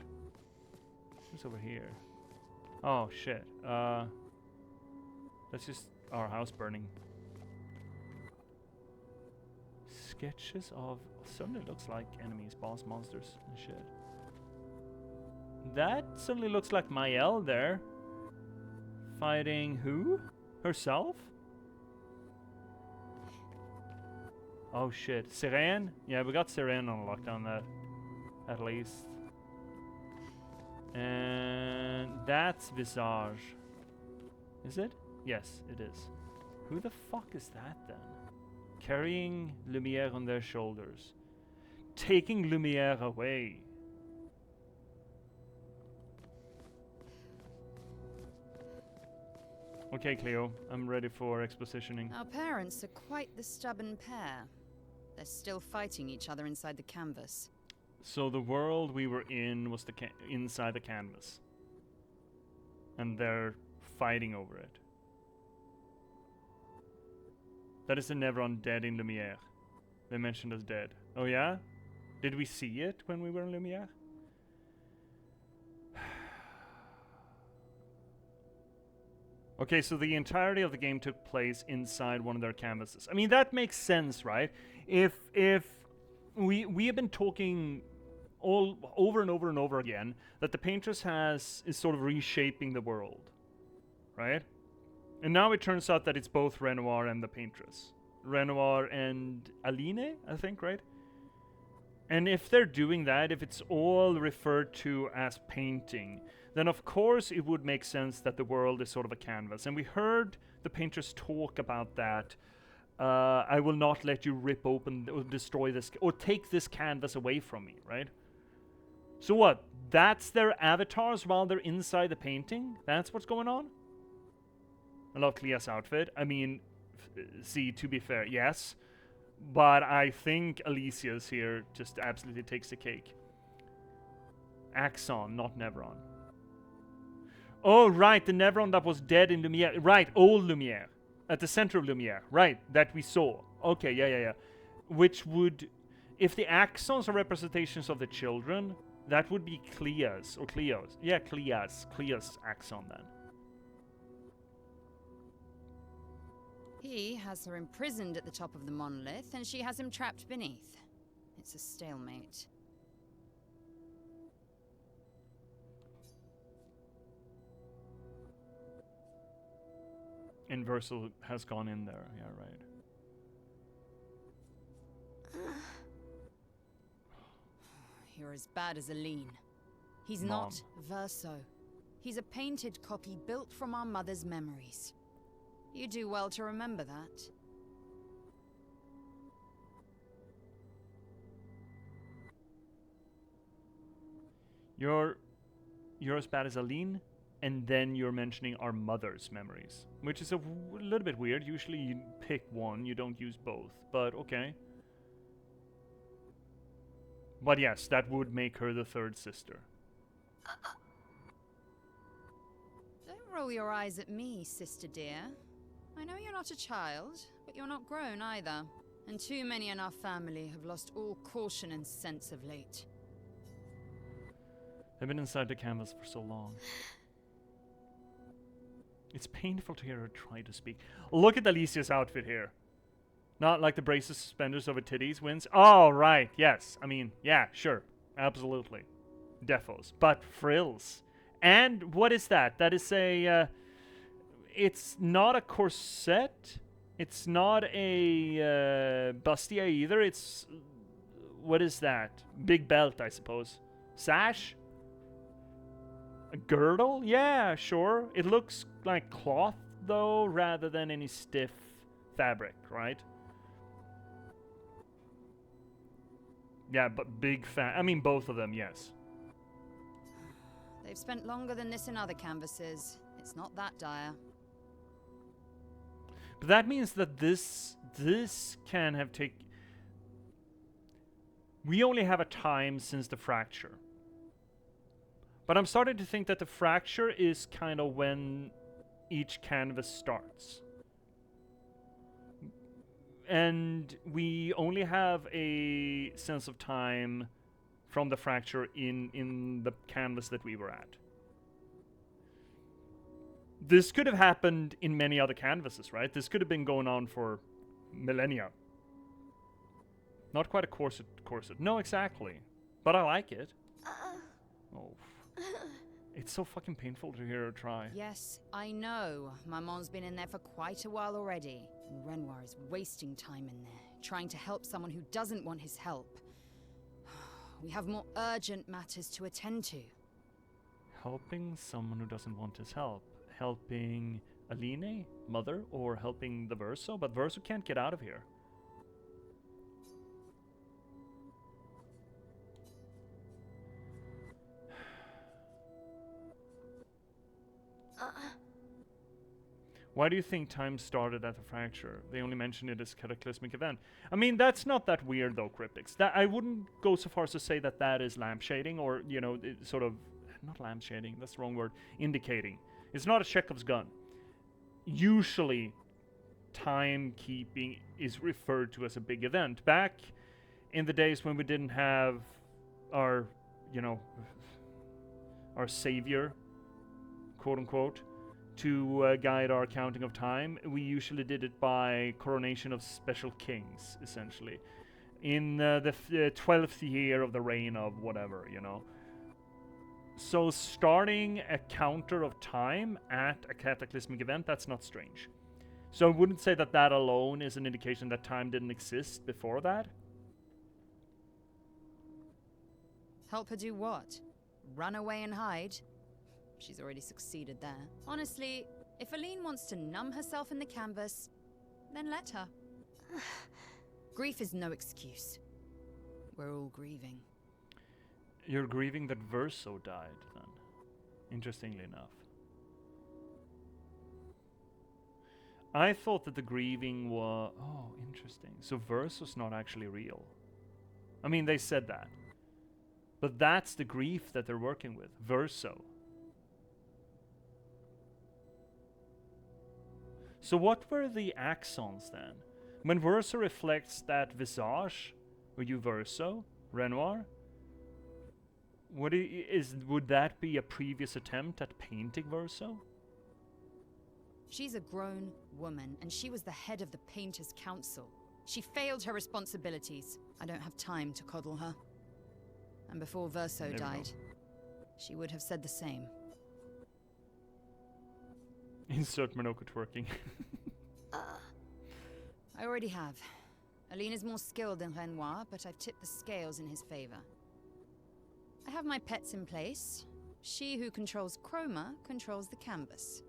Who's over here? Oh shit. That's just our house burning. Sketches of... Suddenly looks like enemies, boss monsters and shit. That suddenly looks like Mael there. Fighting who? Herself? Oh shit. Sirene? Yeah, we got Sirene on lockdown there. At least. And that's Visage. Is it? Yes, it is. Who the fuck is that then? Carrying Lumiere on their shoulders. Taking Lumiere away. Okay, Cleo, I'm ready for expositioning. Our parents are quite the stubborn pair. They're still fighting each other inside the canvas. So the world we were in was the inside the canvas. And they're fighting over it. That is the Nevron dead in Lumiere. They mentioned as dead. Oh yeah? Did we see it when we were in Lumiere? Okay, so the entirety of the game took place inside one of their canvases. I mean, that makes sense, right? If we have been talking all over and over and over again that the Paintress is sort of reshaping the world, right? And now it turns out that it's both Renoir and the Paintress. Renoir and Aline, I think, right? And if they're doing that, if it's all referred to as painting, then of course it would make sense that the world is sort of a canvas. And we heard the Paintress talk about that. I will not let you rip open or destroy this or take this canvas away from me, right? So what? That's their avatars while they're inside the painting? That's what's going on? I love Clea's outfit. I mean, see, to be fair, yes. But I think Alicia's here just absolutely takes the cake. Axon, not Nevron. Oh, right, the Nevron that was dead in Lumiere. Right, old Lumiere. At the center of Lumiere. Right, that we saw. Okay, yeah. Which would... If the Axons are representations of the children, that would be Clea's, or Cleo's. Yeah, Clea's Axon then. He has her imprisoned at the top of the monolith, and she has him trapped beneath. It's a stalemate. And Versal has gone in there, yeah, right. You're as bad as Aline. He's Mom. not Verso. He's a painted copy built from our mother's memories. You do well to remember that. You're as bad as Aline, and then you're mentioning our mother's memories, which is a little bit weird. Usually you pick one, you don't use both, but okay. But yes, that would make her the third sister. Don't roll your eyes at me, sister dear. I know you're not a child, but you're not grown either. And too many in our family have lost all caution and sense of late. They've been inside the canvas for so long. It's painful to hear her try to speak. Look at Alicia's outfit here. Not like the braces suspenders over titties wins. Oh, right, yes. I mean, yeah, sure. Absolutely. Defos. But frills. And what is that? That is a... it's not a corset. It's not a bustier either. It's... What is that? Big belt, I suppose. Sash? A girdle? Yeah, sure. It looks like cloth, though, rather than any stiff fabric, right? Yeah, but big fan. I mean, both of them, yes. They've spent longer than this in other canvases. It's not that dire. But that means that this can have taken... We only have a time since the fracture. But I'm starting to think that the fracture is kind of when each canvas starts. And we only have a sense of time from the fracture in the canvas that we were at. This could have happened in many other canvases, right? This could have been going on for millennia. Not quite a corset. No, exactly. But I like it. Oh. It's so fucking painful to hear her try. Yes, I know. Maman's been in there for quite a while already. And Renoir is wasting time in there, trying to help someone who doesn't want his help. We have more urgent matters to attend to. Helping someone who doesn't want his help. Helping Aline, mother, or helping the Verso? But Verso can't get out of here. Why do you think time started at the fracture? They only mention it as cataclysmic event. I mean, that's not that weird though, Cryptics. That I wouldn't go so far as to say that that is lampshading, or, you know, sort of, not lampshading, that's the wrong word, indicating. It's not a Chekhov's gun. Usually, timekeeping is referred to as a big event. Back in the days when we didn't have our, you know, our savior, quote unquote, to guide our counting of time, we usually did it by coronation of special kings, essentially. In the 12th year of the reign of whatever, you know. So starting a counter of time at a cataclysmic event, that's not strange. So I wouldn't say that that alone is an indication that time didn't exist before that. Help her do what? Run away and hide? She's already succeeded there. Honestly, if Aline wants to numb herself in the canvas, then let her. Grief is no excuse. We're all grieving. You're grieving that Verso died, then. Interestingly enough. I thought that the grieving was... Oh, interesting. So Verso's not actually real. I mean, they said that. But that's the grief that they're working with. Verso. So what were the axons then? When Verso reflects that visage, were you Verso? Renoir? Would that be a previous attempt at painting Verso? She's a grown woman, and she was the head of the Painters' Council. She failed her responsibilities. I don't have time to coddle her. And before Verso died, she would have said the same. Insert Minoko twerking. I already have. Aline is more skilled than Renoir, but I've tipped the scales in his favor. I have my pets in place. She who controls chroma controls the canvas.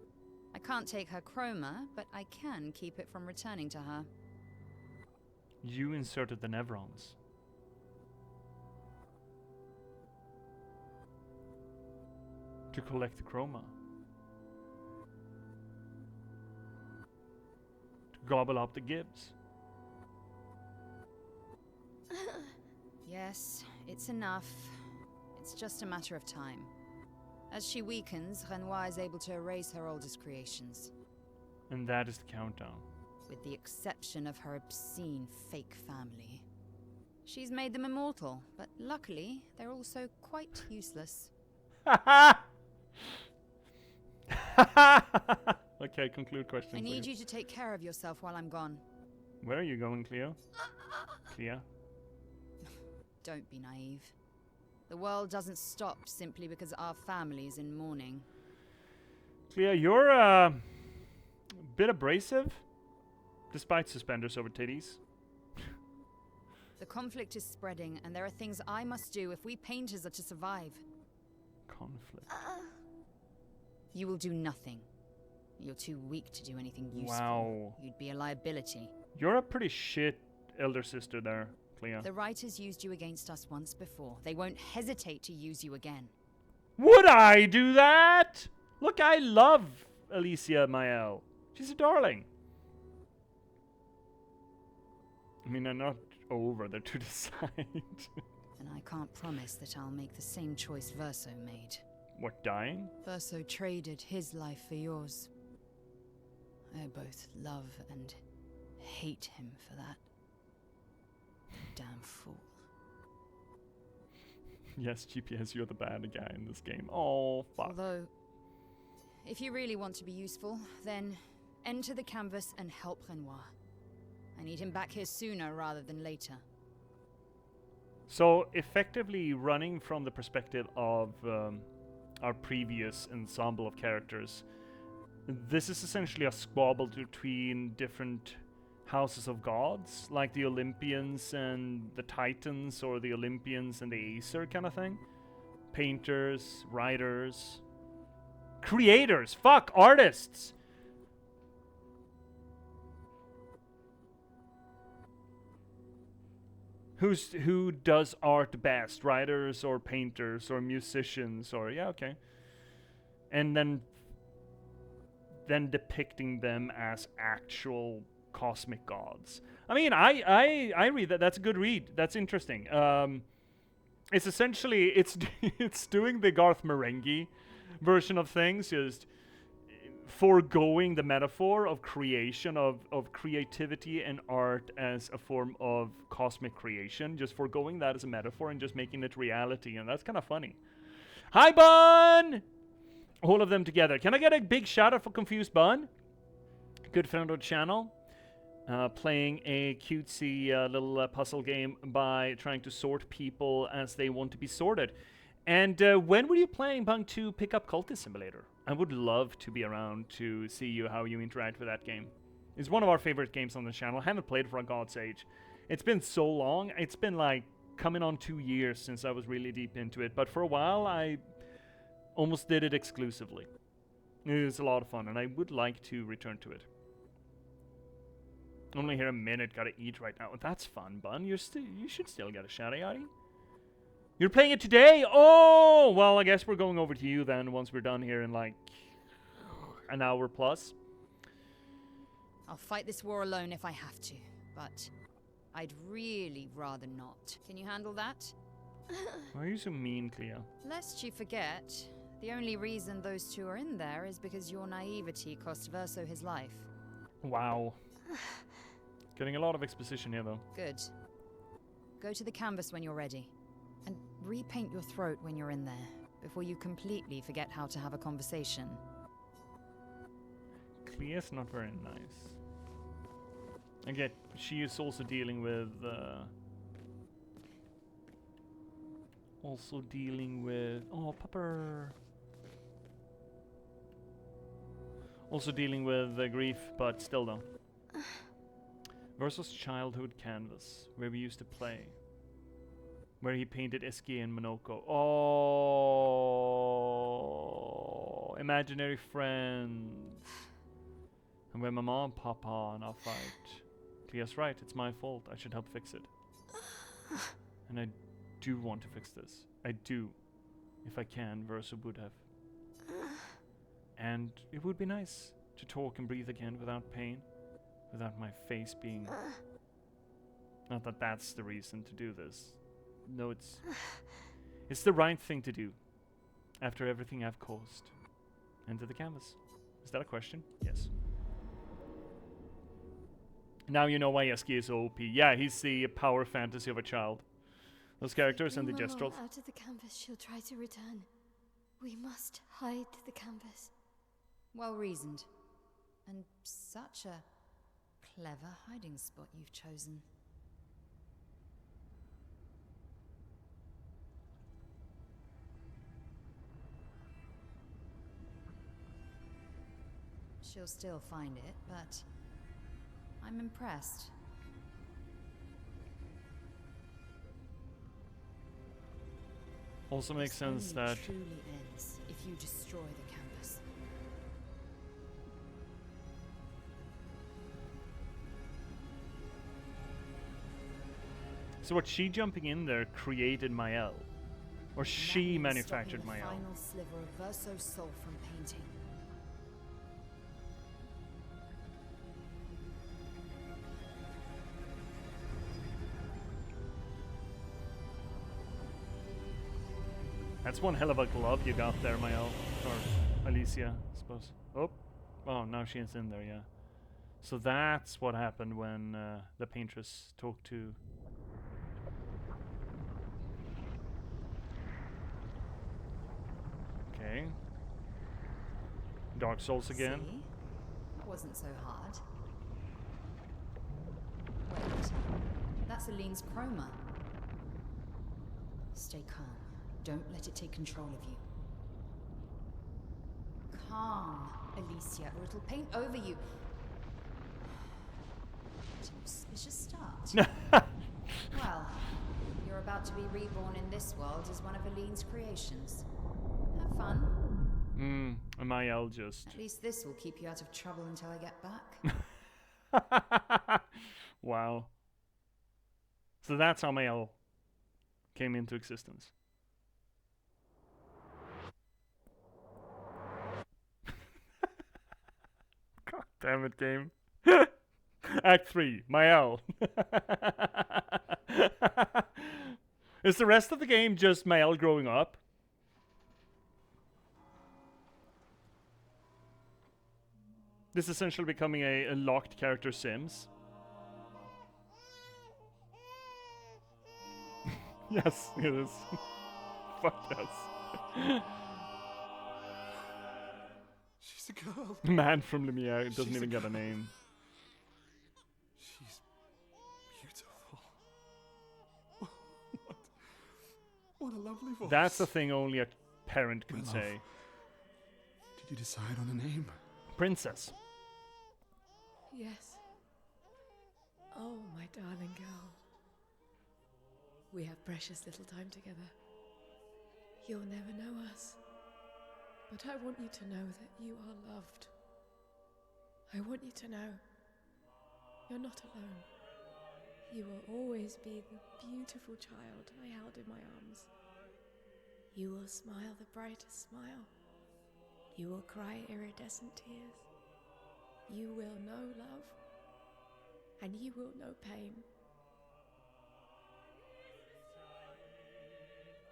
I can't take her chroma, but I can keep it from returning to her. You inserted the Nevrons. To collect the chroma. To gobble up the Gibbs. Yes, it's enough. It's just a matter of time. As she weakens, Renoir is able to erase her oldest creations. And that is the countdown. With the exception of her obscene fake family. She's made them immortal, but luckily, they're also quite useless. Okay, conclude question. I need you to take care of yourself while I'm gone. Where are you going, Cleo? Clea? Don't be naive. The world doesn't stop simply because our family's in mourning. Clea, you're a bit abrasive, despite suspenders over titties. The conflict is spreading, and there are things I must do if we painters are to survive. Conflict. You will do nothing. You're too weak to do anything useful. Wow. You'd be a liability. You're a pretty shit elder sister there, Clea. The writers used you against us once before. They won't hesitate to use you again. Would I do that? Look, I love Alicia Mael. She's a darling. I mean, I'm not over there to decide. And I can't promise that I'll make the same choice Verso made. What, dying? Verso traded his life for yours. I both love and hate him for that. Damn fool. Yes, J.P.S, you're the bad guy in this game. Oh, fuck. Although, if you really want to be useful, then enter the canvas and help Renoir. I need him back here sooner rather than later. So, effectively running from the perspective of our previous ensemble of characters, this is essentially a squabble between different houses of gods, like the Olympians and the Titans, or the Olympians and the Acer kind of thing. Painters, writers, creators, fuck, artists! Who does art best? Writers or painters or musicians or yeah, okay. And then depicting them as actual cosmic gods. I mean, I read that. That's a good read. That's interesting. It's essentially it's doing the Garth Marenghi version of things, just foregoing the metaphor of creation, of creativity and art as a form of cosmic creation, just foregoing that as a metaphor and just making it reality, and that's kind of funny. Hi, Bun! All of them together. Can I get a big shout out for Confused Bun? Good friend of the channel. Playing a cutesy little puzzle game by trying to sort people as they want to be sorted. And when were you planning, Bun, to pick up Cultist Simulator? I would love to be around to see how you interact with that game. It's one of our favorite games on the channel. I haven't played for a God's age. It's been so long. It's been like coming on 2 years since I was really deep into it. But for a while, I almost did it exclusively. It was a lot of fun, and I would like to return to it. Only here a minute, gotta eat right now. That's fun, Bun. You should still get a shout out. You're playing it today? Oh, well, I guess we're going over to you then once we're done here in like an hour plus. I'll fight this war alone if I have to, but I'd really rather not. Can you handle that? Why are you so mean, Clea? Lest you forget, the only reason those two are in there is because your naivety cost Verso his life. Wow. Getting a lot of exposition here, though. Good. Go to the canvas when you're ready. And repaint your throat when you're in there, before you completely forget how to have a conversation. Clea's not very nice. Again, she is also dealing with... oh, Pupper. Also dealing with grief, but still though. Verso's childhood canvas, where we used to play. Where he painted Eski and Monoko. Oh, imaginary friends. And when Mama and Papa and I'll fight. Clea's right, it's my fault. I should help fix it. And I do want to fix this. I do. If I can, Verso would have. And it would be nice to talk and breathe again without pain. Without my face being... Not that that's the reason to do this. No, it's the right thing to do. After everything I've caused. Enter the canvas. Is that a question? Yes. Now you know why Eski is so OP. Yeah, he's the power fantasy of a child. Those characters and the gestrels. Out of the canvas, she'll try to return. We must hide the canvas. Well reasoned. And such a clever hiding spot you've chosen. She'll still find it, but I'm impressed. Also makes sense that truly ends if you destroy the canvas. so what, she jumping in there created Mael? Or she manufactured Mael? Final sliver of Verso's soul from painting. That's one hell of a glove you got there, Mael. Or Alicia, I suppose. Oh, now she's in there, yeah. So that's what happened when the Paintress talked to... Okay. Dark Souls again. See? That wasn't so hard. Wait. That's Aline's chroma. Stay calm. Don't let it take control of you. Calm, Alicia, or it'll paint over you. What an auspicious start. Well, you're about to be reborn in this world as one of Aline's creations. Have fun. Mael just... At least this will keep you out of trouble until I get back. Wow. So that's how Mael came into existence. God damn it, game. Act 3, Mael. Is the rest of the game just Mael growing up? This is essentially becoming a locked character Sims. Yes, it is. Fuck yes. She's a girl. Man from Lumiere doesn't even get a name. She's beautiful. What a lovely voice. That's the thing only a parent can say. Did you decide on a name? Princess. Yes. Oh, my darling girl. We have precious little time together. You'll never know us. But I want you to know that you are loved. I want you to know you're not alone. You will always be the beautiful child I held in my arms. You will smile the brightest smile. You will cry iridescent tears. You will know love, and you will know pain.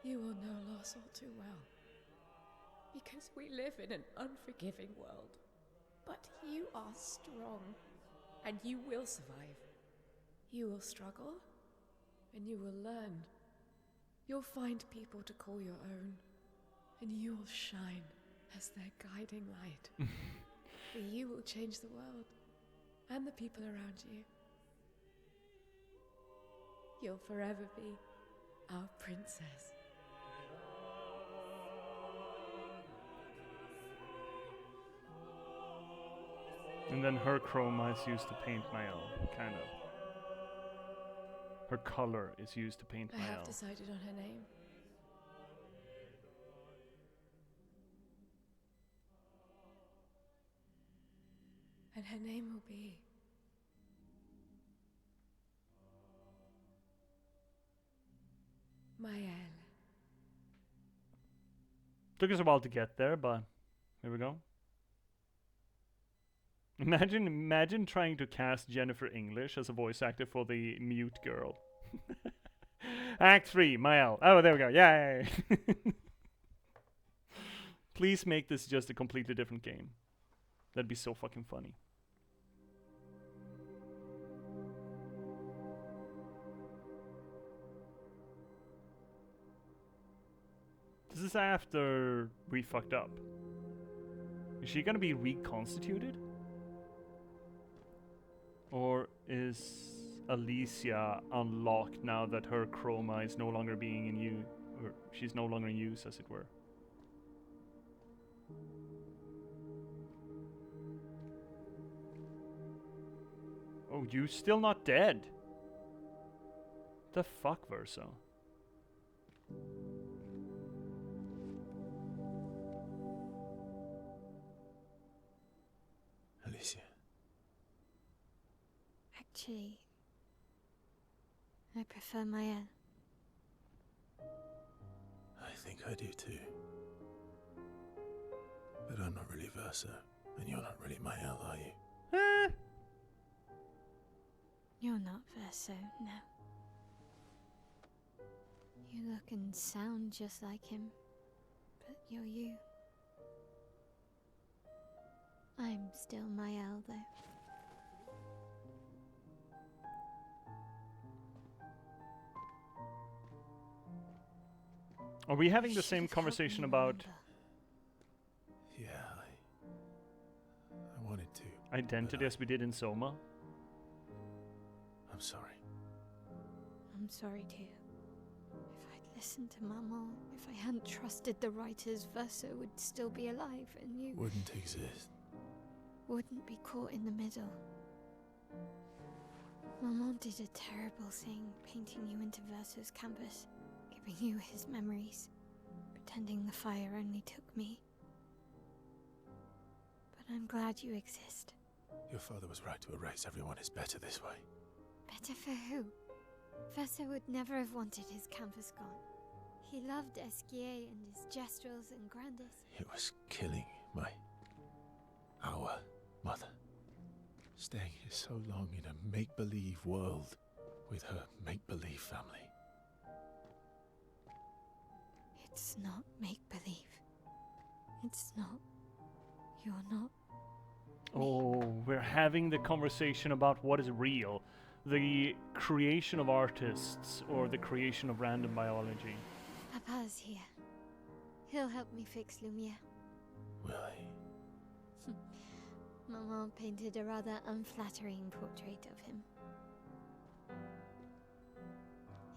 You will know loss all too well, because we live in an unforgiving world. But you are strong, and you will survive. You will struggle, and you will learn. You'll find people to call your own, and you will shine as their guiding light. For you will change the world, and the people around you. You'll forever be our princess. And then her chroma is used to paint Mael, kind of. Her color is used to paint I Mael. have decided on her name. And her name will be Mael. Took us a while to get there, but here we go. Imagine trying to cast Jennifer English as a voice actor for the mute girl. Act 3, Mael. Oh, there we go. Yay! Please make this just a completely different game. That'd be so fucking funny. This is after we fucked up. Is she gonna be reconstituted? Or is Alicia unlocked now that her chroma is no longer being in use, or she's no longer in use, as it were? Oh, you still not dead? The fuck, Verso? Alicia. Actually, I prefer Mael. I think I do too. But I'm not really Verso, and you're not really Mael, are you? You're not Verso, no. You look and sound just like him, but you're you. I'm still Mael, though. Are we having the same conversation about Yeah, I wanted to. identity as we did in Soma? I'm sorry. I'm sorry too. If I'd listened to Maman, if I hadn't trusted the writers, Verso would still be alive and you Wouldn't exist. wouldn't be caught in the middle. Maman did a terrible thing, painting you into Verso's canvas, giving you his memories, pretending the fire only took me. But I'm glad you exist. Your father was right to erase everyone is better this way. Better for who? Verso would never have wanted his canvas gone. He loved Esquier and his gestrels and Grandis. It was killing our mother. Staying here so long in a make-believe world with her make-believe family. It's not make-believe. It's not. You're not. Oh, we're having the conversation about what is real. The creation of artists or the creation of random biology. Papa's here. He'll help me fix Lumiere. Will he? Maman painted a rather unflattering portrait of him.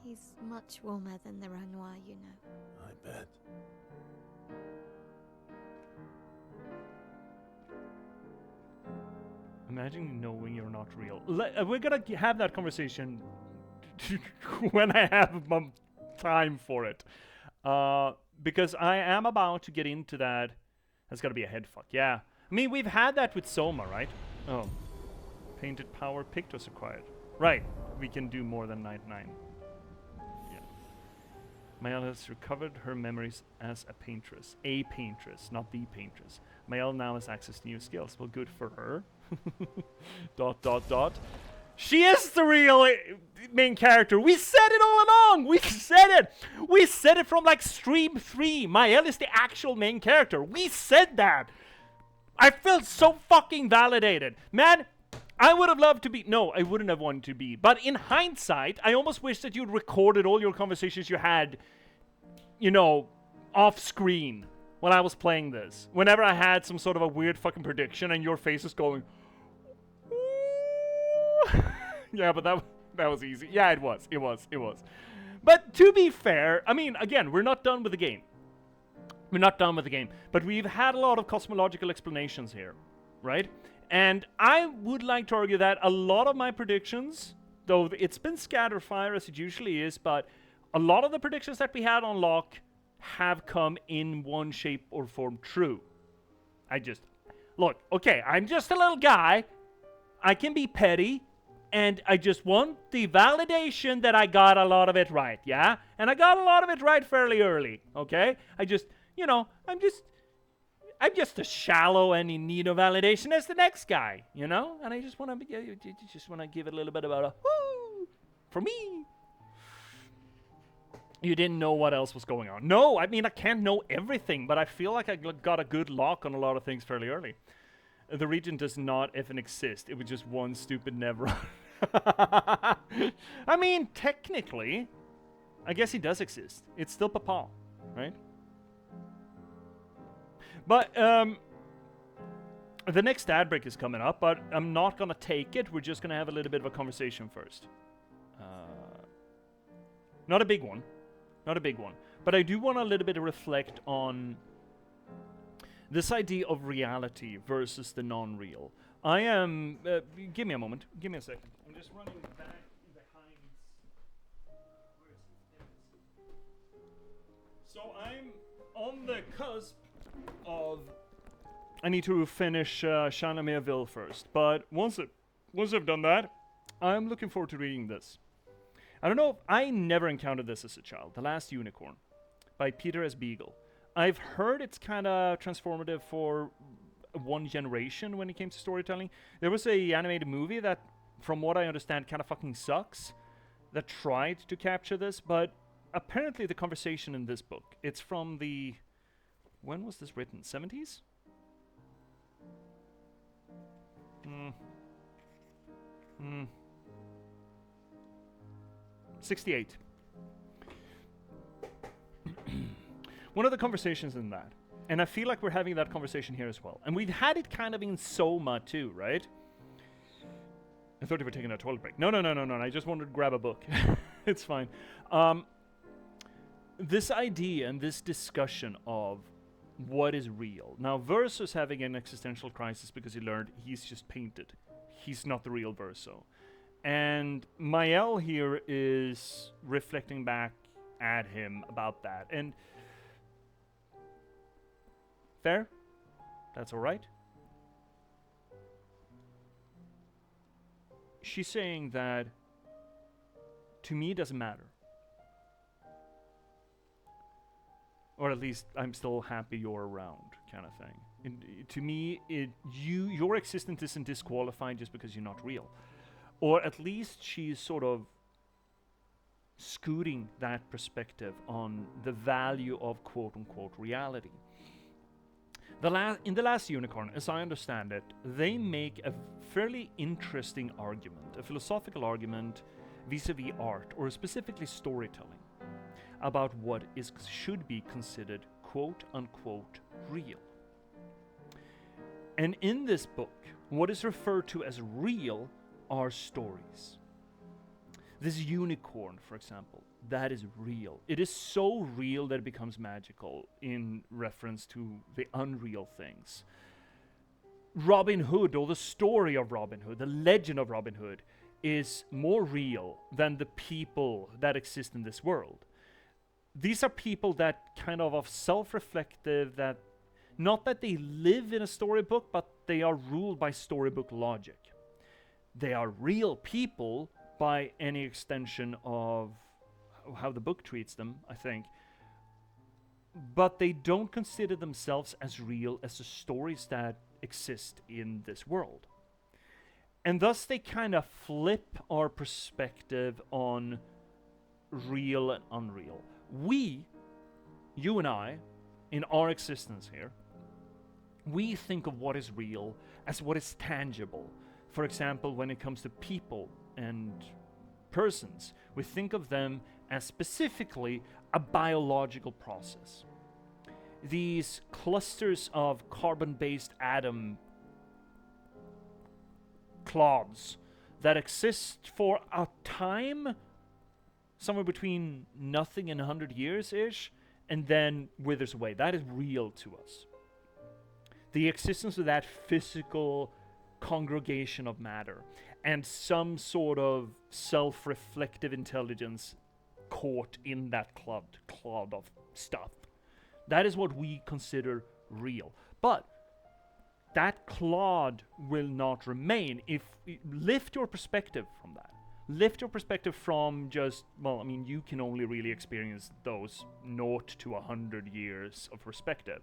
He's much warmer than the Renoir, you know. I bet. Imagine knowing you're not real. We're gonna have that conversation when I have time for it. Because I am about to get into that. That's gotta be a head fuck, yeah. I mean, we've had that with Soma, right? Oh. Painted power picked was acquired. Right, we can do more than 99. Yeah. Mael has recovered her memories as a paintress. A paintress, not the paintress. Mael now has access to new skills. Well, good for her. dot dot dot. She is the real main character. We said it all along. We said it. We said it from like stream 3. Mael is the actual main character. We said that. I felt so fucking validated. Man, I would have loved to be... No, I wouldn't have wanted to be. But in hindsight, I almost wish that you'd recorded all your conversations you had, you know, off screen when I was playing this. Whenever I had some sort of a weird fucking prediction and your face is going... Yeah, but that was easy. Yeah, it was. But to be fair, I mean, again, we're not done with the game. We're not done with the game. But we've had a lot of cosmological explanations here, right? And I would like to argue that a lot of my predictions, though it's been scatter fire as it usually is, but a lot of the predictions that we had on lock have come in one shape or form true. Look, okay, I'm just a little guy. I can be petty. And I just want the validation that I got a lot of it right, yeah? And I got a lot of it right fairly early, okay? I'm just as shallow and in need of validation as the next guy, you know? And I just want to give it a little bit about a woo for me. You didn't know what else was going on. No, I mean, I can't know everything, but I feel like I got a good lock on a lot of things fairly early. The region does not even exist. It was just one stupid never. I mean, technically, I guess he does exist. It's still Papa, right? But the next ad break is coming up, but I'm not gonna take it. We're just gonna have a little bit of a conversation first. Not a big one, but I do want a little bit of reflect on this idea of reality versus the non-real. I am... give me a moment. Give me a second. I'm just running back behind... So I'm on the cusp of... I need to finish Shanamireville first. But once I've done that, I'm looking forward to reading this. I don't know if... I never encountered this as a child. The Last Unicorn by Peter S. Beagle. I've heard it's kind of transformative for one generation when it came to storytelling. There was a animated movie that, from what I understand, kind of fucking sucks, that tried to capture this, but apparently the conversation in this book, it's from the... When was this written? 70s? 68. One of the conversations in that, and I feel like we're having that conversation here as well. And we've had it kind of in Soma too, right? I thought you were taking a toilet break. No. I just wanted to grab a book. It's fine. This idea and this discussion of what is real. Now, Verso's having an existential crisis because he learned he's just painted. He's not the real Verso. And Mael here is reflecting back at him about that. And fair? That's all right? She's saying that to me it doesn't matter. Or at least I'm still happy you're around, kind of thing. And to me, your existence isn't disqualified just because you're not real. Or at least she's sort of scooting that perspective on the value of quote-unquote reality. In The Last Unicorn, as I understand it, they make a fairly interesting argument, a philosophical argument vis-a-vis art, or specifically storytelling, about what should be considered quote-unquote real. And in this book, what is referred to as real are stories. This unicorn, for example, that is real. It is so real that it becomes magical in reference to the unreal things. Robin Hood, or the story of Robin Hood, the legend of Robin Hood, is more real than the people that exist in this world. These are people that kind of self-reflective, that not that they live in a storybook, but they are ruled by storybook logic. They are real people by any extension of how the book treats them, I think. But they don't consider themselves as real as the stories that exist in this world. And thus they kind of flip our perspective on real and unreal. We, you and I, in our existence here, we think of what is real as what is tangible. For example, when it comes to people and persons, we think of them as specifically a biological process. These clusters of carbon-based atom clods that exist for a time somewhere between nothing and 100 years-ish, and then withers away. That is real to us. The existence of that physical congregation of matter and some sort of self-reflective intelligence caught in that cloud of stuff. That is what we consider real. But that clod will not remain. If lift your perspective from that. Lift your perspective from just, well, I mean, you can only really experience those 0 to 100 years of perspective.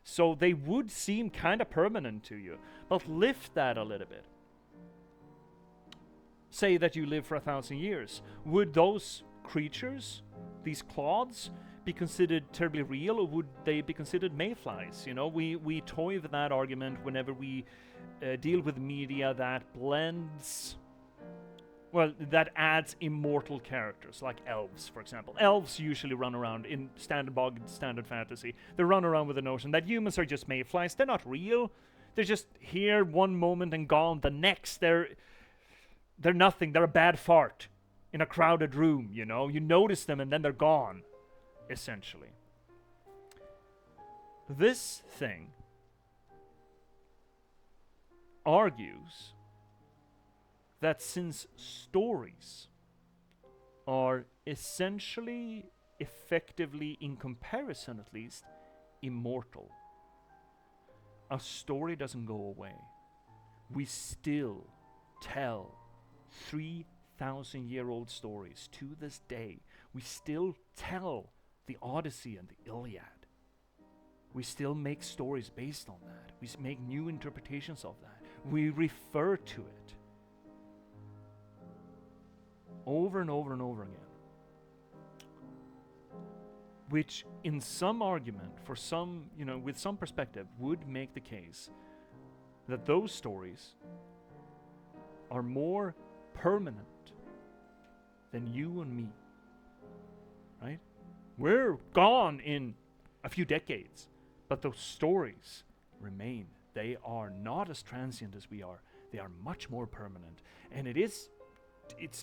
So they would seem kind of permanent to you. But lift that a little bit. Say that you live for 1,000 years. Would those creatures, these clods, be considered terribly real, or would they be considered mayflies? You know, we toy with that argument whenever we deal with media that blends, well, that adds immortal characters, like elves, for example. Elves usually run around in standard fantasy. They run around with the notion that humans are just mayflies. They're not real. They're just here one moment and gone the next. They're nothing. They're a bad fart in a crowded room, you know. You notice them and then they're gone, essentially. This thing argues that since stories are essentially, effectively, in comparison at least, immortal, a story doesn't go away. We still tell 3,000-year-old stories to this day. We still tell the Odyssey and the Iliad. We still make stories based on that. We make new interpretations of that. We refer to it over and over and over again. Which in some argument, for some, you know, with some perspective, would make the case that those stories are more permanent than you and me. Right? We're gone in a few decades, but those stories remain. They are not as transient as we are. They are much more permanent. And it's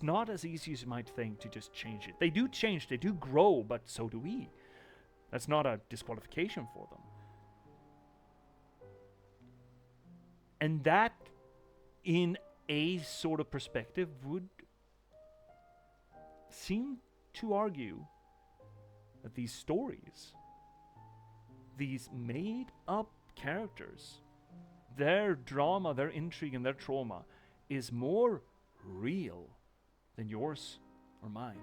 not as easy as you might think to just change it. They do change, they do grow, but so do we. That's not a disqualification for them. And that, in a sort of perspective, would seem to argue that these stories, these made-up characters, their drama, their intrigue, and their trauma is more real than yours or mine,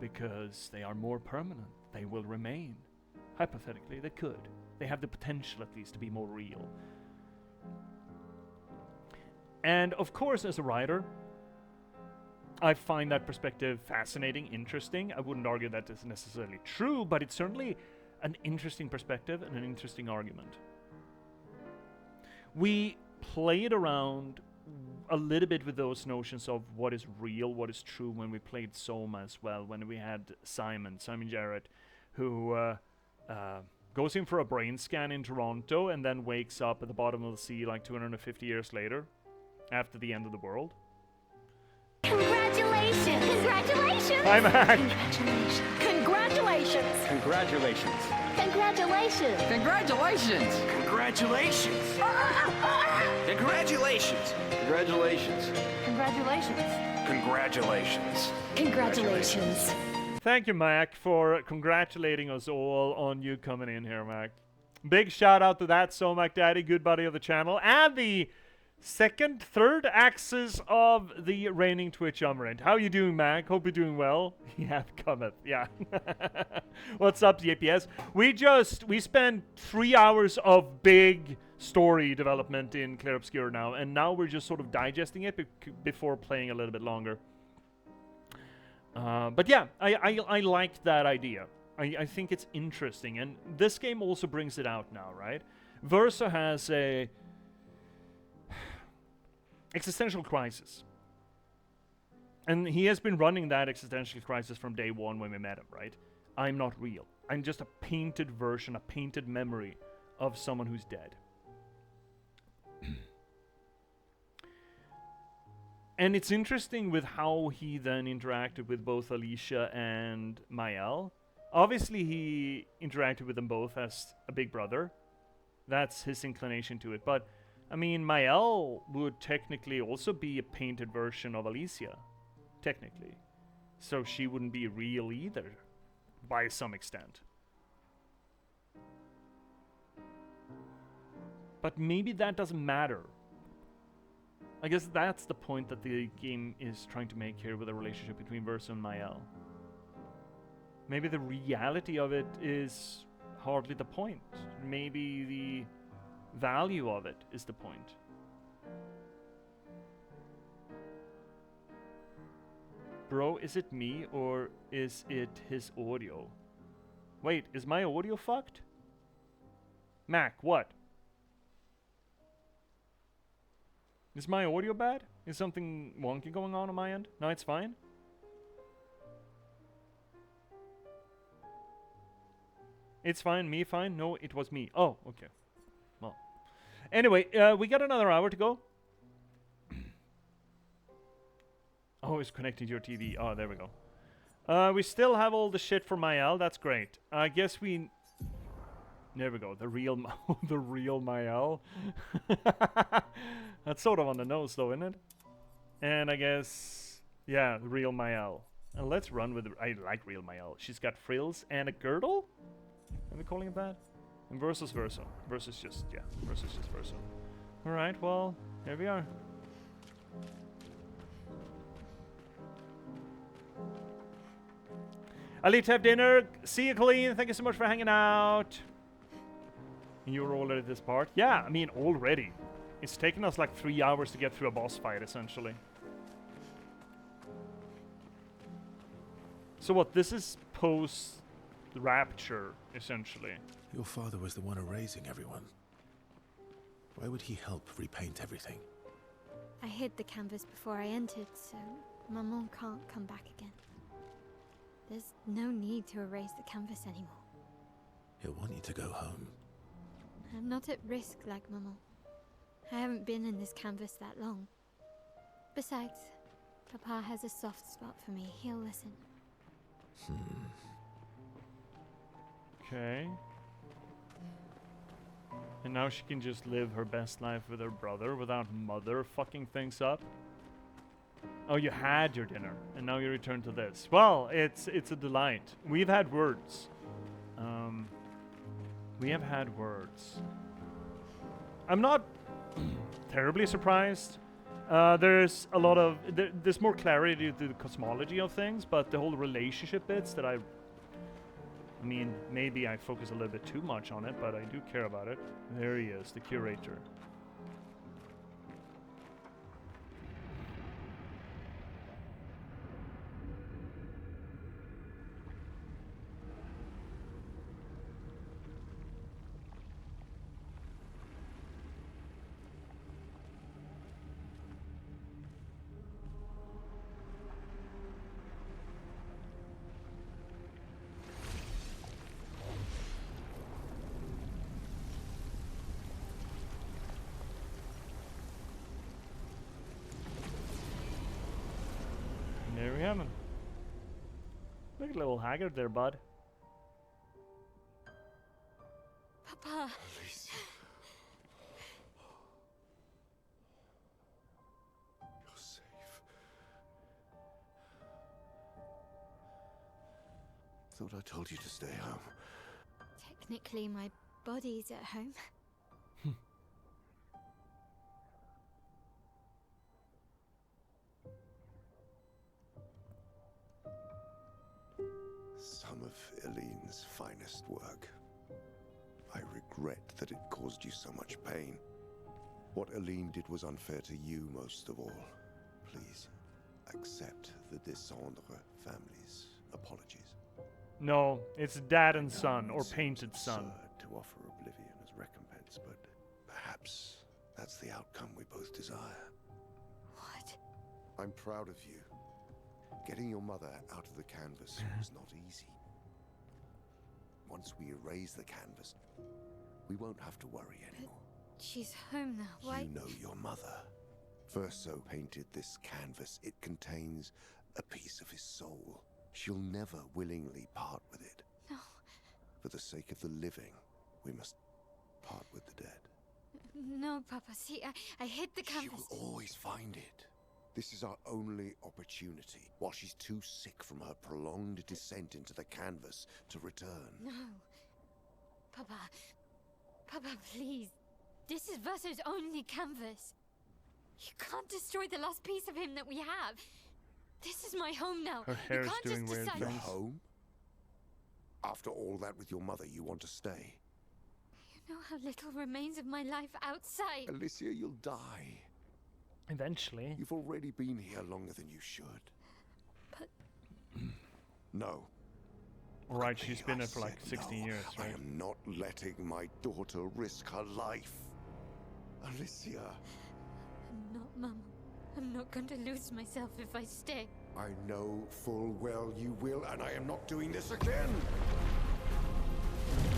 because they are more permanent. They will remain. Hypothetically, they could. They have the potential, at least, to be more real. And of course, as a writer, I find that perspective fascinating, interesting. I wouldn't argue that it's necessarily true, but it's certainly an interesting perspective and an interesting argument. We played around a little bit with those notions of what is real, what is true, when we played Soma as well, when we had Simon Jarrett, who goes in for a brain scan in Toronto and then wakes up at the bottom of the sea like 250 years later, after the end of the world. Congratulations! Congratulations! Hi, Mac! Congratulations! Congratulations! Congratulations! Congratulations! Congratulations! Congratulations! Congratulations! Congratulations! Congratulations! Congratulations! Thank you, Mac, for congratulating us all on you coming in here, Mac. Big shout out to that Somac Daddy, good buddy of the channel, and the third axis of the reigning Twitch Umrent. How you doing, Mac? Hope you're doing well. Yeah, cometh. Yeah. What's up, J.P.S? We spent 3 hours of big story development in Clair Obscur now, and now we're just sort of digesting it before playing a little bit longer. But yeah, I like that idea. I think it's interesting, and this game also brings it out now, right? Verso has a existential crisis. And he has been running that existential crisis from day one when we met him, right? I'm not real. I'm just a painted version, a painted memory of someone who's dead. And it's interesting with how he then interacted with both Alicia and Mael. Obviously, he interacted with them both as a big brother. That's his inclination to it. But, I mean, Mael would technically also be a painted version of Alicia. Technically. So she wouldn't be real either, by some extent. But maybe that doesn't matter. I guess that's the point that the game is trying to make here with the relationship between Verso and Mael. Maybe the reality of it is hardly the point. Maybe the value of it is the point. Bro, is it me or is it his audio? Wait, is my audio fucked? Mac, what? Is my audio bad? Is something wonky going on my end? No, it's fine. It's fine, me fine? No, it was me. Oh, okay. Well. Anyway, we got another hour to go. Oh, it's connecting to your TV. Oh, there we go. We still have all the shit for Mael. That's great. I guess we... There we go. The real the real Mael. That's sort of on the nose, though, isn't it? And I guess... Yeah, the real Mael. And let's run with... I like real Mael. She's got frills and a girdle? Are we calling it that? And versus Verso. Versus just... Yeah, versus just Verso. Alright, well, here we are. I leave to have dinner. See you, Colleen. Thank you so much for hanging out. You were already at this part? Yeah, I mean, already. It's taken us like 3 hours to get through a boss fight, essentially. So what, this is post-rapture, essentially. Your father was the one erasing everyone. Why would he help repaint everything? I hid the canvas before I entered, so Maman can't come back again. There's no need to erase the canvas anymore. He'll want you to go home. I'm not at risk like Maman. I haven't been in this canvas that long. Besides, Papa has a soft spot for me. He'll listen. Okay. And now she can just live her best life with her brother without mother fucking things up. Oh, you had your dinner, and now you return to this. Well, it's a delight. We've had words. We have had words. I'm not terribly surprised. There's a lot of... there's more clarity to the cosmology of things, but the whole relationship bits that I mean, maybe I focus a little bit too much on it, but I do care about it. There he is, the curator. There we have him. Look a little haggard there, bud. Papa. Alicia. You're safe. Thought I told you to stay home. Technically, my body's at home. Some of Eileen's finest work. I regret regret that it caused you so much pain. What Aline did was unfair to you most of all. Please, accept the Descendre family's apologies. No, it's dad and son, or painted son. Absurd to offer oblivion as recompense, but perhaps that's the outcome we both desire. What? I'm proud of you. Getting your mother out of the canvas was not easy. Once we erase the canvas, we won't have to worry anymore. She's home now. Why? You know your mother. Verso painted this canvas. It contains a piece of his soul. She'll never willingly part with it. No. For the sake of the living, we must part with the dead. No, Papa. See, I hid the canvas. She will always find it. This is our only opportunity, while she's too sick from her prolonged descent into the canvas to return. No. Papa. Papa, please. This is Verso's only canvas. You can't destroy the last piece of him that we have. This is my home now. Her hair's you can't doing just weird decide. Your home? After all that with your mother, you want to stay? You know how little remains of my life outside. Alicia, you'll die. Eventually. You've already been here longer than you should. But... No. Right, she's been there for like 16 years, right? I am not letting my daughter risk her life. Alicia. I'm not, Mama. I'm not going to lose myself if I stay. I know full well you will, and I am not doing this again!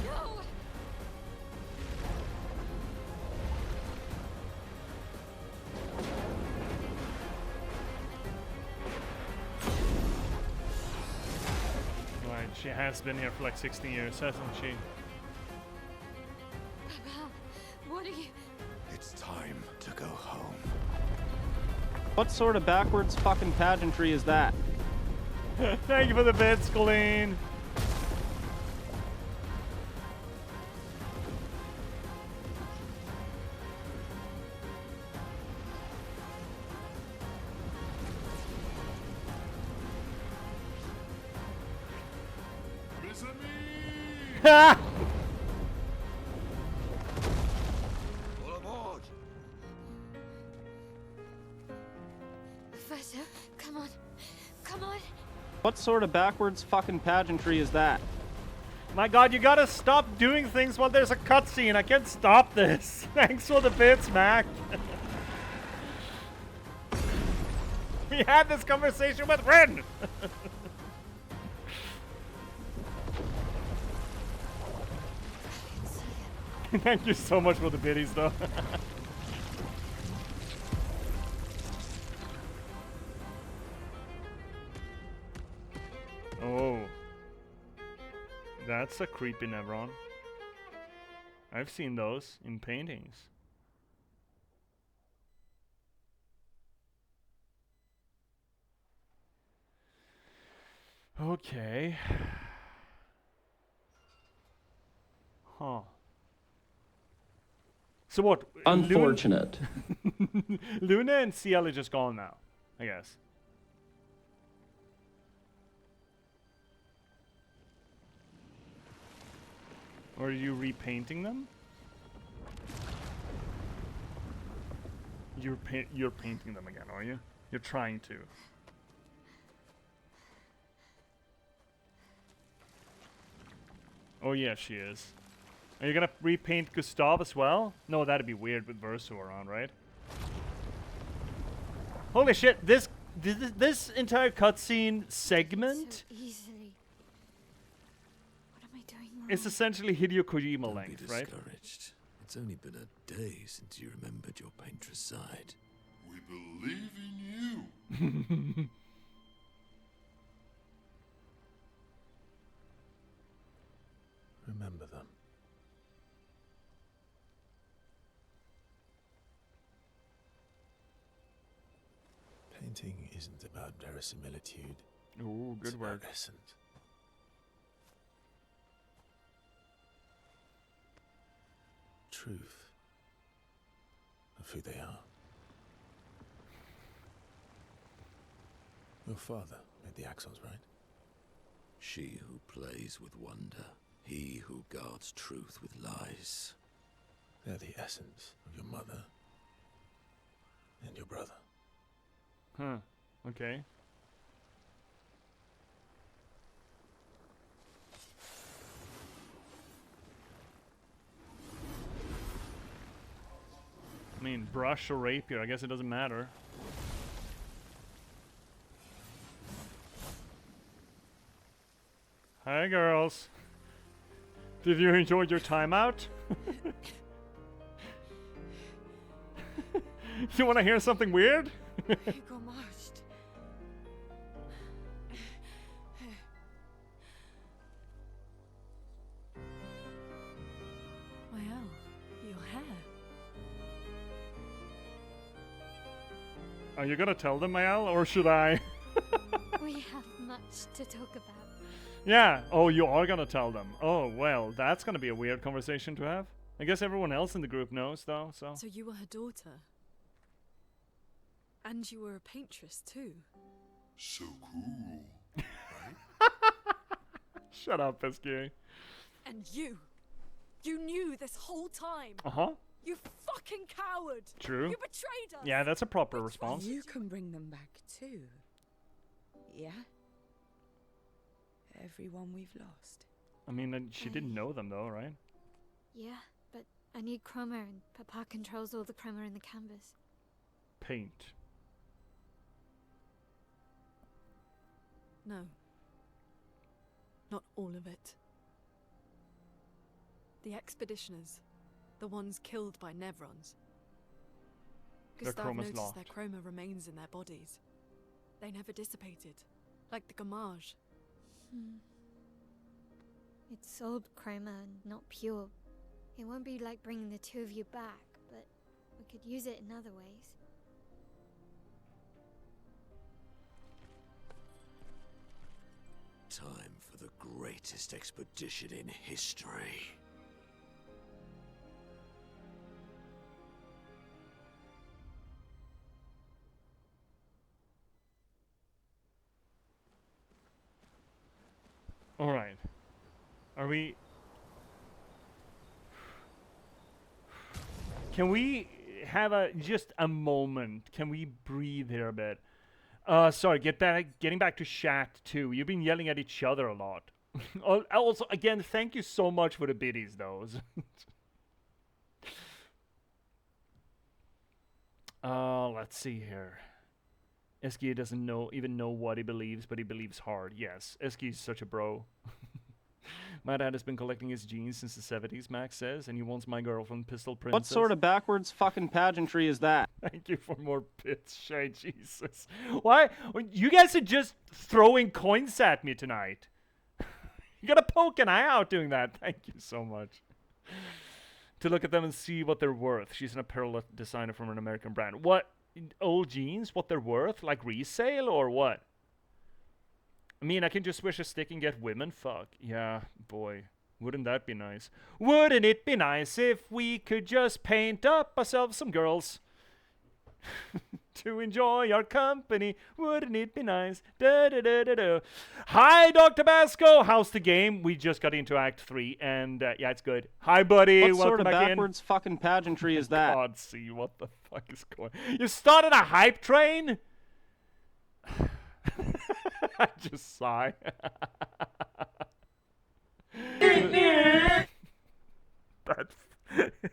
No! Right, she has been here for like 16 years, hasn't she? Papa, what are you... It's time to go home. What sort of backwards fucking pageantry is that? Thank you for the bits, Colleen. Ha! All aboard! Verso, come on. Come on. What sort of backwards fucking pageantry is that? My god, you gotta stop doing things while there's a cutscene. I can't stop this. Thanks for the bits, Mac. We had this conversation with Ren. Thank you so much for the biddies, though. Oh. That's a creepy Nevron. I've seen those in paintings. Okay. Huh. So what? Unfortunate. Luna and Ciel are just gone now, I guess. Or are you repainting them? You're painting them again, are you? You're trying to. Oh yeah, she is. Are you gonna repaint Gustav as well? No, that'd be weird with Verso around, right? Holy shit! This entire cutscene segment So easily. What am I doing wrong? is essentially Hideo Kojima Don't length, be right? discouraged. It's only been a day since you remembered your Paintress side. We believe in you. Remember them. Painting isn't about verisimilitude. Ooh, good It's word. about essence. Truth of who they are. Your father made the axles, right? She who plays with wonder. He who guards truth with lies. They're the essence of your mother and your brother. Huh. Okay. I mean, brush or rapier, I guess it doesn't matter. Hi, girls. Did you enjoy your time out? You want to hear something weird? Hugo marched. Well, your hair. Are you gonna tell them, Mayal, or should I? We have much to talk about. Yeah. Oh, you are gonna tell them. Oh, well, that's gonna be a weird conversation to have. I guess everyone else in the group knows, though, so... So you were her daughter? And you were a paintress, too? So cool. Shut up, Pesky. And you knew this whole time? Uh-huh. You fucking coward! True. You betrayed us! Yeah, that's a proper response. You can bring them back, too. Yeah? Everyone we've lost. I mean, she didn't know them, though, right? Yeah, but I need chroma and Papa controls all the chroma in the canvas. Paint. No. Not all of it. The expeditioners. The ones killed by Nevrons. Their Gustav chroma's noticed locked. their chroma remains in their bodies. They never dissipated. Like the gamage. It's old chroma and not pure. It won't be like bringing the two of you back, but we could use it in other ways. Time for the greatest expedition in history. All right. Are we... Can we have just a moment? Can we breathe here a bit? Sorry, getting back to chat too. You've been yelling at each other a lot. Also, again, thank you so much for the biddies, though. Let's see here. Eski doesn't even know what he believes, but he believes hard. Yes, Eski is such a bro. My dad has been collecting his genes since the 70s, Max says, and he wants my girlfriend, Pistol Princess. What sort of backwards fucking pageantry is that? Thank you for more bits, Shay. Jesus. Why? You guys are just throwing coins at me tonight. You gotta poke an eye out doing that. Thank you so much. To look at them and see what they're worth. She's an apparel designer from an American brand. What? Old jeans? What they're worth? Like resale or what? I mean, I can just swish a stick and get women. Fuck. Yeah, boy. Wouldn't that be nice? Wouldn't it be nice if we could just paint up ourselves some girls? To enjoy our company. Wouldn't it be nice? Da da da da da. Hi, Dr. Basco. How's the game? We just got into Act 3, and yeah, it's good. Hi, buddy. What Welcome sort of back backwards fucking pageantry is that? God, see what the fuck is going. You started a hype train? I just sigh.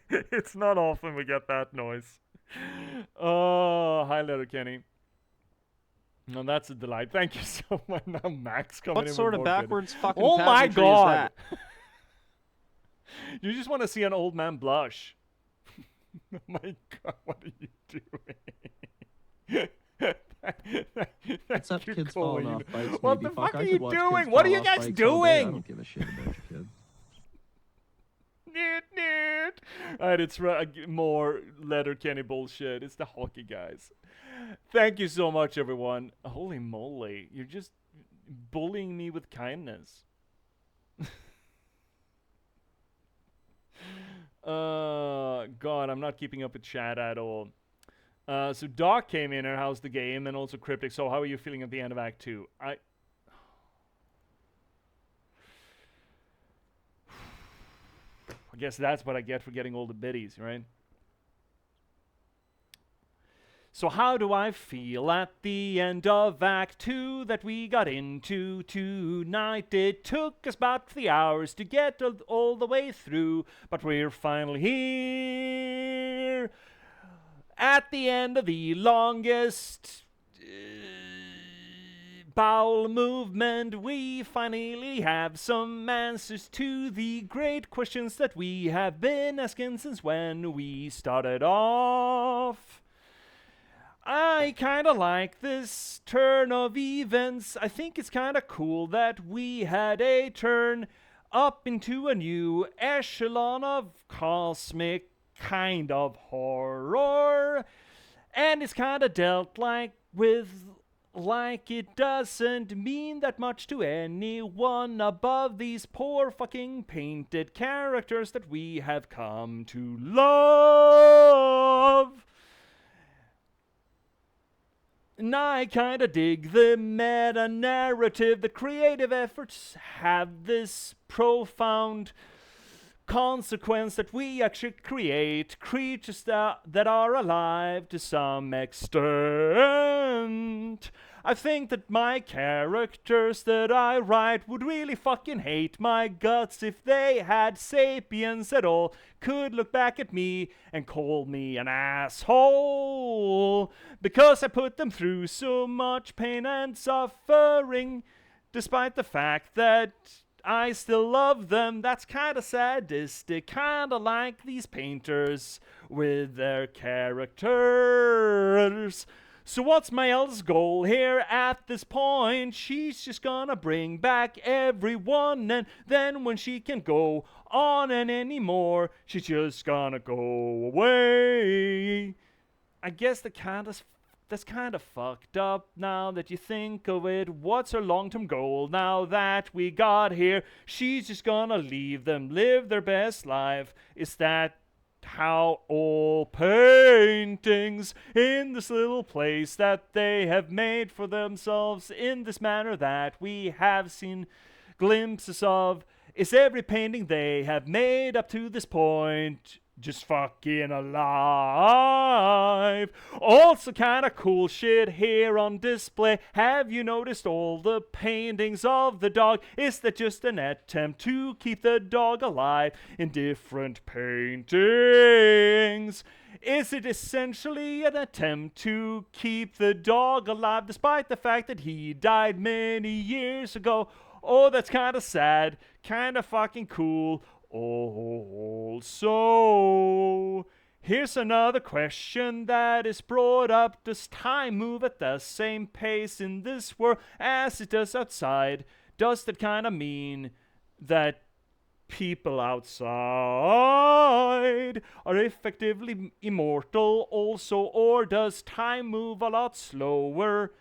It's not often we get that noise. Oh, hi, Letterkenny. No, that's a delight. Thank you so much. Now Max coming in. What sort with of more backwards fucking Oh my pageantry God. is that? You just want to see an old man blush. Oh my God, what are you doing? What's up, kids falling off bikes? What maybe. the fuck I are could you watch doing? kids What are fall you off guys bikes all day. I doing? don't give a shit about your kids. Alright, it's more Letterkenny bullshit. It's the hockey guys. Thank you so much, everyone. Holy moly, you're just bullying me with kindness. God, I'm not keeping up with chat at all. So Doc came in and how's the game, and also Cryptic. So how are you feeling at the end of Act 2? I guess that's what I get for getting all the biddies, right? So how do I feel at the end of Act 2 that we got into tonight? It took us about 3 hours to get all the way through, but we're finally here at the end of the longest bowel movement. We finally have some answers to the great questions that we have been asking since when we started off. I kind of like this turn of events. I think it's kind of cool that we had a turn up into a new echelon of cosmic kind of horror. And it's kind of dealt with like it doesn't mean that much to anyone above these poor fucking painted characters that we have come to love. And I kinda dig the meta-narrative. The creative efforts have this profound consequence that we actually create creatures that are alive to some extent. I think that my characters that I write would really fucking hate my guts if they had sapience at all, could look back at me and call me an asshole because I put them through so much pain and suffering, despite the fact that I still love them. That's kind of sadistic, kind of like these painters with their characters. So what's my else's goal here at this point? She's just gonna bring back everyone, and then when she can go on and anymore, she's just gonna go away. I guess that's kind of fucked up now that you think of it. What's her long-term goal now that we got here? She's just gonna leave them live their best life. Is that how all paintings in this little place that they have made for themselves in this manner that we have seen glimpses of, is every painting they have made up to this point just fucking alive? Also kind of cool shit here on display. Have you noticed all the paintings of the dog? Is that just an attempt to keep the dog alive in different paintings? Is it essentially an attempt to keep the dog alive despite the fact that he died many years ago? Oh, that's kind of sad, kind of fucking cool. Also, here's another question that is brought up. Does time move at the same pace in this world as it does outside? Does that kind of mean that people outside are effectively immortal also, or does time move a lot slower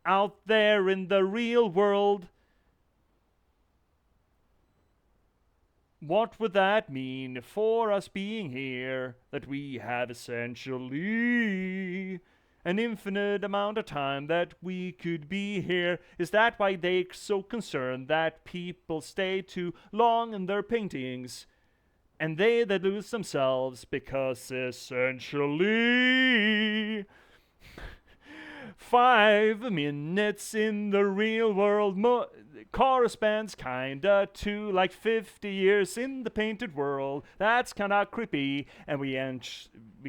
out there in the real world? What would that mean for us being here, that we have essentially an infinite amount of time that we could be here? Is that why they're so concerned that people stay too long in their paintings and they lose themselves? Because essentially 5 minutes in the real world corresponds kinda to like 50 years in the painted world. That's kinda creepy, and we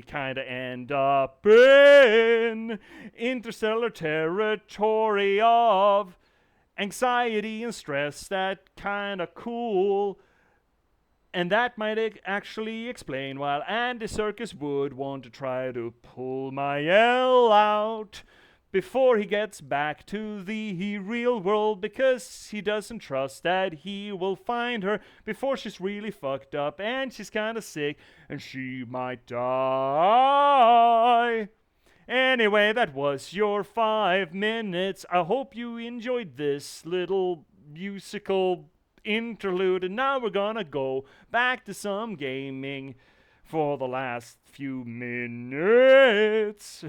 kinda end up in interstellar territory of anxiety and stress. That kinda cool. And that might actually explain why Andy Serkis would want to try to pull my L out before he gets back to the real world, because he doesn't trust that he will find her before she's really fucked up and she's kind of sick and she might die. Anyway, that was your 5 minutes. I hope you enjoyed this little musical interlude, and now we're gonna go back to some gaming for the last few minutes.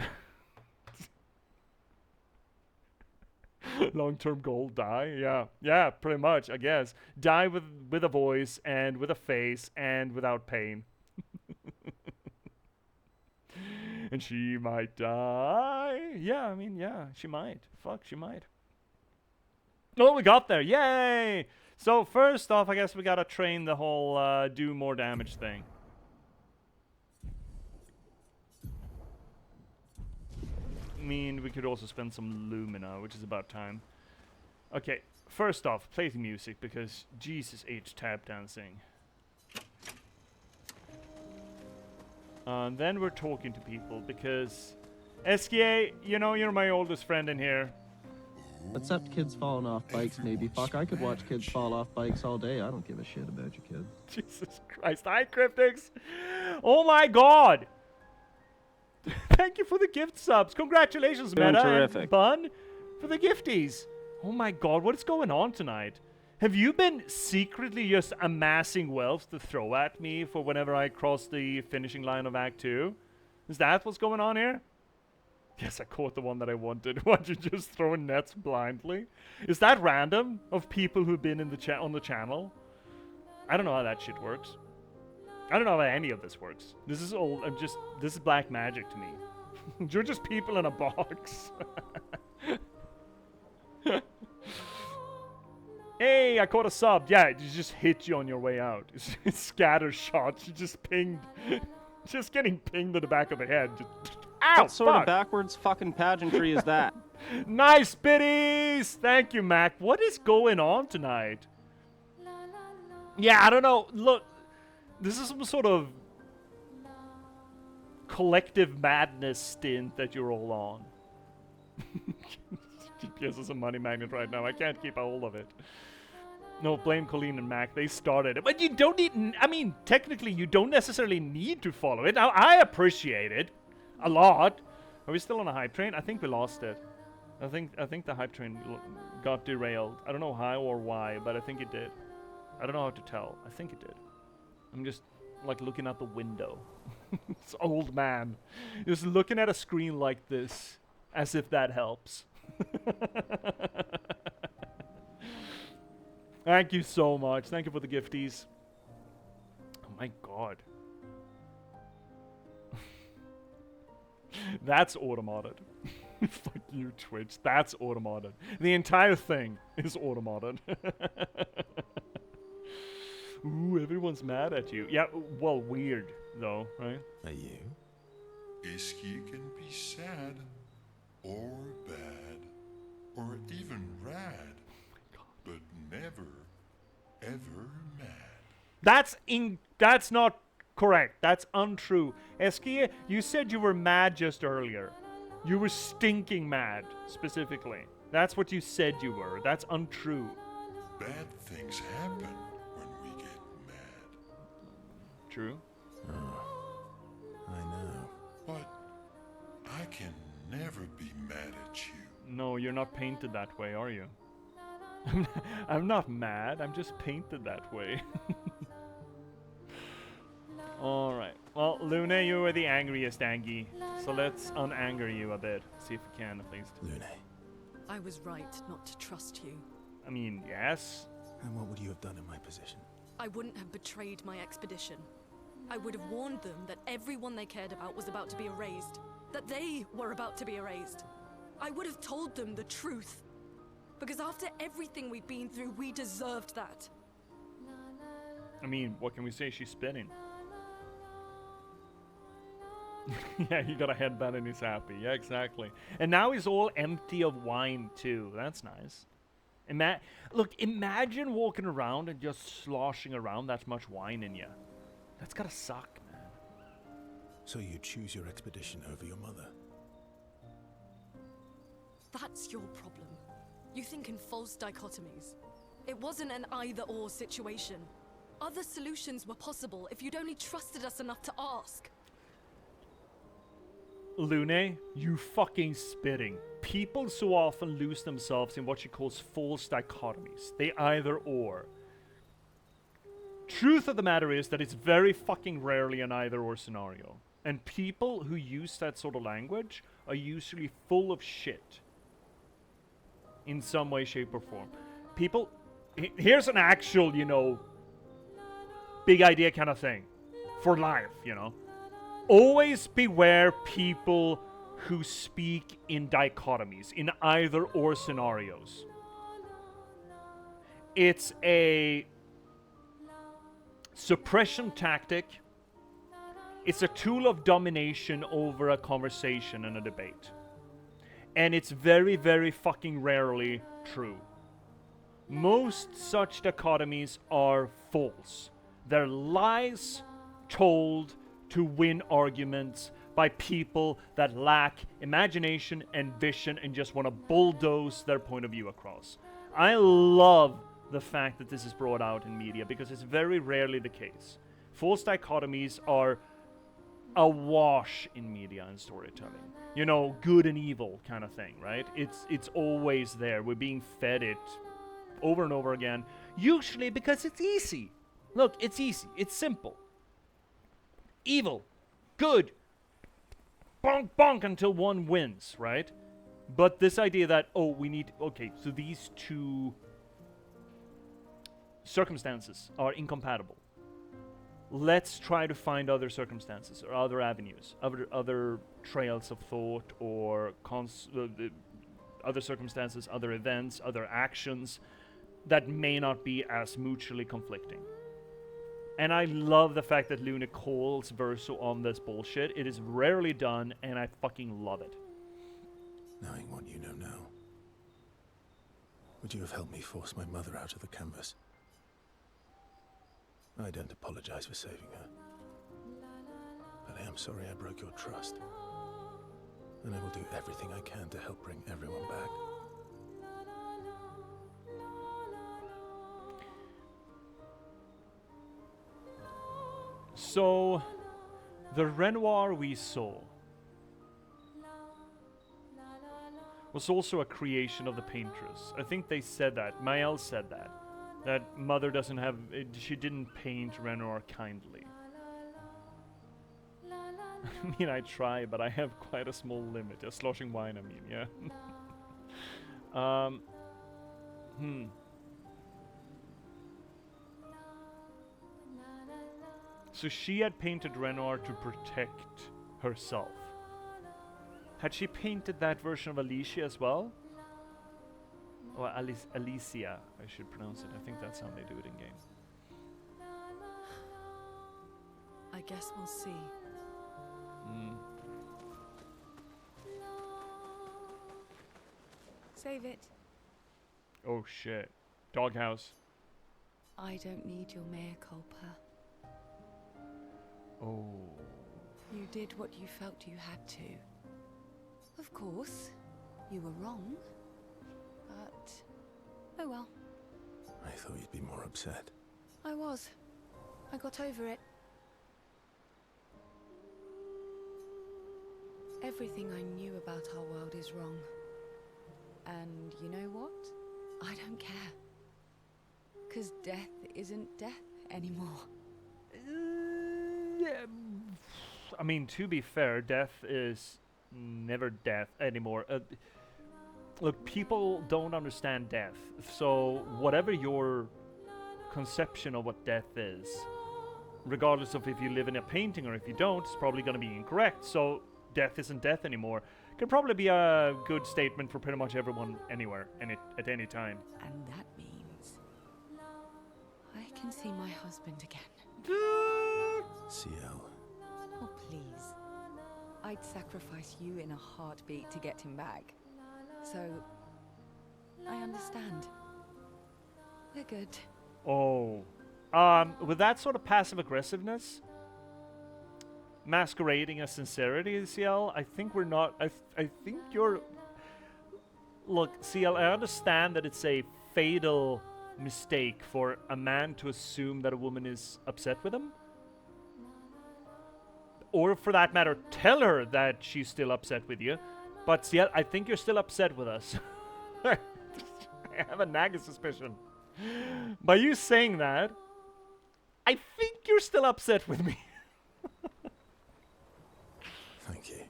Long-term goal, die. Yeah, pretty much, I guess. Die with a voice and with a face and without pain. And she might die. Yeah, I mean, yeah, she might. Fuck, she might. Oh, we got there. Yay! So first off, I guess we gotta train the whole do more damage thing. I mean, we could also spend some Lumina, which is about time. Okay, first off, play the music, because Jesus H tap dancing. Then we're talking to people, because SKA, you know, you're my oldest friend in here. Except kids falling off bikes, maybe. Fuck, I could watch kids fall off bikes all day. I don't give a shit about your kid. Jesus Christ. Hi, Cryptics. Oh my god. Thank you for the gift subs. Congratulations, Doing Meta terrific. and Bun, for the gifties. Oh my god, what is going on tonight? Have you been secretly just amassing wealth to throw at me for whenever I cross the finishing line of Act 2? Is that what's going on here? Yes, I caught the one that I wanted. Why'd you just throw nets blindly? Is that random of people who've been in the on the channel? I don't know how that shit works. I don't know how any of this works. This is all, this is black magic to me. You're just people in a box. Hey, I caught a sub. Yeah, it just hit you on your way out. It's scatter shots. You just pinged. Just getting pinged in the back of the head. Ow, What sort of backwards fucking pageantry is that? Nice biddies! Thank you, Mac. What is going on tonight? Yeah, I don't know. Look, this is some sort of collective madness stint that you're all on. J.P.S is a money magnet right now. I can't keep a hold of it. No, blame Colleen and Mac. They started it. But you don't need... I mean, technically, you don't necessarily need to follow it. Now, I appreciate it a lot. Are we still on a hype train? I think we lost it. I think the hype train got derailed. I don't know how or why, but I think it did. I don't know how to tell. I think it did. I'm just, like, looking out the window. This old man. Just looking at a screen like this, as if that helps. Thank you so much. Thank you for the gifties. Oh my god. That's automated. Fuck you, Twitch. That's automated. The entire thing is automated. Ooh, everyone's mad at you. Yeah, well, weird, though, right? Are you? Ischia can be sad, or bad, or even rad, but never, ever mad. That's not correct. That's untrue. Eskia, you said you were mad just earlier. You were stinking mad, specifically. That's what you said you were. That's untrue. Bad things happen when we get mad. True. Oh, I know. But I can never be mad at you. No, you're not painted that way, are you? I'm not mad. I'm just painted that way. Alright. Well, Luna, you were the angriest, Angie. So let's unanger you a bit. See if we can, at least. Luna. I was right not to trust you. I mean, yes. And what would you have done in my position? I wouldn't have betrayed my expedition. I would have warned them that everyone they cared about was about to be erased. That they were about to be erased. I would have told them the truth. Because after everything we've been through, we deserved that. I mean, what can we say? She's spinning. Yeah, he got a headband and he's happy. Yeah, exactly. And now he's all empty of wine, too. That's nice. Look, imagine walking around and just sloshing around that much wine in you. That's gotta suck, man. So you choose your expedition over your mother? That's your problem. You think in false dichotomies. It wasn't an either-or situation. Other solutions were possible if you'd only trusted us enough to ask. Lune, you fucking spitting. People so often lose themselves in what she calls false dichotomies. They either or. Truth of the matter is that it's very fucking rarely an either or scenario. And people who use that sort of language are usually full of shit. in some way, shape, or form. People, here's an actual, you know, big idea kind of thing for life, you know. Always beware people who speak in dichotomies, in either or scenarios. It's a suppression tactic. It's a tool of domination over a conversation and a debate. And it's very, very fucking rarely true. Most such dichotomies are false. They're lies told to win arguments by people that lack imagination and vision and just want to bulldoze their point of view across. I love the fact that this is brought out in media because it's very rarely the case. False dichotomies are awash in media and storytelling. You know, good and evil kind of thing, right? It's always there. We're being fed it over and over again, usually because it's easy. Look, it's easy. It's simple. Evil, good, bonk bonk until one wins, right? But this idea that, oh, we need, okay, so these two circumstances are incompatible. Let's try to find other circumstances or other avenues, other trails of thought or other circumstances, other events, other actions that may not be as mutually conflicting. And I love the fact that Luna calls Verso on this bullshit. It is rarely done, and I fucking love it. Knowing what you know now, would you have helped me force my mother out of the canvas? I don't apologize for saving her, but I am sorry I broke your trust, and I will do everything I can to help bring everyone back. So, the Renoir we saw was also a creation of the Paintress. I think they said that. Mael said that. That Mother doesn't have... she didn't paint Renoir kindly. I mean, I try, but I have quite a small limit. Yeah, sloshing wine, I mean, yeah. So she had painted Renoir to protect herself. Had she painted that version of Alicia as well? Or Alicia, I should pronounce it. I think that's how they do it in game. I guess we'll see. Save it. Oh shit. Doghouse. I don't need your mea culpa. Oh. You did what you felt you had to. Of course, you were wrong. But, oh well. I thought you'd be more upset. I was. I got over it. Everything I knew about our world is wrong. And you know what? I don't care. 'Cause death isn't death anymore. I mean, to be fair, death is never death anymore. Look, people don't understand death. So whatever your conception of what death is, regardless of if you live in a painting or if you don't, it's probably going to be incorrect. So death isn't death anymore. Could probably be a good statement for pretty much everyone anywhere and at any time. And that means I can see my husband again. CL. Oh, please. I'd sacrifice you in a heartbeat to get him back. So, I understand. We're good. Oh. With that sort of passive aggressiveness, masquerading as sincerity, CL, I think we're not... I think you're... Look, CL, I understand that it's a fatal mistake for a man to assume that a woman is upset with him. Or for that matter, tell her that she's still upset with you. But CL, I think you're still upset with us. I have a nagging suspicion. By you saying that, I think you're still upset with me. Thank you.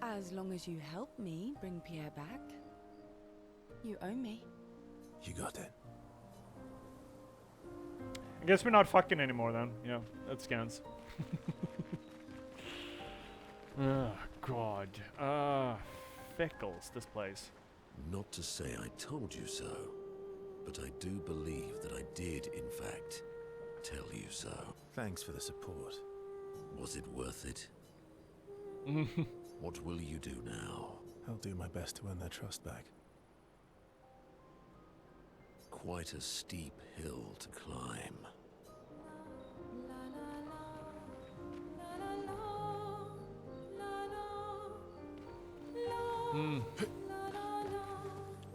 As long as you help me bring Pierre back. You owe me. You got it. I guess we're not fucking anymore then. Yeah, that scans. Oh, God. Fickles, this place. Not to say I told you so, but I do believe that I did, in fact, tell you so. Thanks for the support. Was it worth it? What will you do now? I'll do my best to earn their trust back. Quite a steep hill to climb.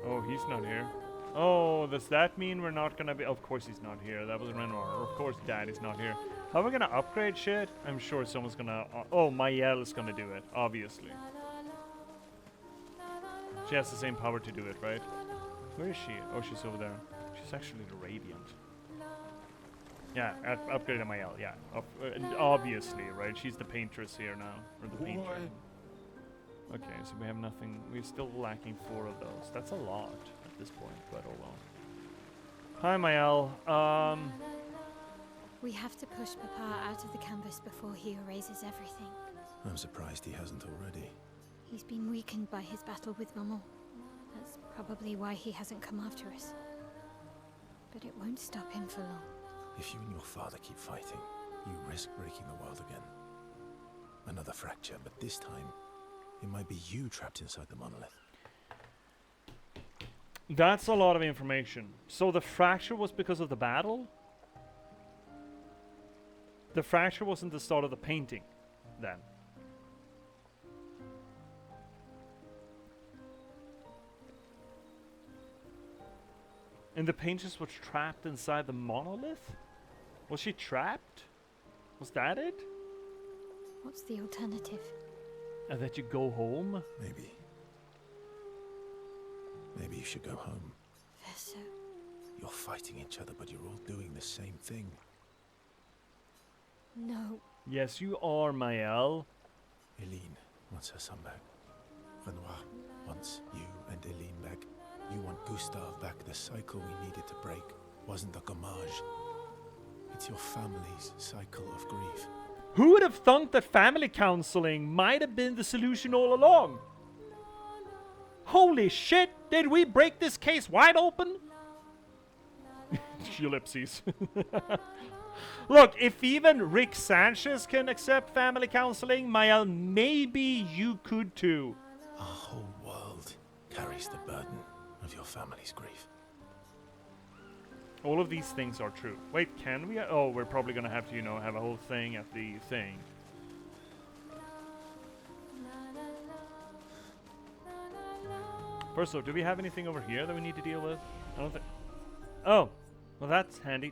Oh, he's not here. Oh, does that mean we're not gonna be... Of course he's not here. That was Renoir. Of course Daddy's not here. How are we gonna upgrade shit? I'm sure someone's gonna... oh, Mayel is gonna do it, obviously. She has the same power to do it, right? Where is she? Oh, she's over there. She's actually the Radiant. Yeah, upgraded Mayel, yeah. Obviously, right? She's the Paintress here now. Or the Paintress. Okay, so we have nothing. We're still lacking 4 of those. That's a lot at this point, but oh well. Hi, Mayel. We have to push Papa out of the canvas before he erases everything. I'm surprised he hasn't already. He's been weakened by his battle with Maman. That's probably why he hasn't come after us. But it won't stop him for long. If you and your father keep fighting, you risk breaking the world again. Another fracture, but this time, it might be you trapped inside the monolith. That's a lot of information. So the fracture was because of the battle? The fracture wasn't the start of the painting, then? And the Paintress was trapped inside the monolith? Was she trapped? Was that it? What's the alternative? That you go home? Maybe. Maybe you should go home. Verso. You're fighting each other, but you're all doing the same thing. No. Yes, you are, Mayel. Eileen wants her son back. Renoir wants you and Eileen back. You want Gustave back. The cycle we needed to break wasn't the gommage. It's your family's cycle of grief. Who would have thunk that family counseling might have been the solution all along? Holy shit! Did we break this case wide open? Ellipses. Look, if even Rick Sanchez can accept family counseling, Mayel, maybe you could too. Our whole world carries the burden of your family's grief. All of these things are true. Wait, can we? Oh, we're probably gonna have to, you know, have a whole thing at the thing. First off, do we have anything over here that we need to deal with? I don't think... Oh! Well, that's handy.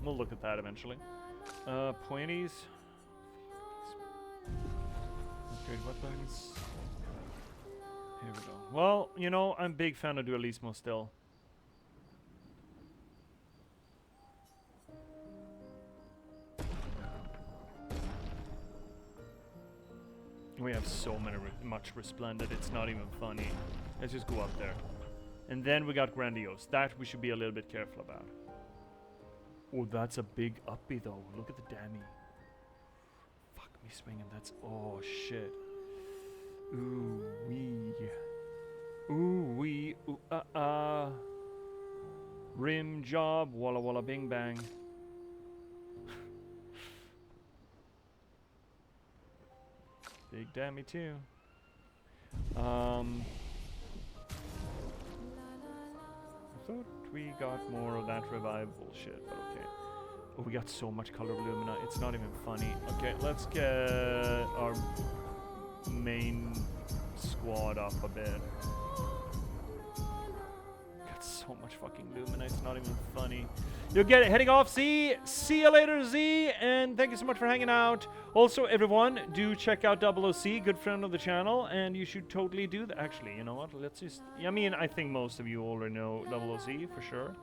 We'll look at that eventually. Pointies. Upgrade weapons. Here we go. Well, you know, I'm a big fan of Dualismo still. We have so much Resplendent, it's not even funny. Let's just go up there. And then we got Grandiose. That we should be a little bit careful about. Oh, that's a big uppy though. Look at the Dammy. Fuck me swinging, that's... Oh, shit. Ooh, wee. Ooh, wee. Ooh, Rim job. Walla walla bing bang. Big Dammy too. I thought we got more of that revival shit, but okay. Oh, we got so much color Lumina, it's not even funny. Okay, let's get our main squad up a bit. Got so much fucking Lumina, it's not even funny. You'll get it. Heading off, Z. See you later, Z. And thank you so much for hanging out. Also, everyone, do check out OC, good friend of the channel. And you should totally do that. Actually, you know what? Let's just... I mean, I think most of you already know OC for sure.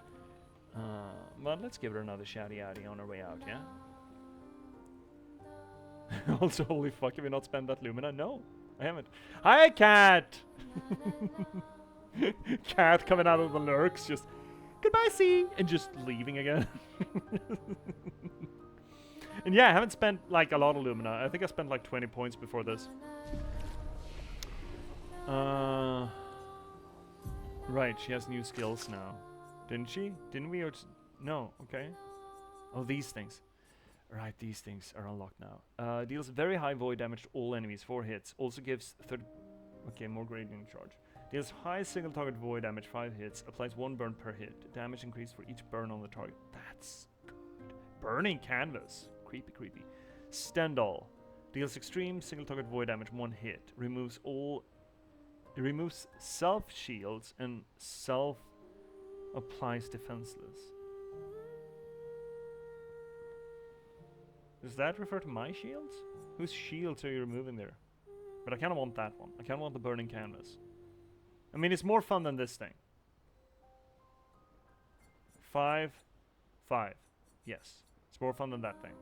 But let's give her another shouty-outy on our way out, yeah? Also, holy fuck, have we not spent that Lumina? No. I haven't. Hi, cat! Cat coming out of the lurks, just goodbye, C, and just leaving again. And yeah, I haven't spent like a lot of Lumina. I think I spent like 20 points before this. Right, she has new skills now. Didn't she? Didn't we? Or no, okay. Oh, these things. Right, these things are unlocked now. Deals very high void damage to all enemies, 4 hits. Also gives 30... Okay, more gradient charge. Deals high single target void damage, 5 hits. Applies 1 burn per hit. Damage increased for each burn on the target. That's good. Burning canvas. Creepy, creepy. Stendhal. Deals extreme single target void damage, 1 hit. Removes all... It removes self shields and self applies defenseless. Does that refer to my shields? Whose shields are you removing there? But I kind of want that one. I kind of want the burning canvas. I mean, it's more fun than this thing. 5, 5. Yes. It's more fun than that thing.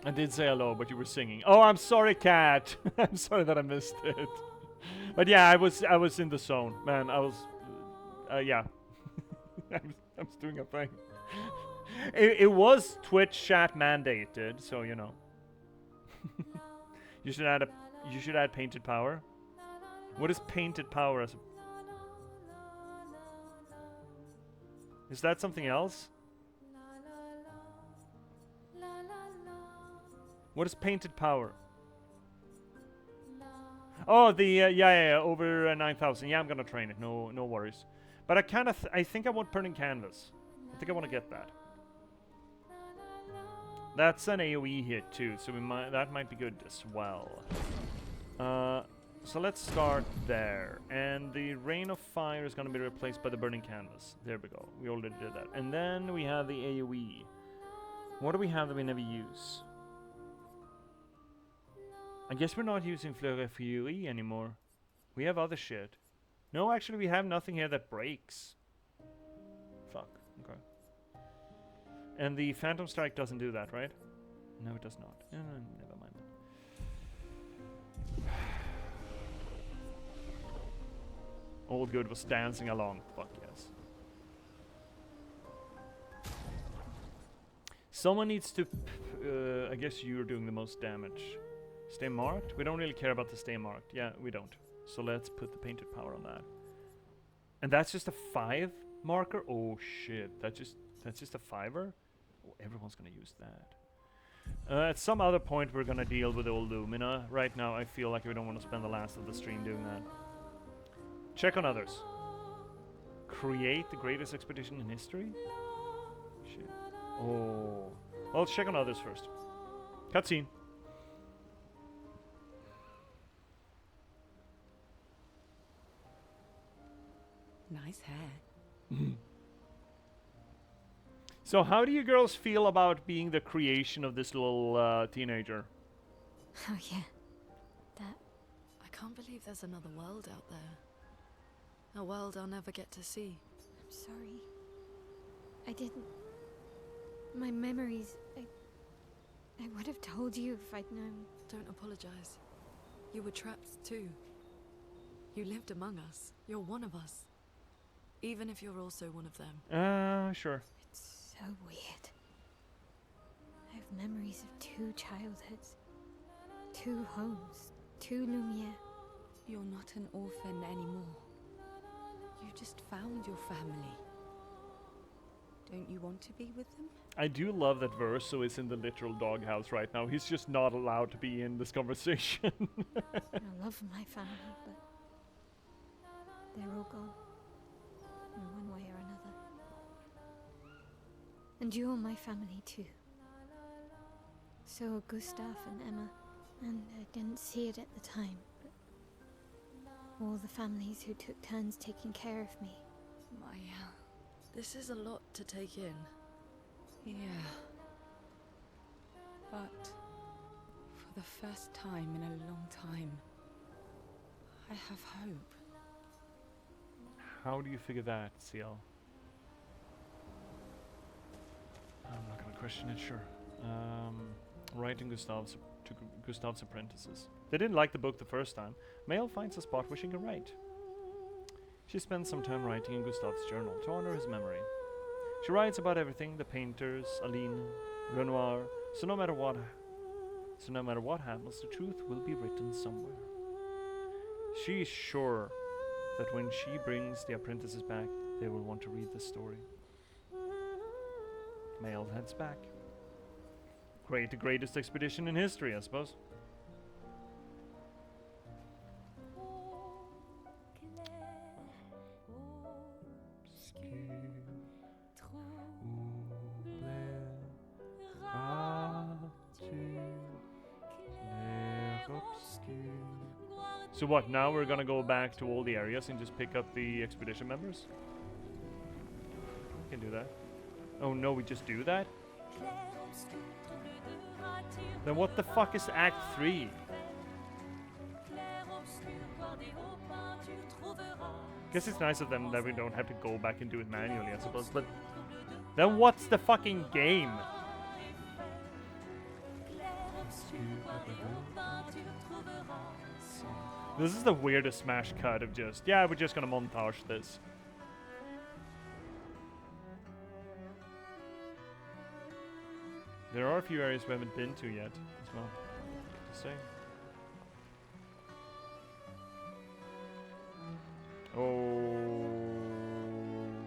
I did say hello, but you were singing. Oh, I'm sorry, cat. I'm sorry that I missed it. But yeah, I was in the zone, man. I was, yeah. I was doing a thing. It was Twitch chat mandated, so you know. You should add painted power. What is painted power as a... Is that something else? What is painted power? Oh, the yeah, over 9,000. Yeah, I'm gonna train it. No worries. But I think I want burning canvas. I think I want to get that. That's an AoE hit too, so that might be good as well. So let's start there. And the Rain of Fire is gonna be replaced by the burning canvas. There we go. We already did that. And then we have the AoE. What do we have that we never use? I guess we're not using Fleur Fury anymore. We have other shit. No, actually we have nothing here that breaks. Fuck. Okay. And the Phantom Strike doesn't do that, right? No, it does not. Never mind. All good was dancing along. Fuck yes. Someone needs to... I guess you're doing the most damage. Stay marked? We don't really care about the stay marked. Yeah, we don't. So let's put the painted power on that. And that's just a 5 marker? Oh shit. That's just a 5er? Oh, everyone's gonna use that. At some other point we're gonna deal with old Lumina. Right now I feel like we don't want to spend the last of the stream doing that. Check on others. Create the greatest expedition in history? Shit. Oh. Well, let's check on others first. Cutscene. Nice hair. So how do you girls feel about being the creation of this little teenager? Oh yeah, that. I can't believe there's another world out there. A world I'll never get to see. I'm sorry. I didn't. My memories. I would have told you if I'd known. Don't apologize. You were trapped too. You lived among us. You're one of us. Even if you're also one of them. Sure. It's so weird. I have memories of 2 childhoods, 2 homes, 2 Lumiere. You're not an orphan anymore. You just found your family. Don't you want to be with them? I do love that Verso is in the literal doghouse right now. He's just not allowed to be in this conversation. I love my family, but they're all gone. In one way or another. And you're my family too. So are Gustav and Emma. And I didn't see it at the time, but all the families who took turns taking care of me. Maya, this is a lot to take in. Yeah. But for the first time in a long time, I have hope. How do you figure that, CL? I'm not gonna question it, sure. Writing Gustav's to Gustav's apprentices. They didn't like the book the first time. Mael finds a spot where she can write. She spends some time writing in Gustav's journal to honor his memory. She writes about everything, the painters, Aline, Renoir, so no matter what happens, the truth will be written somewhere. She is sure that when she brings the apprentices back, they will want to read the story. Mael heads back. The greatest expedition in history, I suppose. So what, now we're gonna go back to all the areas and just pick up the expedition members? We can do that. Oh no, we just do that? Then what the fuck is Act 3? Guess it's nice of them that we don't have to go back and do it manually, I suppose, but then what's the fucking game? This is the weirdest smash cut of just, yeah, we're just gonna montage this. There are a few areas we haven't been to yet, as well. To say. Oh,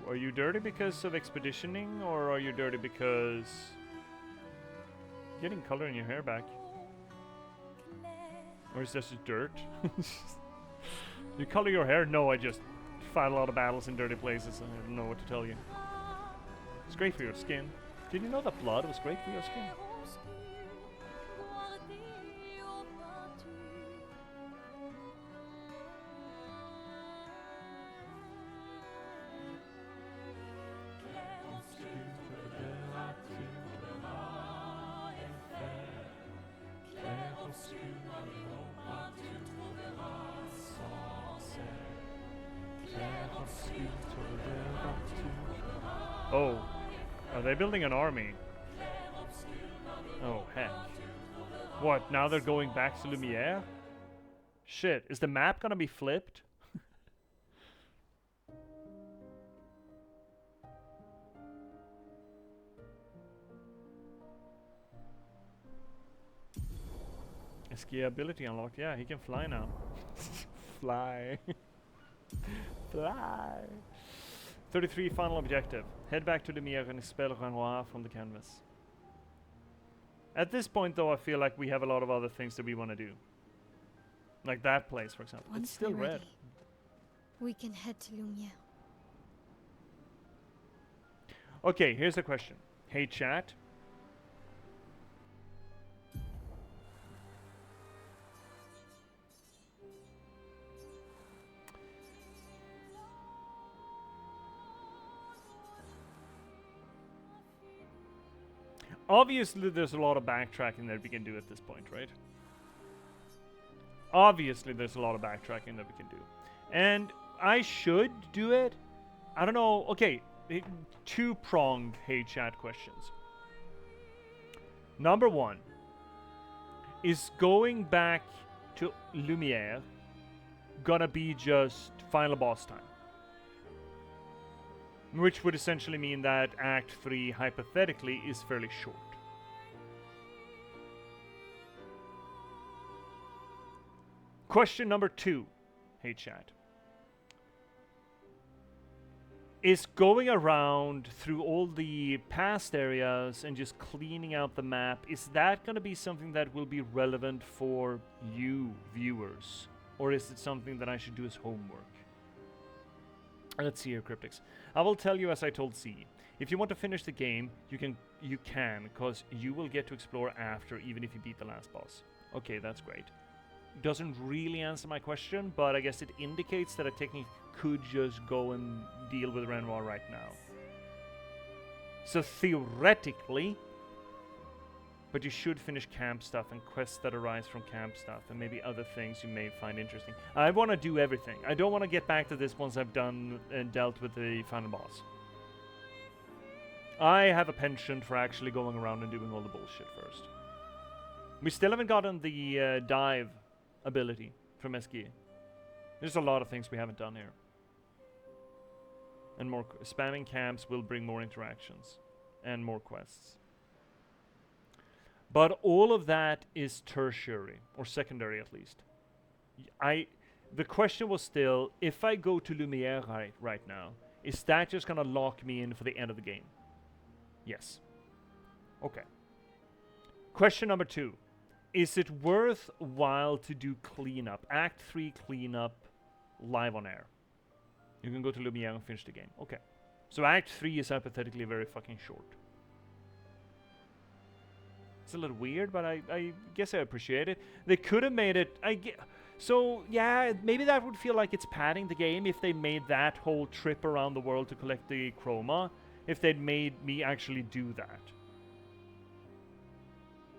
are you dirty because of expeditioning, or are you dirty because getting color in your hair back? Or is this just dirt? You color your hair? No, I just fight a lot of battles in dirty places. I don't know what to tell you. It's great for your skin. Did you know that blood was great for your skin? Oh, are they building an army? Oh, heck. What, now they're going back to Lumiere? Shit, is the map gonna be flipped? Escape ability unlocked. Yeah, he can fly now. Fly. Fly. 33, final objective. Head back to Lumiere and expel Renoir from the canvas. At this point, though, I feel like we have a lot of other things that we want to do. Like that place, for example. Once it's still we're red. ready, we can head to Lumiere. Okay, here's the question. Hey, chat. Obviously, there's a lot of backtracking that we can do at this point, right? Obviously, there's a lot of backtracking that we can do. And I should do it. I don't know. Okay, two-pronged hey chat questions. Number one, is going back to Lumiere gonna be just final boss time? Which would essentially mean that Act 3, hypothetically, is fairly short. Question number 2, hey chat. Is going around through all the past areas and just cleaning out the map, is that going to be something that will be relevant for you, viewers? Or is it something that I should do as homework? Let's see here, Cryptics. I will tell you as I told C. If you want to finish the game, you can, because you will get to explore after, even if you beat the last boss. Okay, that's great. Doesn't really answer my question, but I guess it indicates that I technically could just go and deal with Renoir right now. So theoretically, but you should finish camp stuff and quests that arise from camp stuff and maybe other things you may find interesting. I want to do everything. I don't want to get back to this once I've done and dealt with the final boss. I have a penchant for actually going around and doing all the bullshit first. We still haven't gotten the dive ability from SG. There's a lot of things we haven't done here. And more spamming camps will bring more interactions and more quests. But all of that is tertiary, or secondary at least. The question was still, if I go to Lumiere right now, is that just gonna lock me in for the end of the game? Yes. Okay. Question number 2. Is it worthwhile to do cleanup? Act 3 cleanup live on air. You can go to Lumiere and finish the game. Okay. So Act 3 is hypothetically very fucking short. It's a little weird, but I guess I appreciate it. They could have made it... So, yeah, maybe that would feel like it's padding the game if they made that whole trip around the world to collect the chroma. If they'd made me actually do that.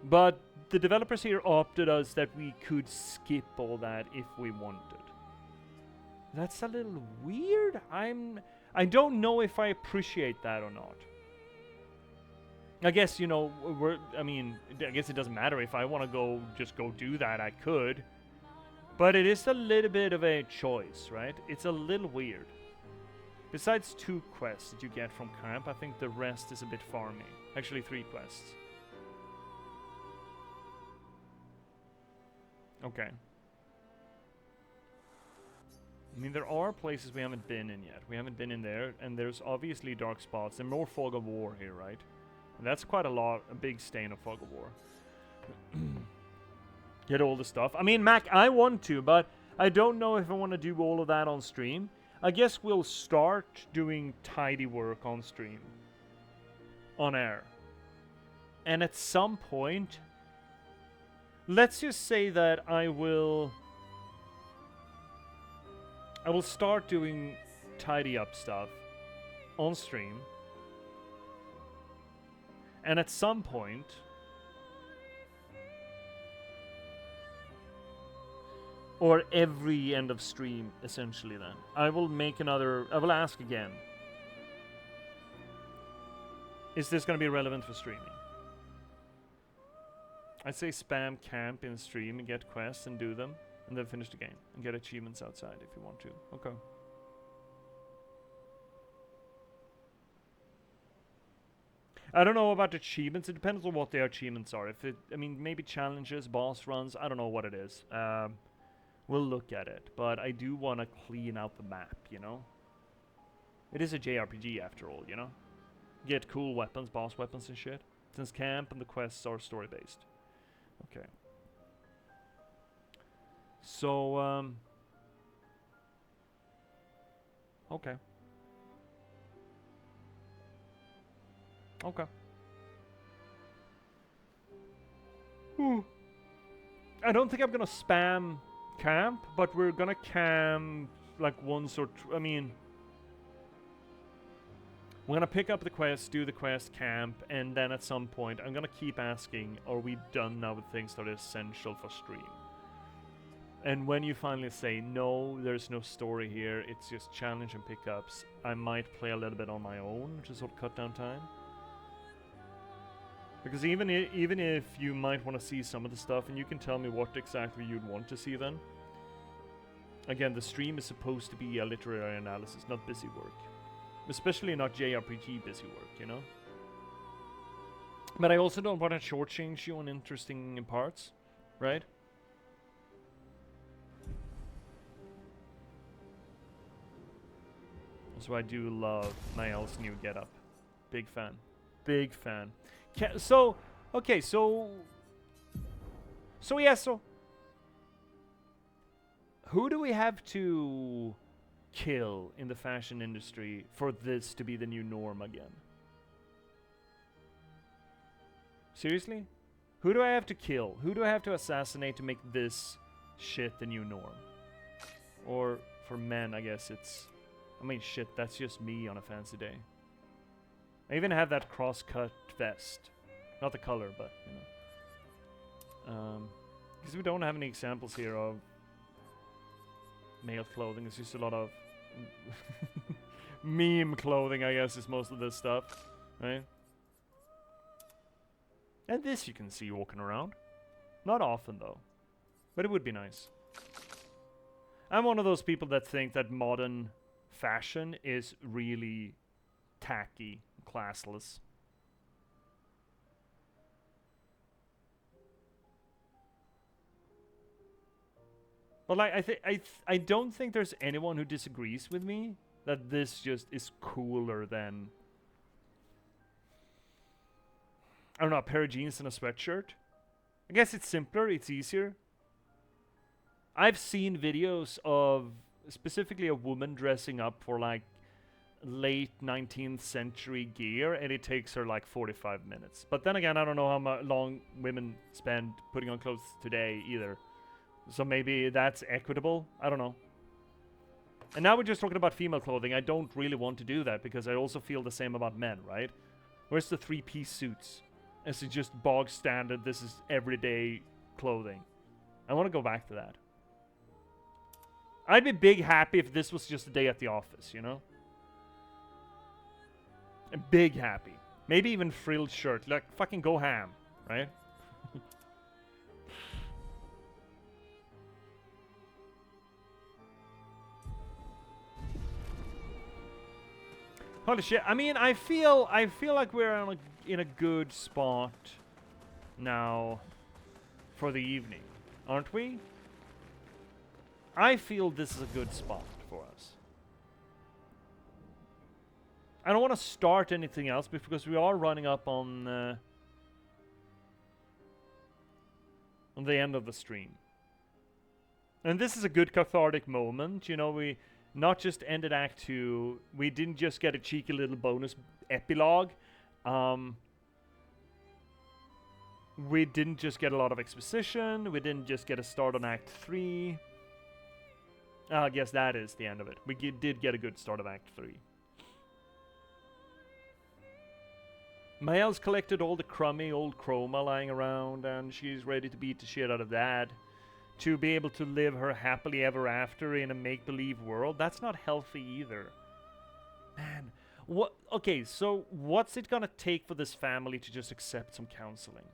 But the developers here opted us that we could skip all that if we wanted. That's a little weird. I don't know if I appreciate that or not. I guess, you know, I guess it doesn't matter if I want to just go do that, I could. But it is a little bit of a choice, right? It's a little weird. Besides 2 quests that you get from camp, I think the rest is a bit farmy. Actually, 3 quests. Okay. I mean, there are places we haven't been in yet. We haven't been in there, and there's obviously dark spots. There's more fog of war here, right? And that's quite a big stain of fog of war. Get all the stuff. I mean, Mac, I want to, but I don't know if I want to do all of that on stream. I guess we'll start doing tidy work on stream. On air. And at some point, let's just say that I will start doing tidy up stuff on stream. And at some point, or every end of stream, essentially then, I will ask again. Is this going to be relevant for streaming? I'd say spam camp in stream and get quests and do them, and then finish the game and get achievements outside if you want to. Okay. I don't know about achievements. It depends on what the achievements are. Maybe challenges, boss runs. I don't know what it is. We'll look at it. But I do want to clean out the map, you know? It is a JRPG after all, you know? Get cool weapons, boss weapons and shit. Since camp and the quests are story-based. Okay. So, okay. Okay. I don't think I'm gonna spam camp, but we're gonna camp like once or we're gonna pick up the quest, do the quest, camp, and then at some point I'm gonna keep asking, are we done now with things that are essential for stream? And when you finally say, no, there's no story here, it's just challenge and pickups, I might play a little bit on my own, which is sort of cut down time. Because even if you might want to see some of the stuff, and you can tell me what exactly you'd want to see then. Again, the stream is supposed to be a literary analysis, not busy work. Especially not JRPG busy work, you know? But I also don't want to shortchange you on interesting parts, right? So I do love Niall's new getup. Big fan. Big fan. So who do we have to kill in the fashion industry for this to be the new norm again? Seriously? Who do I have to kill? Who do I have to assassinate to make this shit the new norm? Or for men, I guess it's... shit, that's just me on a fancy day. I even have that cross-cut vest. Not the color, but, you know. Because we don't have any examples here of male clothing. It's just a lot of meme clothing, I guess, is most of this stuff, right? And this you can see walking around. Not often, though. But it would be nice. I'm one of those people that think that modern fashion is really tacky, classless. But like, I don't think there's anyone who disagrees with me that this just is cooler than, I don't know, a pair of jeans and a sweatshirt. I guess it's simpler, it's easier. I've seen videos of specifically a woman dressing up for like late 19th century gear, and it takes her like 45 minutes. But then again, I don't know how long women spend putting on clothes today either. So maybe that's equitable. I don't know. And now we're just talking about female clothing. I don't really want to do that because I also feel the same about men, right? Where's the three-piece suits? Is it just bog standard? This is everyday clothing. I want to go back to that. I'd be big happy if this was just a day at the office, you know? And big happy. Maybe even frilled shirt. Like, fucking go ham, right? Holy shit. I mean, I feel like we're in a good spot now for the evening, aren't we? I feel this is a good spot for us. I don't want to start anything else because we are running up on the end of the stream. And this is a good cathartic moment, you know, we not just ended Act 2, we didn't just get a cheeky little bonus epilogue. We didn't just get a lot of exposition, we didn't just get a start on Act 3. I guess that is the end of it. We did get a good start of Act 3. Mael's collected all the crummy old chroma lying around, and she's ready to beat the shit out of that. To be able to live her happily ever after in a make-believe world, that's not healthy either. Man, what? Okay, so what's it gonna take for this family to just accept some counseling?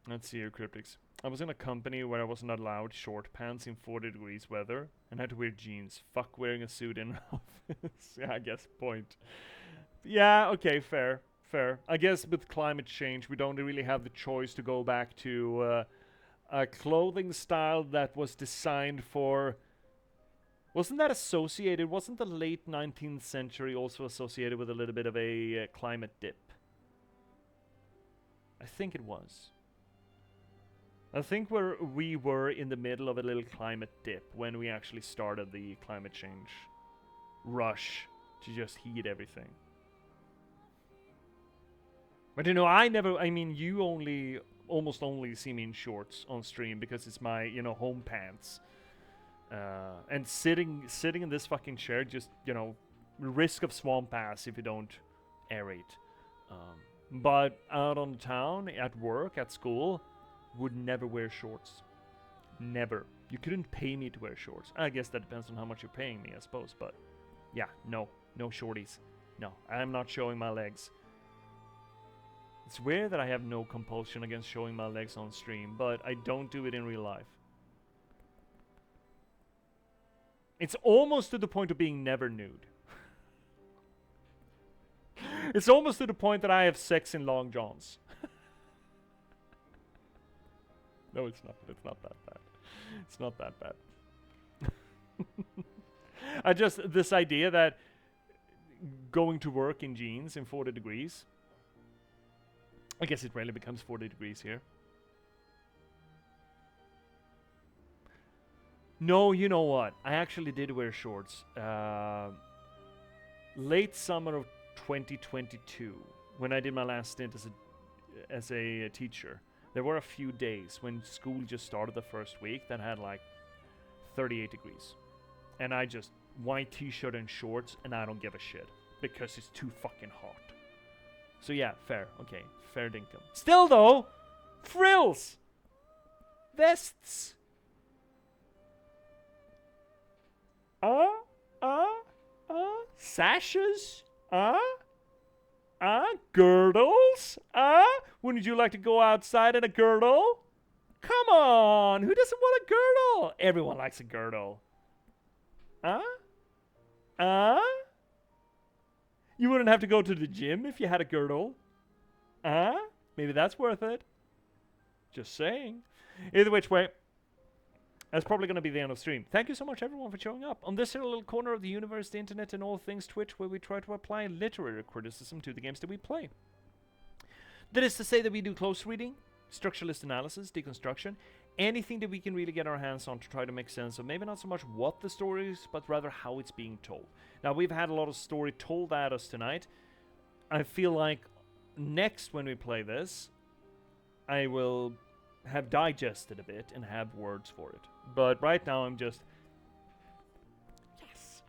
Let's see here, Cryptics. I was in a company where I was not allowed short pants in 40 degrees weather and had to wear jeans. Fuck wearing a suit in office. Yeah, I guess point. Yeah, okay, fair. I guess with climate change, we don't really have the choice to go back to a clothing style that was designed for... Wasn't that associated? Wasn't the late 19th century also associated with a little bit of a climate dip? I think it was. I think we were in the middle of a little climate dip when we actually started the climate change rush to just heat everything. But you know, you almost only see me in shorts on stream because it's my, you know, home pants. And sitting in this fucking chair, just, you know, risk of swamp ass if you don't aerate. But out on the town, at work, at school, would never wear shorts. Never. You couldn't pay me to wear shorts. I guess that depends on how much you're paying me, I suppose. But yeah, no shorties. No, I'm not showing my legs. It's weird that I have no compulsion against showing my legs on stream, but I don't do it in real life. It's almost to the point of being never nude. It's almost to the point that I have sex in long johns. No, it's not. It's not that bad. It's not that bad. This idea that going to work in jeans in 40 degrees. I guess it rarely becomes 40 degrees here. No, you know what? I actually did wear shorts. Late summer of 2022, when I did my last stint as a teacher. There were a few days when school just started the first week that had like 38 degrees. And I just white t-shirt and shorts, and I don't give a shit because it's too fucking hot. So yeah, fair. Okay, fair dinkum. Still though, frills, vests, sashes, Girdles? Wouldn't you like to go outside in a girdle? Come on, who doesn't want a girdle? Everyone likes a girdle. You wouldn't have to go to the gym if you had a girdle. Maybe that's worth it. Just saying. Either which way, that's probably going to be the end of stream. Thank you so much, everyone, for showing up on this here little corner of the universe, the internet, and all things Twitch, where we try to apply literary criticism to the games that we play. That is to say that we do close reading, structuralist analysis, deconstruction, anything that we can really get our hands on to try to make sense of maybe not so much what the story is, but rather how it's being told. Now, we've had a lot of story told at us tonight. I feel like next when we play this, I will have digested a bit and have words for it. But right now I'm just... Yes!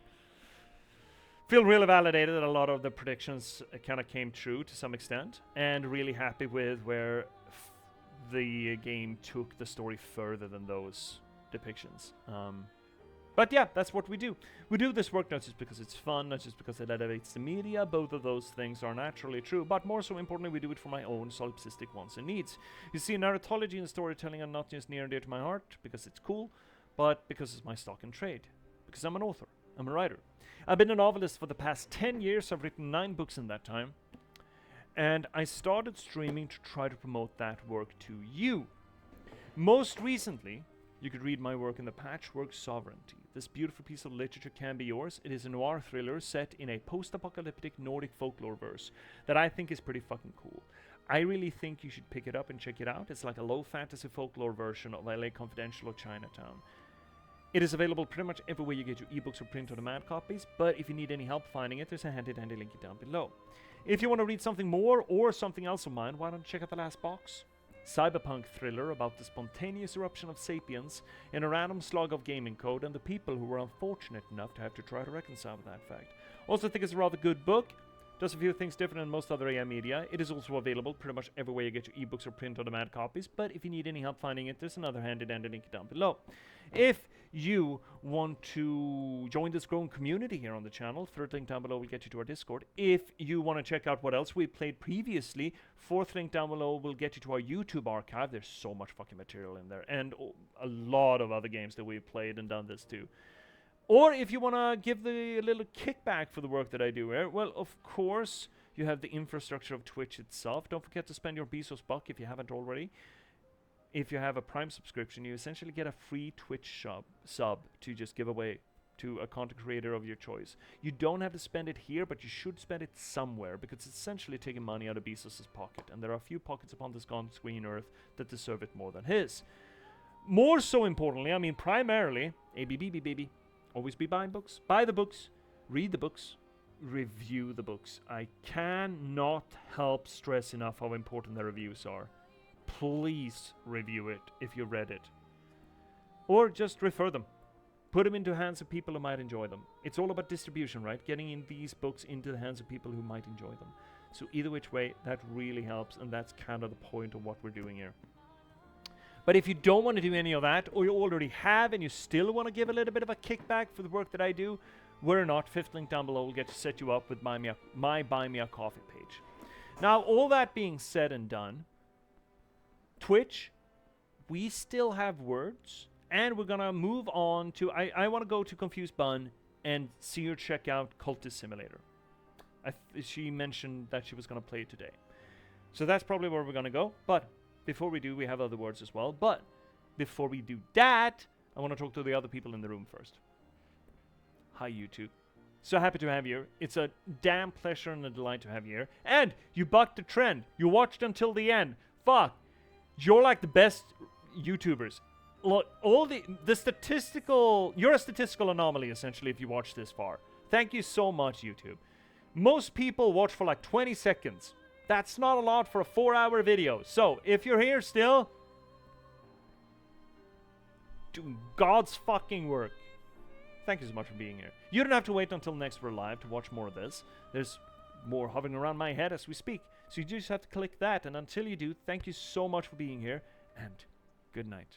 Feel really validated that a lot of the predictions kind of came true to some extent, and really happy with where the game took the story further than those depictions. But yeah, that's what we do. We do this work not just because it's fun, not just because it elevates the media. Both of those things are naturally true, but more so importantly, we do it for my own solipsistic wants and needs. You see, narratology and storytelling are not just near and dear to my heart because it's cool, but because it's my stock and trade. Because I'm an author. I'm a writer. I've been a novelist for the past 10 years. I've written 9 books in that time. And I started streaming to try to promote that work to you. Most recently, you could read my work in the Patchwork Sovereignty. This beautiful piece of literature can be yours. It is a noir thriller set in a post-apocalyptic Nordic folklore verse that I think is pretty fucking cool. I really think you should pick it up and check it out. It's like a low fantasy folklore version of LA Confidential or Chinatown. It is available pretty much everywhere you get your ebooks or print-on-demand copies, but if you need any help finding it, there's a handy-dandy link down below. If you want to read something more or something else of mine, why don't you check out The Last Box? Cyberpunk thriller about the spontaneous eruption of sapiens in a random slog of gaming code and the people who were unfortunate enough to have to try to reconcile with that fact. Also think it's a rather good book. Does a few things different than most other AI media. It is also available pretty much everywhere you get your ebooks or print-on-demand copies, but if you need any help finding it, there's another handy-dandy link down below. If you want to join this growing community here on the channel, third link down below will get you to our Discord. If you want to check out what else we played previously, fourth link down below will get you to our YouTube archive. There's so much fucking material in there, and a lot of other games that we've played and done this too. Or if you want to give a little kickback for the work that I do here, well, of course, you have the infrastructure of Twitch itself. Don't forget to spend your Bezos buck if you haven't already. If you have a Prime subscription, you essentially get a free Twitch sub to just give away to a content creator of your choice. You don't have to spend it here, but you should spend it somewhere, because it's essentially taking money out of Bezos' pocket, and there are a few pockets upon this gone green earth that deserve it more than his. More so importantly, I mean primarily, ABBB baby. Always be buying books. Buy the books. Read the books. Review the books. I cannot help stress enough how important the reviews are. Please review it if you read it. Or just refer them. Put them into the hands of people who might enjoy them. It's all about distribution, right? Getting in these books into the hands of people who might enjoy them. So either which way, that really helps, and that's kind of the point of what we're doing here. But if you don't want to do any of that, or you already have and you still want to give a little bit of a kickback for the work that I do, worry not, fifth link down below will get to set you up with my Buy Me a Coffee page. Now, all that being said and done, Twitch, we still have words, and we're going to move on to, I want to go to Confused Bun and see her check out Cultist Simulator. She mentioned that she was going to play it today. So that's probably where we're going to go, but before we do, we have other words as well. But before we do that, I want to talk to the other people in the room first. Hi, YouTube. So happy to have you here. It's a damn pleasure and a delight to have you here. And you bucked the trend. You watched until the end. Fuck. You're like the best YouTubers. Look, all the statistical... You're a statistical anomaly, essentially, if you watch this far. Thank you so much, YouTube. Most people watch for like 20 seconds. That's not a lot for a 4-hour video. So, if you're here still, doing God's fucking work. Thank you so much for being here. You don't have to wait until next we're live to watch more of this. There's more hovering around my head as we speak. So you just have to click that. And until you do, thank you so much for being here. And good night.